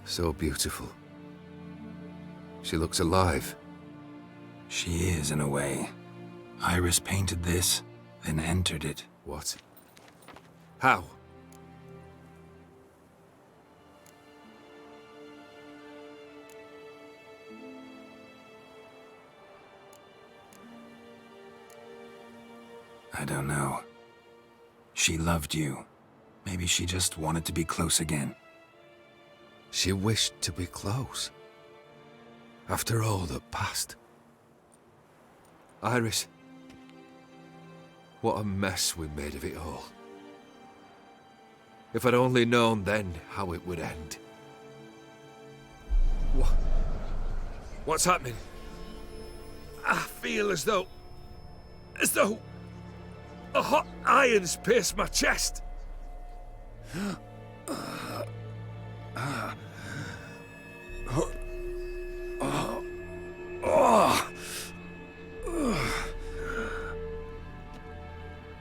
So beautiful. She looks alive. She is, in a way. Iris painted this, then entered it. What? How? I don't know. She loved you. Maybe she just wanted to be close again. She wished to be close. After all that passed. Iris. What a mess we made of it all. If I'd only known then how it would end. What's happening? I feel as though a hot iron's pierced my chest.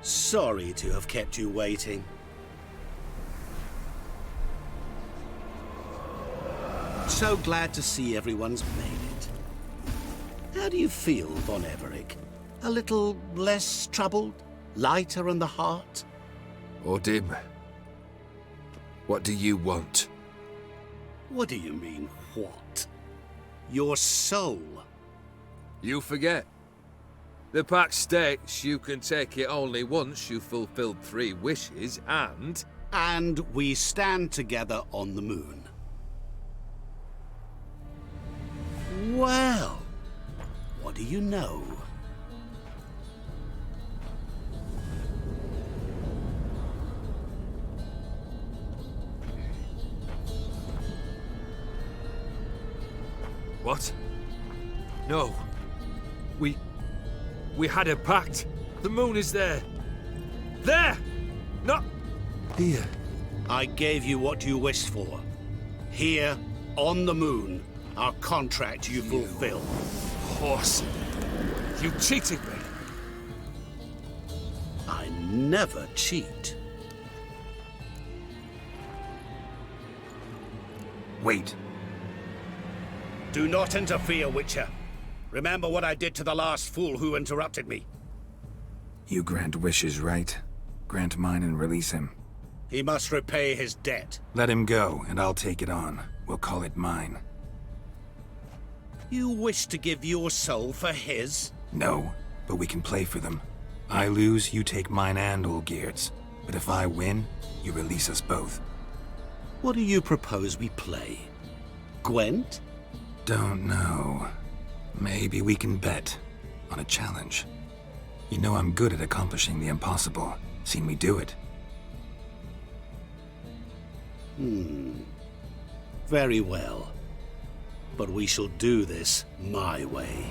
Sorry to have kept you waiting. So glad to see everyone's made it. How do you feel, Von Everett? A little less troubled? Lighter in the heart? Odim, what do you want? What do you mean, what? Your soul. You forget. The pact states you can take it only once you've fulfilled 3 wishes, and... And we stand together on the moon. Well, what do you know? What? No. We had a pact. The moon is there. There! Not here. I gave you what you wished for. Here, on the moon, our contract you fulfill. Horse. You cheated me. I never cheat. Wait. Do not interfere, Witcher. Remember what I did to the last fool who interrupted me. You grant wishes, right? Grant mine and release him. He must repay his debt. Let him go, and I'll take it on. We'll call it mine. You wish to give your soul for his? No, but we can play for them. I lose, you take mine and Olgierd's. But if I win, you release us both. What do you propose we play? Gwent? Don't know. Maybe we can bet on a challenge. You know I'm good at accomplishing the impossible. Seen me do it. Very well. But we shall do this my way.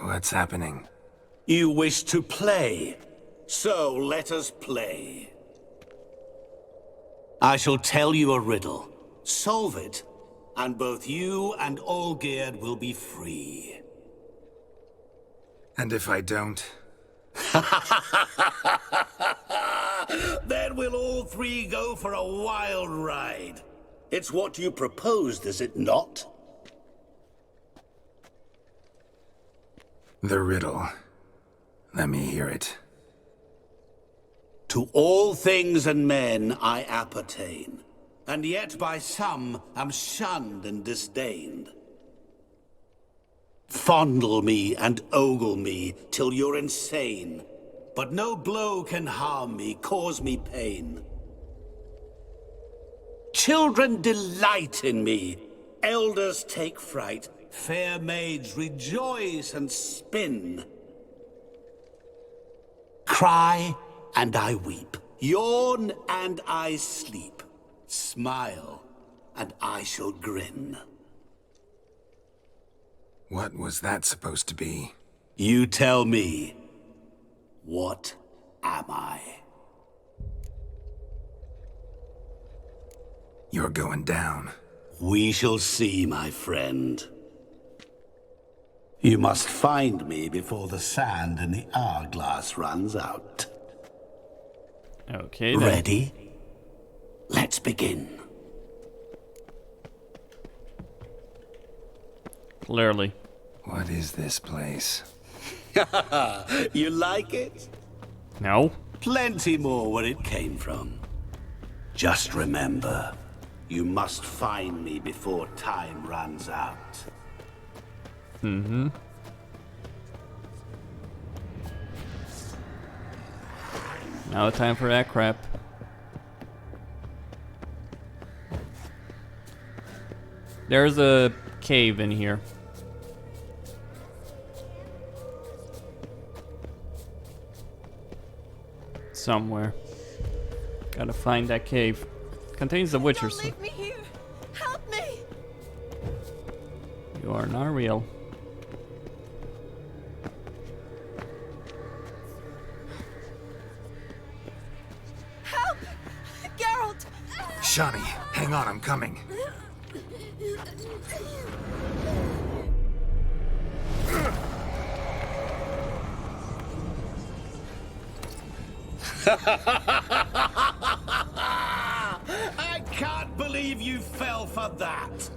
What's happening? You wish to play, so let us play. I shall tell you a riddle. Solve it, and both you and Olgierd will be free. And if I don't? Then we'll all three go for a wild ride. It's what you proposed, is it not? The riddle. Let me hear it. To all things and men I appertain, and yet by some am shunned and disdained. Fondle me and ogle me till you're insane, but no blow can harm me, cause me pain. Children delight in me, elders take fright, fair maids rejoice and spin. Cry and I weep, yawn and I sleep, smile and I shall grin. What was that supposed to be? You tell me, what am I? You're going down. We shall see, my friend. You must find me before the sand in the hourglass runs out. Okay, then. Ready? Let's begin. Clearly. What is this place? You like it? No. Plenty more where it came from. Just remember, you must find me before time runs out. Mm-hmm. Now time for that crap. There's a cave in here. Somewhere. Gotta find that cave. Contains the Witcher's. Don't leave me here. Help me. You are not real. Help! Geralt! Shani, hang on, I'm coming. I can't believe you fell for that.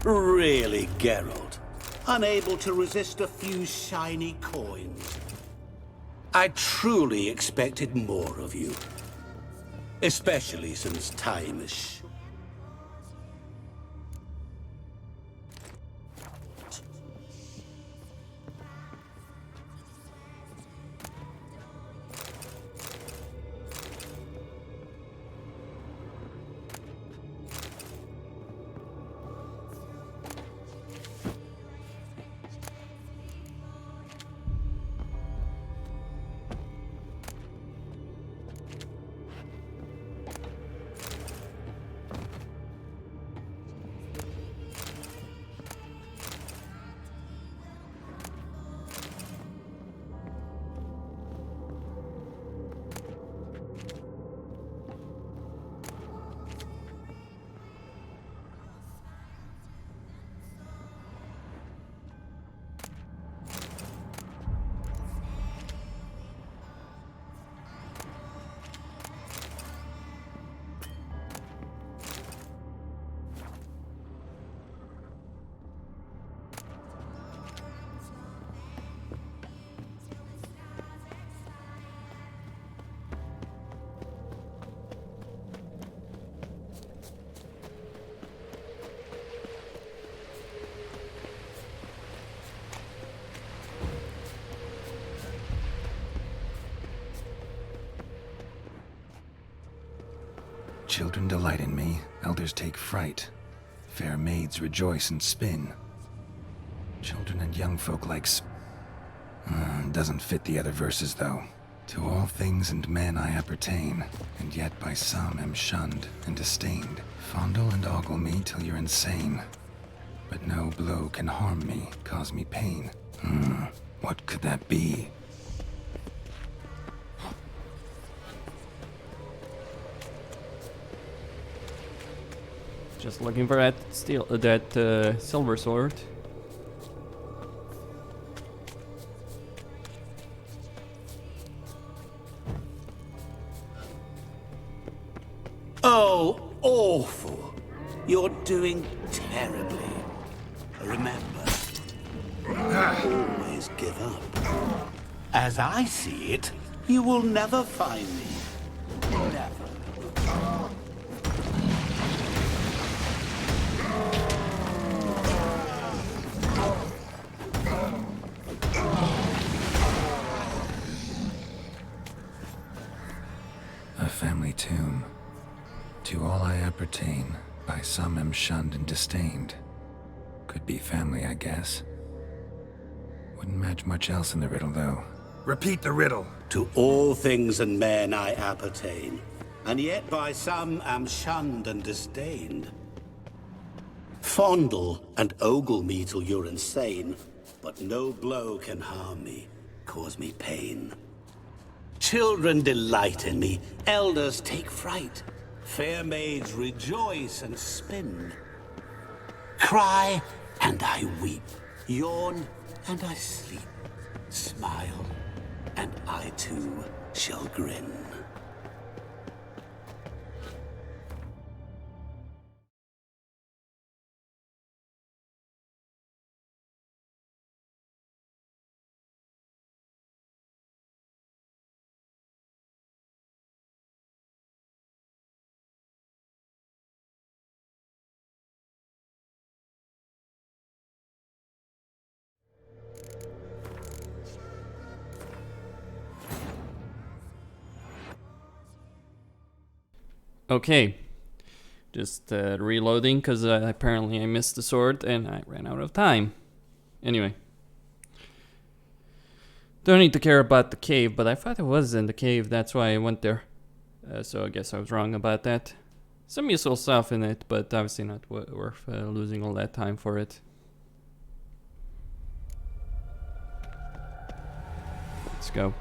Really, Geralt? Unable to resist a few shiny coins? I truly expected more of you. Especially since time is Children delight in me, elders take fright. Fair maids rejoice and spin. Children and young folk like doesn't fit the other verses, though. To all things and men I appertain, and yet by some am shunned and disdained. Fondle and ogle me till you're insane. But no blow can harm me, cause me pain. What could that be? Just looking for that silver sword. Oh, awful. You're doing terribly. Remember, always give up. As I see it, you will never find me. Never. A family tomb. To all I appertain, by some am shunned and disdained. Could be family, I guess. Wouldn't match much else in the riddle, though. Repeat the riddle. To all things and men I appertain, and yet by some am shunned and disdained. Fondle and ogle me till you're insane, but no blow can harm me, cause me pain. Children delight in me, elders take fright. Fair maids rejoice and spin. Cry and I weep, yawn and I sleep. Smile and I too shall grin. Okay, just reloading because apparently I missed the sword and I ran out of time. Anyway, don't need to care about the cave, but I thought it was in the cave, that's why I went there. So I guess I was wrong about that. Some useful stuff in it, but obviously not worth losing all that time for it. Let's go.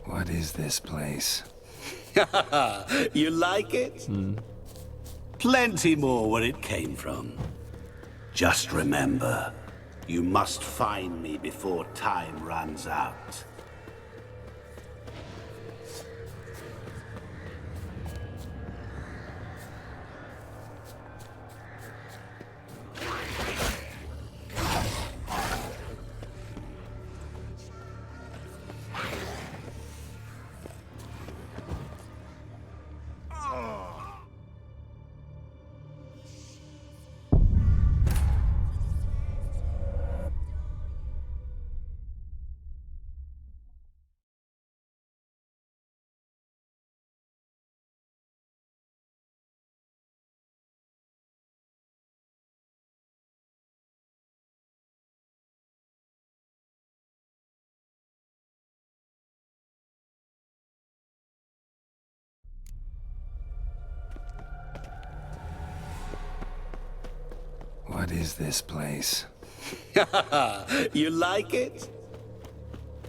What is this place? You like it? Plenty more where it came from. Just remember, you must find me before time runs out. What is this place? You like it?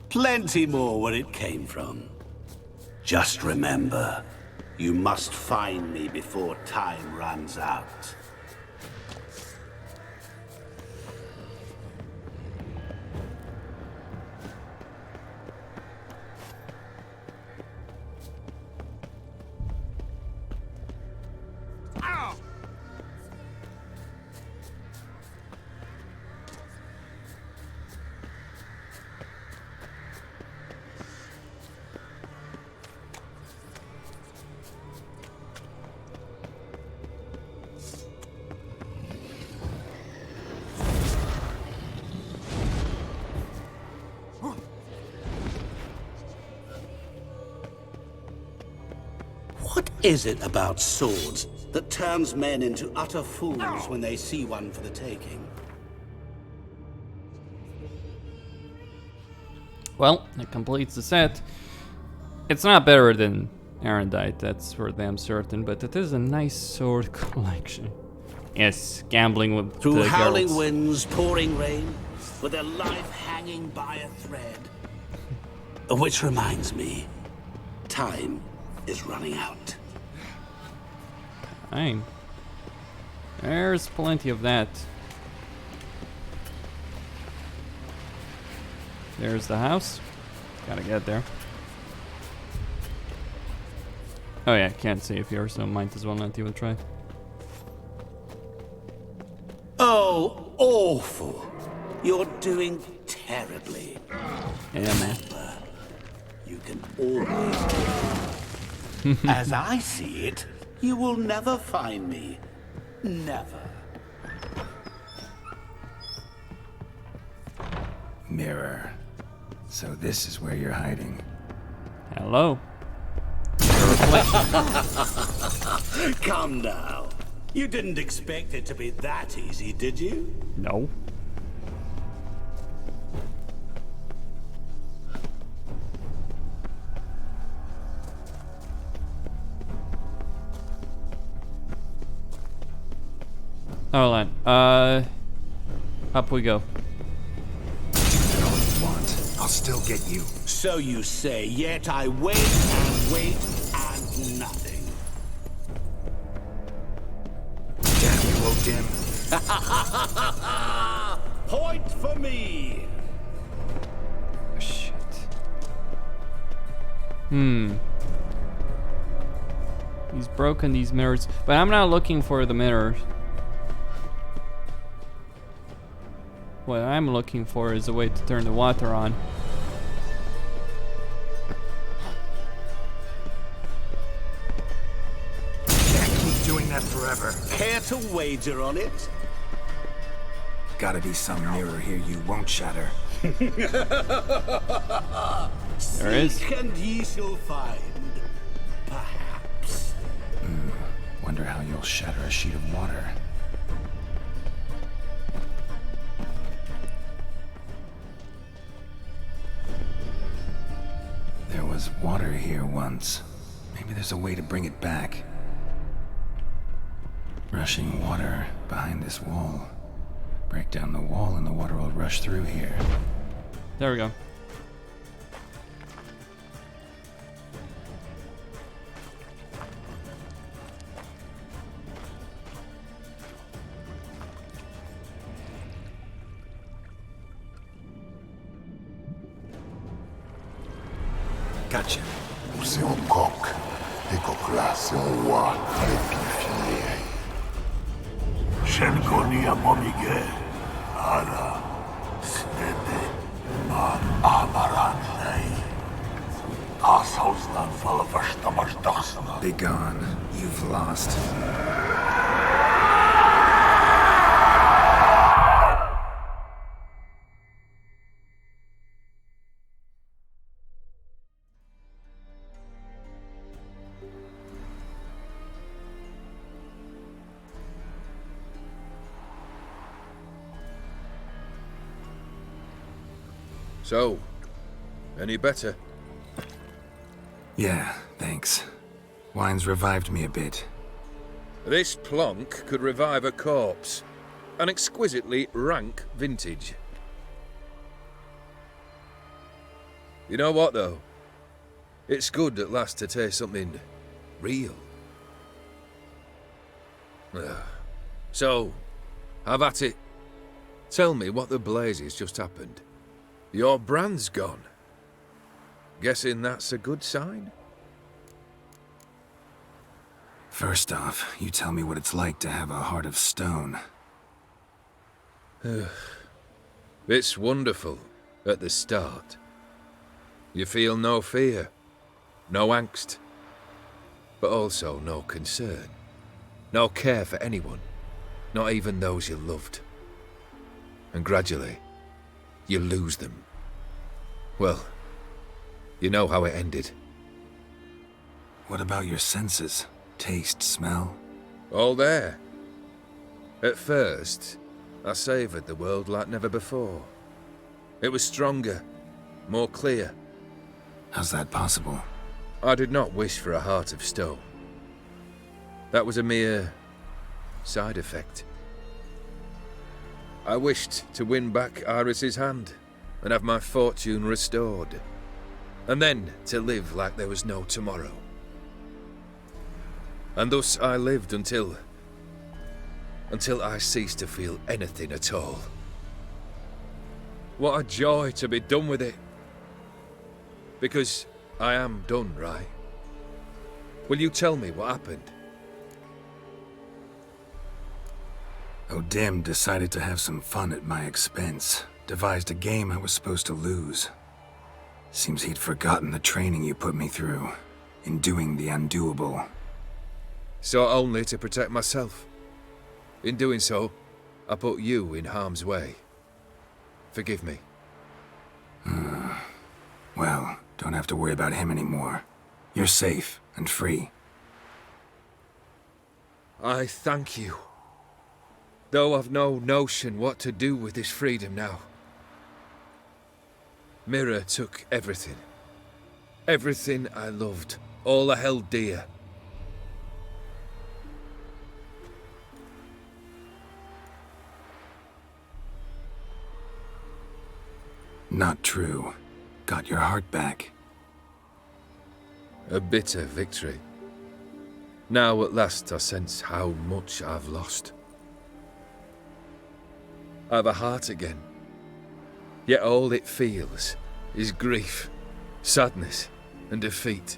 Plenty more where it came from. Just remember, you must find me before time runs out. Is it about swords that turns men into utter fools when they see one for the taking? Well, it completes the set. It's not better than Erendite, that's for damn certain, but it is a nice sword collection. Yes, gambling with Through the howling Geralts. winds, pouring rain, with their life hanging by a thread. Which reminds me, time is running out. Fine. There's plenty of that. There's the house. Gotta get there. Oh yeah, can't save here, so might as well not even try. Oh, awful. You're doing terribly. Yeah, man. Remember, you can always do. As I see it, you will never find me. Never. Mirror. So this is where you're hiding. Hello. Come now. You didn't expect it to be that easy, did you? No. Hold on. Up we go. I'll still get you. So you say, yet I wait and wait and nothing. Damn you, Odin. Point for me. Shit. He's broken these mirrors, but I'm not looking for the mirrors. What I'm looking for is a way to turn the water on. Can't keep doing that forever. Care to wager on it? Gotta be some mirror here you won't shatter. There is. Seek and ye shall find. Perhaps. Wonder how you'll shatter a sheet of water. There was water here once. Maybe there's a way to bring it back. Rushing water behind this wall. Break down the wall and the water will rush through here. There we go. Gotcha. C'est un coq. Et coq-là, c'est un roi réplifié. Shenkoni a momige. Ara. Stede. Ma amaranei. Ashausnan falavashtamashtasna. Be gone. You've lost. So, any better? Yeah, thanks. Wine's revived me a bit. This plonk could revive a corpse. An exquisitely rank vintage. You know what, though? It's good at last to taste something real. So, have at it. Tell me what the blazes just happened. Your brand's gone. Guessing that's a good sign? First off, you tell me what it's like to have a heart of stone. It's wonderful at the start. You feel no fear, no angst, but also no concern, no care for anyone, not even those you loved. And gradually, you lose them. Well, you know how it ended. What about your senses? taste, smell? All there. At first, I savoured the world like never before. It was stronger, more clear. How's that possible? I did not wish for a heart of stone. That was a mere side effect. I wished to win back Iris's hand and have my fortune restored, and then to live like there was no tomorrow. And thus I lived until I ceased to feel anything at all. What a joy to be done with it. Because I am done, right? Will you tell me what happened? O'Dim decided to have some fun at my expense. Devised a game I was supposed to lose. Seems he'd forgotten the training you put me through in doing the undoable. So only to protect myself. In doing so, I put you in harm's way. Forgive me. Well, don't have to worry about him anymore. You're safe and free. I thank you. Though I've no notion what to do with this freedom now. Mira took everything. Everything I loved. All I held dear. Not true. Got your heart back. A bitter victory. Now at last I sense how much I've lost. I've a heart again. Yet all it feels is grief, sadness, and defeat.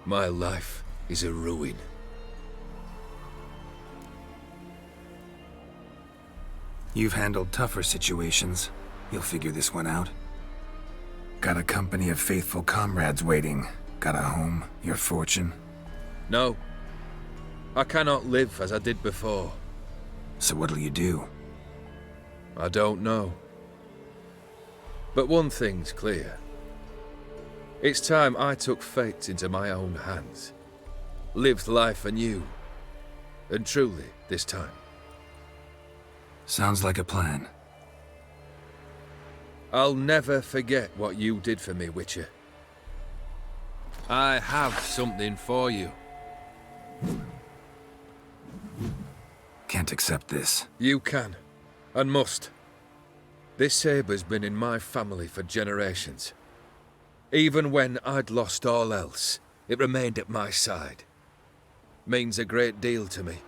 My life is a ruin. You've handled tougher situations. You'll figure this one out. Got a company of faithful comrades waiting. Got a home, your fortune. No. I cannot live as I did before. So what'll you do? I don't know. But one thing's clear. It's time I took fate into my own hands. Lived life anew. And truly, this time. Sounds like a plan. I'll never forget what you did for me, Witcher. I have something for you. Can't accept this. You can, and must. This sabre's been in my family for generations. Even when I'd lost all else, it remained at my side. Means a great deal to me.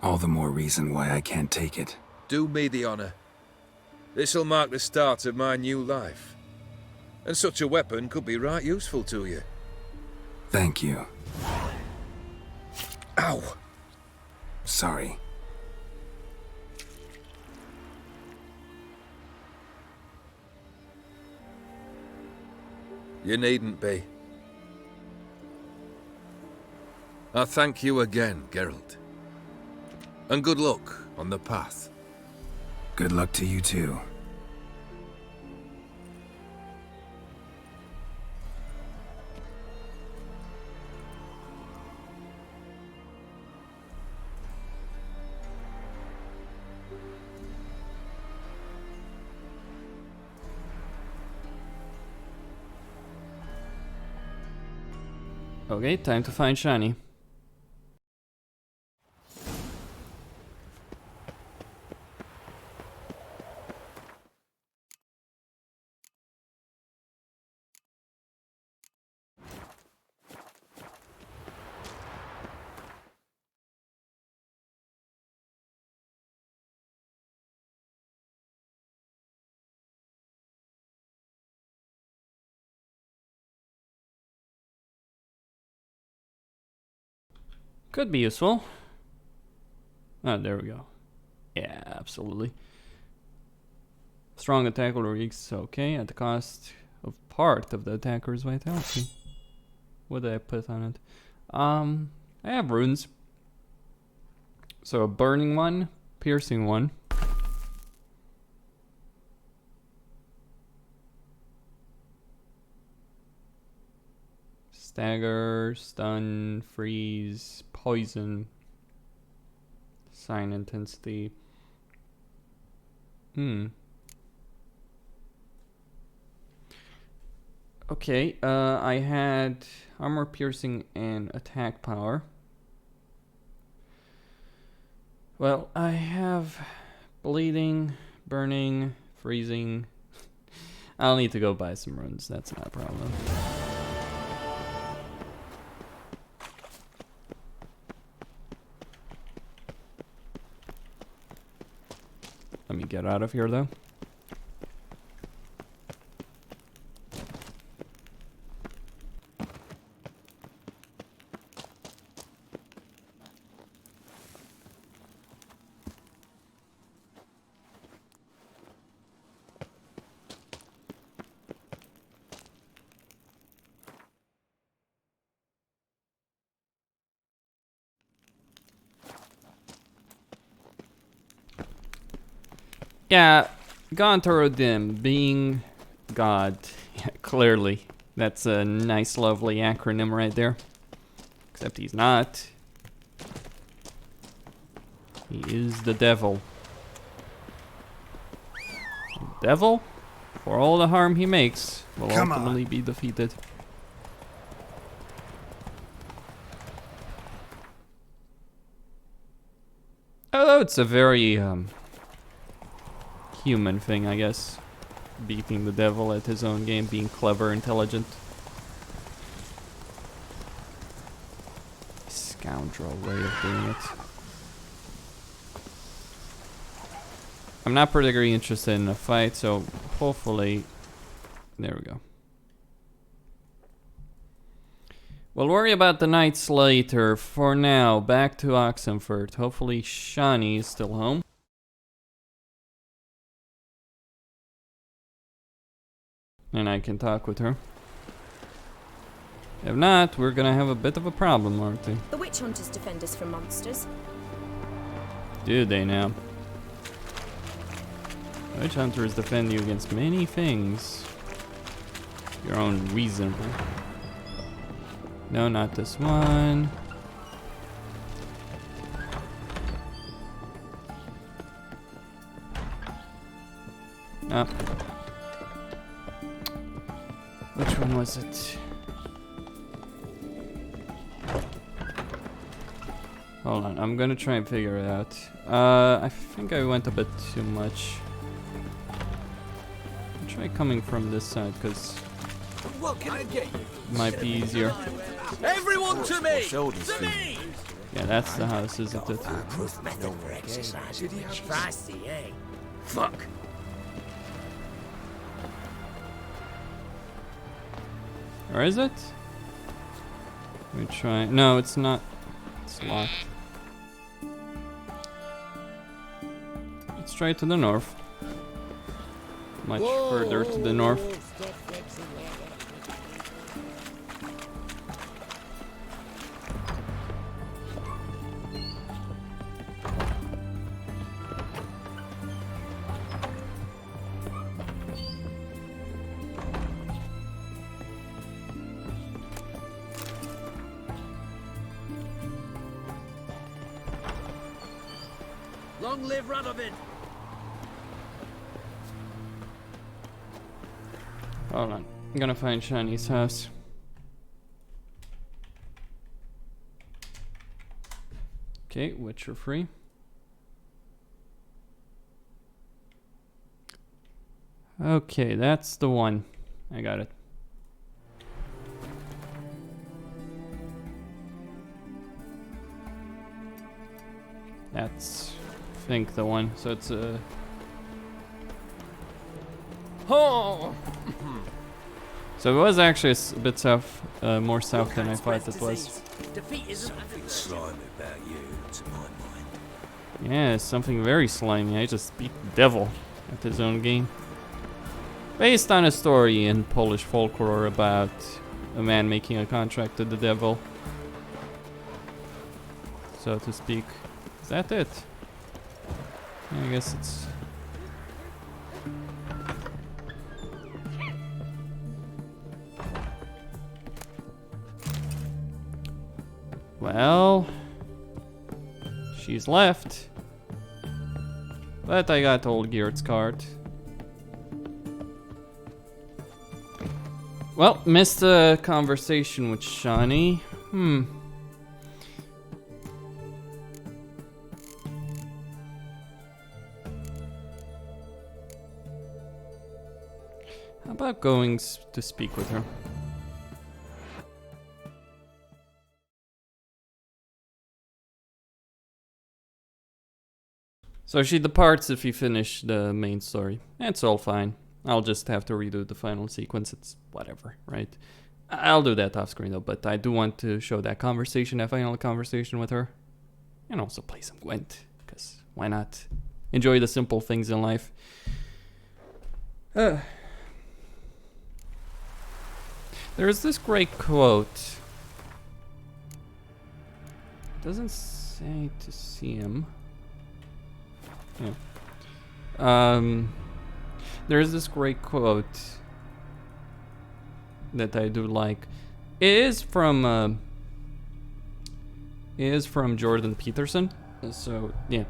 All the more reason why I can't take it. Do me the honor. This'll mark the start of my new life. And such a weapon could be right useful to you. Thank you. Ow! Sorry. You needn't be. I thank you again, Geralt. And good luck on the path. Good luck to you too. Okay, time to find Shani. Could be useful. Oh, there we go. Yeah, absolutely. Strong attack will reeks, okay, at the cost of part of the attacker's vitality. What did I put on it? I have runes. So a burning one, piercing one. Stagger, stun, freeze, poison, sign intensity. Okay, I had armor piercing and attack power. Well, I have bleeding, burning, freezing. I'll need to go buy some runes, that's not a problem. Let me get out of here though. Yeah, Gontarodim, being God. Yeah, clearly. That's a nice, lovely acronym right there. Except he's not. He is the devil. The devil, for all the harm he makes, will ultimately be defeated. Although it's a very, human thing, I guess. Beating the devil at his own game, being clever, intelligent. Scoundrel way of doing it. I'm not particularly interested in a fight, so hopefully... There we go. We'll worry about the knights later. For now, back to Oxenford. Hopefully Shani is still home. And I can talk with her. If not, we're gonna have a bit of a problem, aren't we? The witch hunters defend us from monsters. Do they now? Witch hunters defend you against many things. Your own reasonable. No, not this one. Up. Which one was it? Hold on, I'm gonna try and figure it out. I think I went a bit too much. I'll try coming from this side, because What can I get you? it might be easier. Everyone to me! To me! Yeah, that's the house, isn't it? Proof method for exercising witches. Feisty, eh? Fuck. Or is it? Let me try. No, it's not. It's locked. Let's try to the north. Much further to the north. Long live Radovid! Hold on. I'm gonna find Shani's house. Okay, Witcher free. Okay, that's the one. I got it. That's, I think, the one. So it's a... Oh! So it was actually a bit south, more south than I thought it was. Defeat isn't something slimy about you, to my mind. Yeah, something very slimy. I just beat the devil at his own game. Based on a story in Polish folklore about a man making a contract to the devil, so to speak. Is that it? Yeah, I guess it's... Well, she's left. But I got Olgierd's card. Well, missed a conversation with Shani. How about going to speak with her? So she departs if you finish the main story. It's all fine. I'll just have to redo the final sequence. It's whatever, right? I'll do that off screen though, but I do want to show that conversation, that final conversation with her. And also play some Gwent, because why not? Enjoy the simple things in life. There's this great quote. It doesn't say to see him. Yeah. There's this great quote that I do like. It is from Jordan Peterson. So yeah,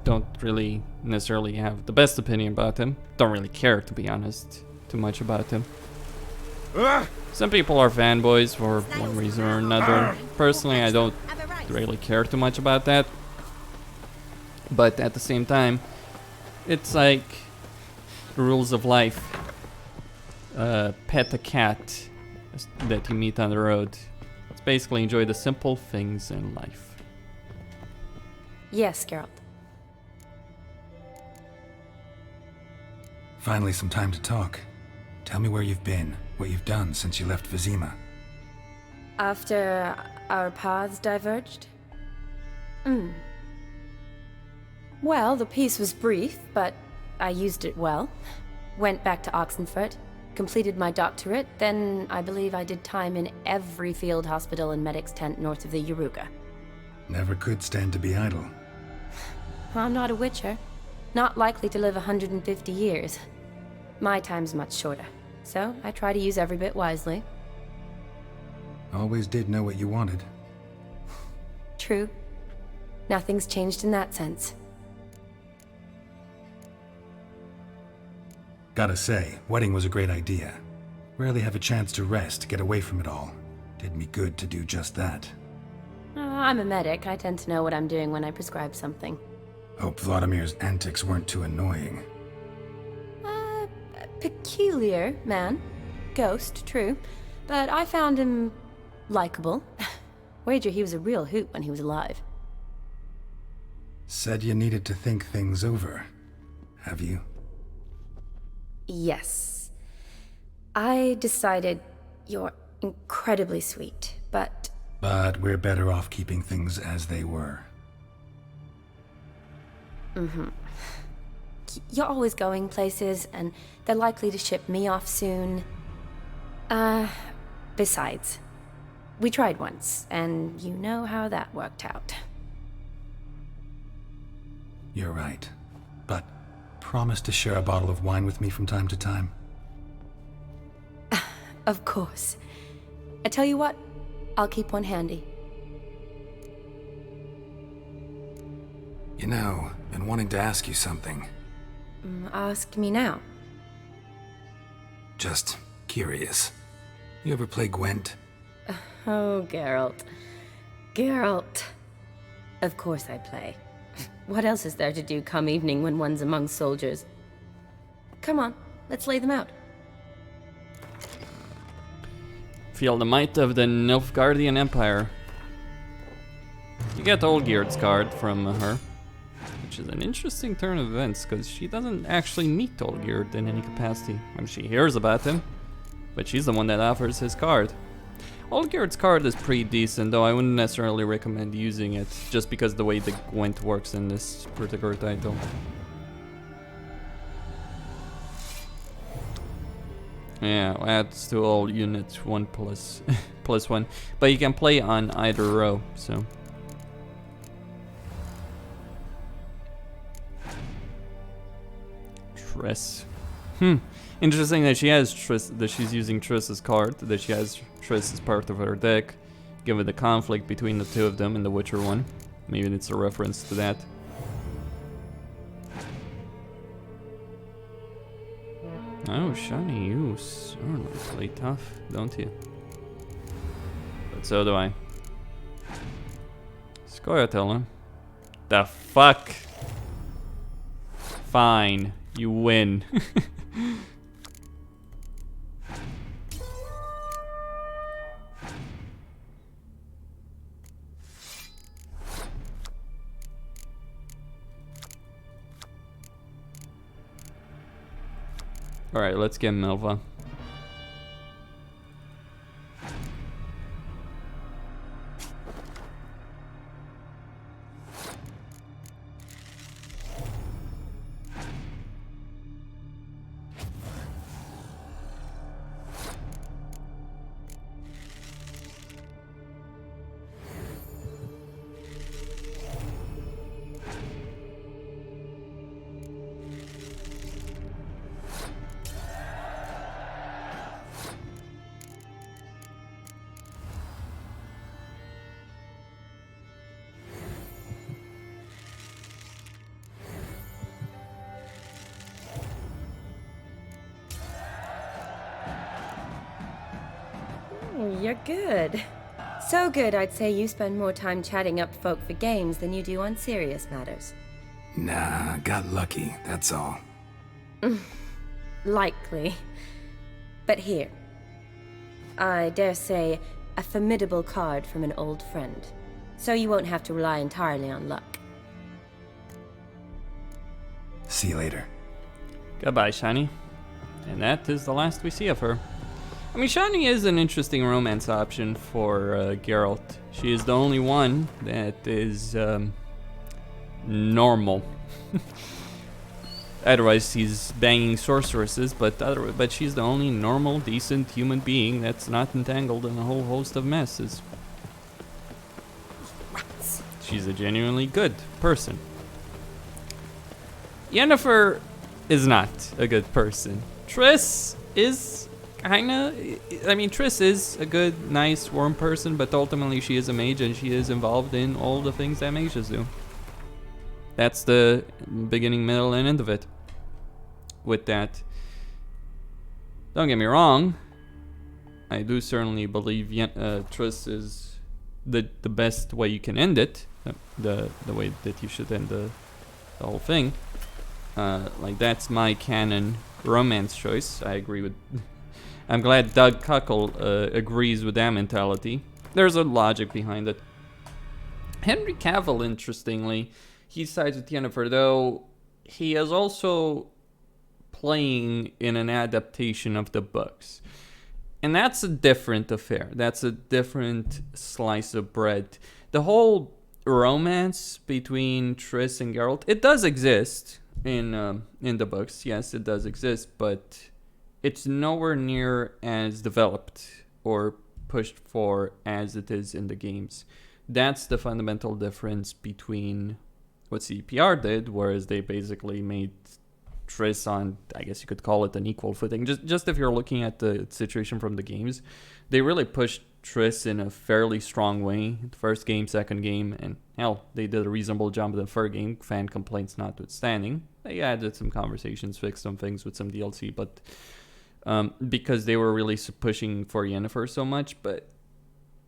don't really necessarily have the best opinion about him. Don't really care, to be honest, too much about him. Some people are fanboys for one reason or another. Personally, I don't really care too much about that. But at the same time, it's like the rules of life. Pet a cat that you meet on the road. It's basically enjoy the simple things in life. Yes, Geralt. Finally, some time to talk. Tell me where you've been, what you've done since you left Vizima. After our paths diverged? Well, the peace was brief, but I used it well. Went back to Oxenfurt, completed my doctorate, then I believe I did time in every field hospital and medic's tent north of the Yaruga. Never could stand to be idle. I'm not a witcher. Not likely to live 150 years. My time's much shorter, so I try to use every bit wisely. Always did know what you wanted. True. Nothing's changed in that sense. Gotta say, wedding was a great idea. Rarely have a chance to rest, get away from it all. Did me good to do just that. I'm a medic. I tend to know what I'm doing when I prescribe something. Hope Vladimir's antics weren't too annoying. Peculiar man. Ghost, true. But I found him likable. Wager he was a real hoot when he was alive. Said you needed to think things over. Have you? Yes. I decided you're incredibly sweet, but... But we're better off keeping things as they were. You're always going places, and they're likely to ship me off soon. Besides, we tried once, and you know how that worked out. You're right. But promise to share a bottle of wine with me from time to time. Of course. I tell you what, I'll keep one handy. You know, been wanting to ask you something. Ask me now. Just curious. You ever play Gwent? Oh, Geralt. Geralt. Of course I play. What else is there to do come evening when one's among soldiers? Come on, let's lay them out. Feel the might of the Nilfgaardian Empire. You get Olgierd's card from her, which is an interesting turn of events, because she doesn't actually meet Olgierd in any capacity. I mean, she hears about him, but she's the one that offers his card. Olgierd's card is pretty decent, though I wouldn't necessarily recommend using it, just because the way the Gwent works in this particular title. Yeah, adds to all units 1 plus plus 1, but you can play on either row, so. Triss. Interesting that she has Triss, that she's using Triss's card, that she has Triss as part of her deck. given the conflict between the two of them in The Witcher 1. Maybe it's a reference to that. Oh, Shani, you certainly play tough, don't you? But so do I. Scoia'tael. The fuck? Fine, you win. Alright, let's get Milva. You're good. So good, I'd say you spend more time chatting up folk for games than you do on serious matters. Nah, got lucky, that's all. Likely. But here. I dare say, a formidable card from an old friend. So you won't have to rely entirely on luck. See you later. Goodbye, Shani. And that is the last we see of her. I mean, Shani is an interesting romance option for Geralt. She is the only one that is normal. Otherwise, he's banging sorceresses, but she's the only normal, decent human being that's not entangled in a whole host of messes. She's a genuinely good person. Yennefer is not a good person. Triss is kinda... I mean, Triss is a good, nice, warm person, but ultimately she is a mage and she is involved in all the things that mages do. That's the beginning, middle, and end of it. With that, don't get me wrong, I do certainly believe Triss is the best way you can end it, the way that you should end the whole thing. Like, that's my canon romance choice. I agree with... I'm glad Doug Cuckle agrees with that mentality. There's a logic behind it. Henry Cavill, interestingly, he sides with Yennefer, though he is also playing in an adaptation of the books. And that's a different affair. That's a different slice of bread. The whole romance between Triss and Geralt, it does exist in the books. Yes, it does exist, but it's nowhere near as developed or pushed for as it is in the games. That's the fundamental difference between what CPR did, whereas they basically made Triss on, I guess you could call it, an equal footing. Just if you're looking at the situation from the games, they really pushed Triss in a fairly strong way. First game, second game, and hell, they did a reasonable job in the third game, fan complaints notwithstanding. They added some conversations, fixed some things with some DLC, but because they were really pushing for Yennefer so much. But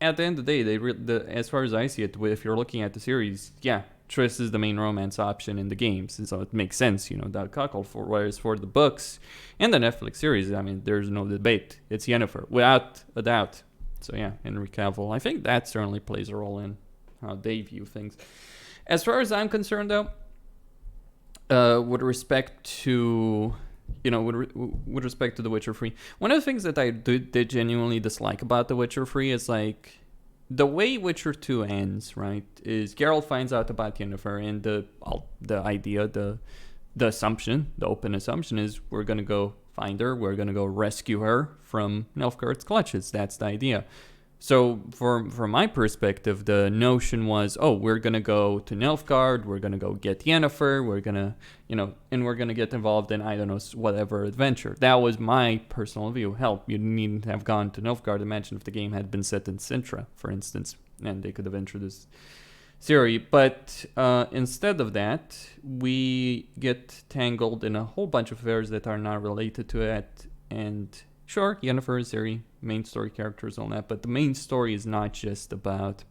at the end of the day, as far as I see it, if you're looking at the series, yeah, Triss is the main romance option in the games, and so it makes sense, you know, that Cuckle. Whereas for the books and the Netflix series, I mean, there's no debate. It's Yennefer, without a doubt. So yeah, Henry Cavill. I think that certainly plays a role in how they view things. As far as I'm concerned, though, with respect to... with respect to The Witcher 3, one of the things that I did genuinely dislike about The Witcher 3 is, like, the way Witcher 2 ends, right, is Geralt finds out about Yennefer, and the idea, the assumption, the open assumption is we're going to go find her, we're going to go rescue her from Nilfgaard's clutches. That's the idea. So from my perspective, the notion was, oh, we're gonna go to Nilfgaard, we're gonna go get Yennefer, we're gonna, and we're gonna get involved in, I don't know, whatever adventure. That was my personal view. Hell, you needn't have gone to Nilfgaard. Imagine if the game had been set in Sintra, for instance, and they could have introduced Ciri. But instead of that, we get tangled in a whole bunch of affairs that are not related to it, and sure, Yennefer and Ciri, main story characters on that, but the main story is not just about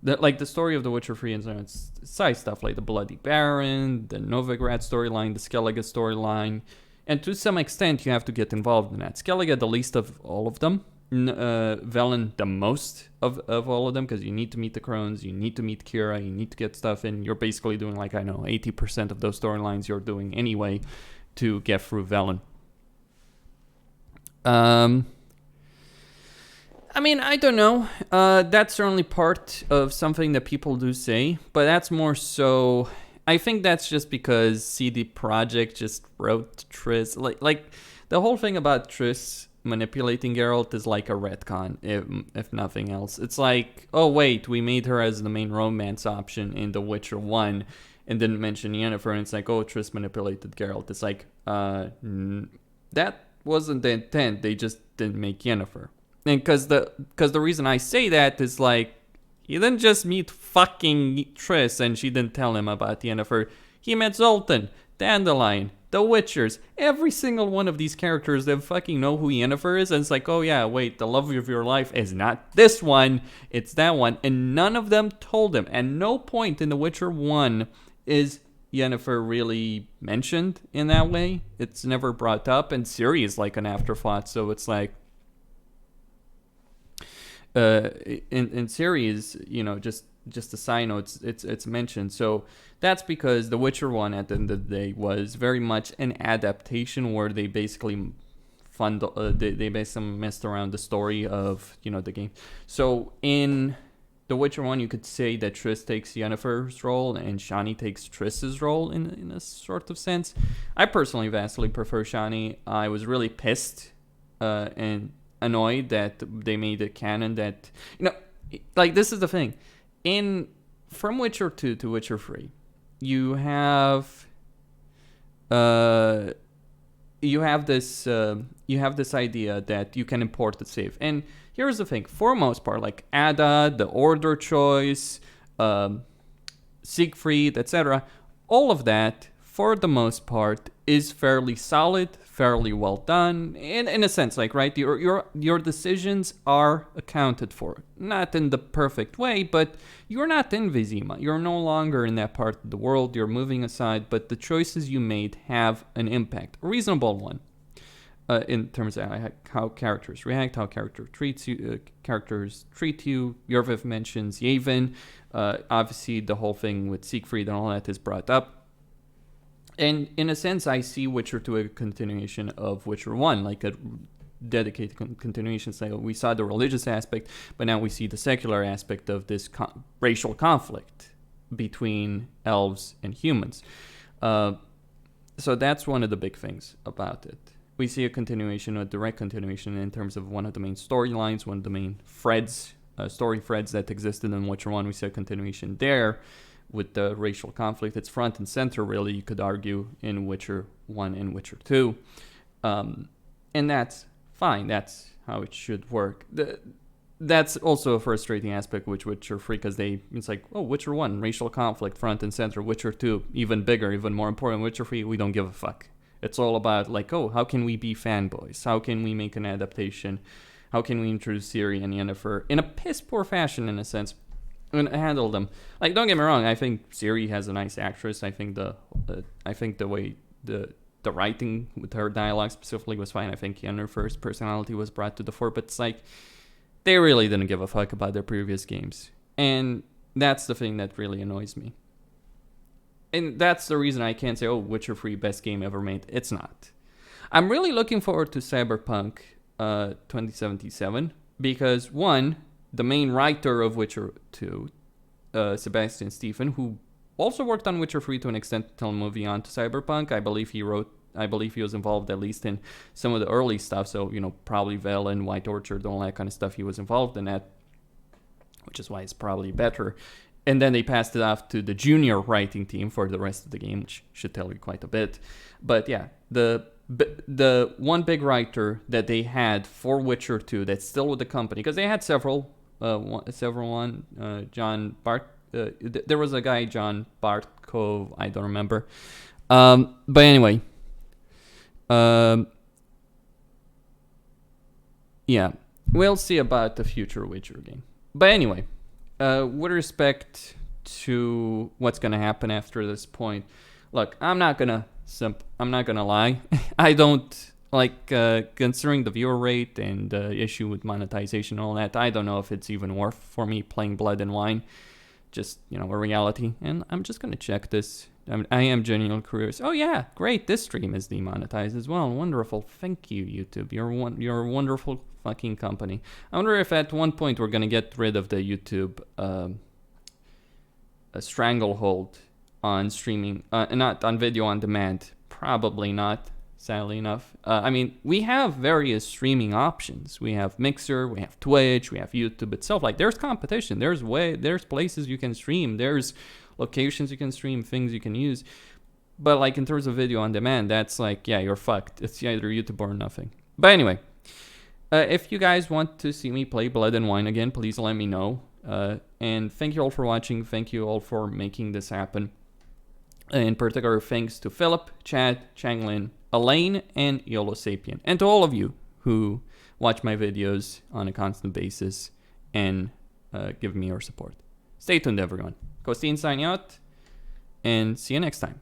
the story of The Witcher 3 and so on. It's side stuff like the Bloody Baron, the Novigrad storyline, the Skellige storyline, and to some extent you have to get involved in that. Skellige the least of all of them, Velen the most of all of them, because you need to meet the crones, you need to meet Kira, you need to get stuff in. You're basically doing 80% of those storylines you're doing anyway to get through Velen. I mean, I don't know. That's certainly part of something that people do say, but that's more so. I think that's just because CD Projekt just wrote Triss. Like the whole thing about Triss manipulating Geralt is like a retcon, if nothing else. It's like, oh wait, we made her as the main romance option in The Witcher 1 and didn't mention Yennefer, and it's like, oh, Triss manipulated Geralt. It's like, that wasn't the intent. They just didn't make Yennefer. And because the reason I say that is like, he didn't just meet fucking Triss and she didn't tell him about Yennefer. He met Zoltan, Dandelion, the Witchers, every single one of these characters that fucking know who Yennefer is, and it's like, oh yeah, wait, the love of your life is not this one, it's that one, and none of them told him. And no point in The Witcher 1 is Yennefer really mentioned in that way. It's never brought up, and Ciri is like an afterthought, so it's like, in Ciri is, just a side note, it's mentioned. So that's because The Witcher 1 at the end of the day was very much an adaptation where they basically they basically messed around the story of the game. So in The Witcher 1, you could say that Triss takes Yennefer's role and Shani takes Triss's role in a sort of sense. I personally vastly prefer Shani. I was really pissed and annoyed that they made a canon that, like, this is the thing. From Witcher 2 to Witcher 3, you have this idea that you can import the save. And here's the thing, for most part, like Ada, the Order choice, Siegfried, etc., all of that, for the most part, is fairly solid, fairly well done, in a sense, like, right, your decisions are accounted for. Not in the perfect way, but you're not in Vizima. You're no longer in that part of the world. You're moving aside, but the choices you made have an impact, a reasonable one, in terms of how characters react, how characters treat you. Yorvith mentions Yavin. Obviously, the whole thing with Siegfried and all that is brought up. And in a sense, I see Witcher 2 a continuation of Witcher 1, like a dedicated continuation. So we saw the religious aspect, but now we see the secular aspect of this racial conflict between elves and humans. So that's one of the big things about it. We see a continuation, a direct continuation in terms of one of the main storylines, one of the main threads, story threads that existed in Witcher 1. We see a continuation there. With the racial conflict, it's front and center, really, you could argue, in Witcher 1 and Witcher 2. And that's fine. That's how it should work. That's also a frustrating aspect with Witcher 3, because it's like, oh, Witcher 1, racial conflict, front and center. Witcher 2, even bigger, even more important. Witcher 3, we don't give a fuck. It's all about, like, oh, how can we be fanboys? How can we make an adaptation? How can we introduce Ciri and Yennefer in a piss-poor fashion, in a sense, and handle them? Like, don't get me wrong, I think Ciri has a nice actress. I think the way the writing with her dialogue specifically was fine. I think Yennefer's personality was brought to the fore, but it's like, they really didn't give a fuck about their previous games. And that's the thing that really annoys me. And that's the reason I can't say, oh, Witcher 3, best game ever made. It's not. I'm really looking forward to Cyberpunk 2077, because one, the main writer of Witcher 2, Sebastian Stephen, who also worked on Witcher 3 to an extent until moving on to Cyberpunk. I believe he wrote I believe he was involved at least in some of the early stuff. So, you know, probably Vel and White Orchard, all that kind of stuff, he was involved in that, which is why it's probably better. And then they passed it off to the junior writing team for the rest of the game, which should tell you quite a bit. But yeah, the one big writer that they had for Witcher 2 that's still with the company, because they had several, John Bart. There was a guy, John Bartkov, I don't remember. But anyway, yeah, we'll see about the future Witcher game. But anyway, with respect to what's gonna happen after this point, look, I'm not gonna lie. I don't like considering the viewer rate and the issue with monetization and all that. I don't know if it's even worth for me playing Blood and Wine. Just, you know, a reality. And I'm just gonna check this. I am genuinely curious. Oh yeah, great. This stream is demonetized as well. Wonderful. Thank you, YouTube. You're a wonderful fucking company. I wonder if at one point we're gonna get rid of the YouTube a stranglehold on streaming, not on video on demand. Probably not, sadly enough. I mean, we have various streaming options. We have Mixer, we have Twitch, we have YouTube itself. Like, there's competition. There's places you can stream. There's locations you can stream, things you can use. But like in terms of video on demand, that's like, yeah, you're fucked. It's either YouTube or nothing. But anyway, if you guys want to see me play Blood and Wine again, please let me know. And thank you all for watching. Thank you all for making this happen. In particular, thanks to Philip, Chad, Changlin, Elaine, and YOLO Sapien. And to all of you who watch my videos on a constant basis and give me your support. Stay tuned, everyone. Costin signing out, and see you next time.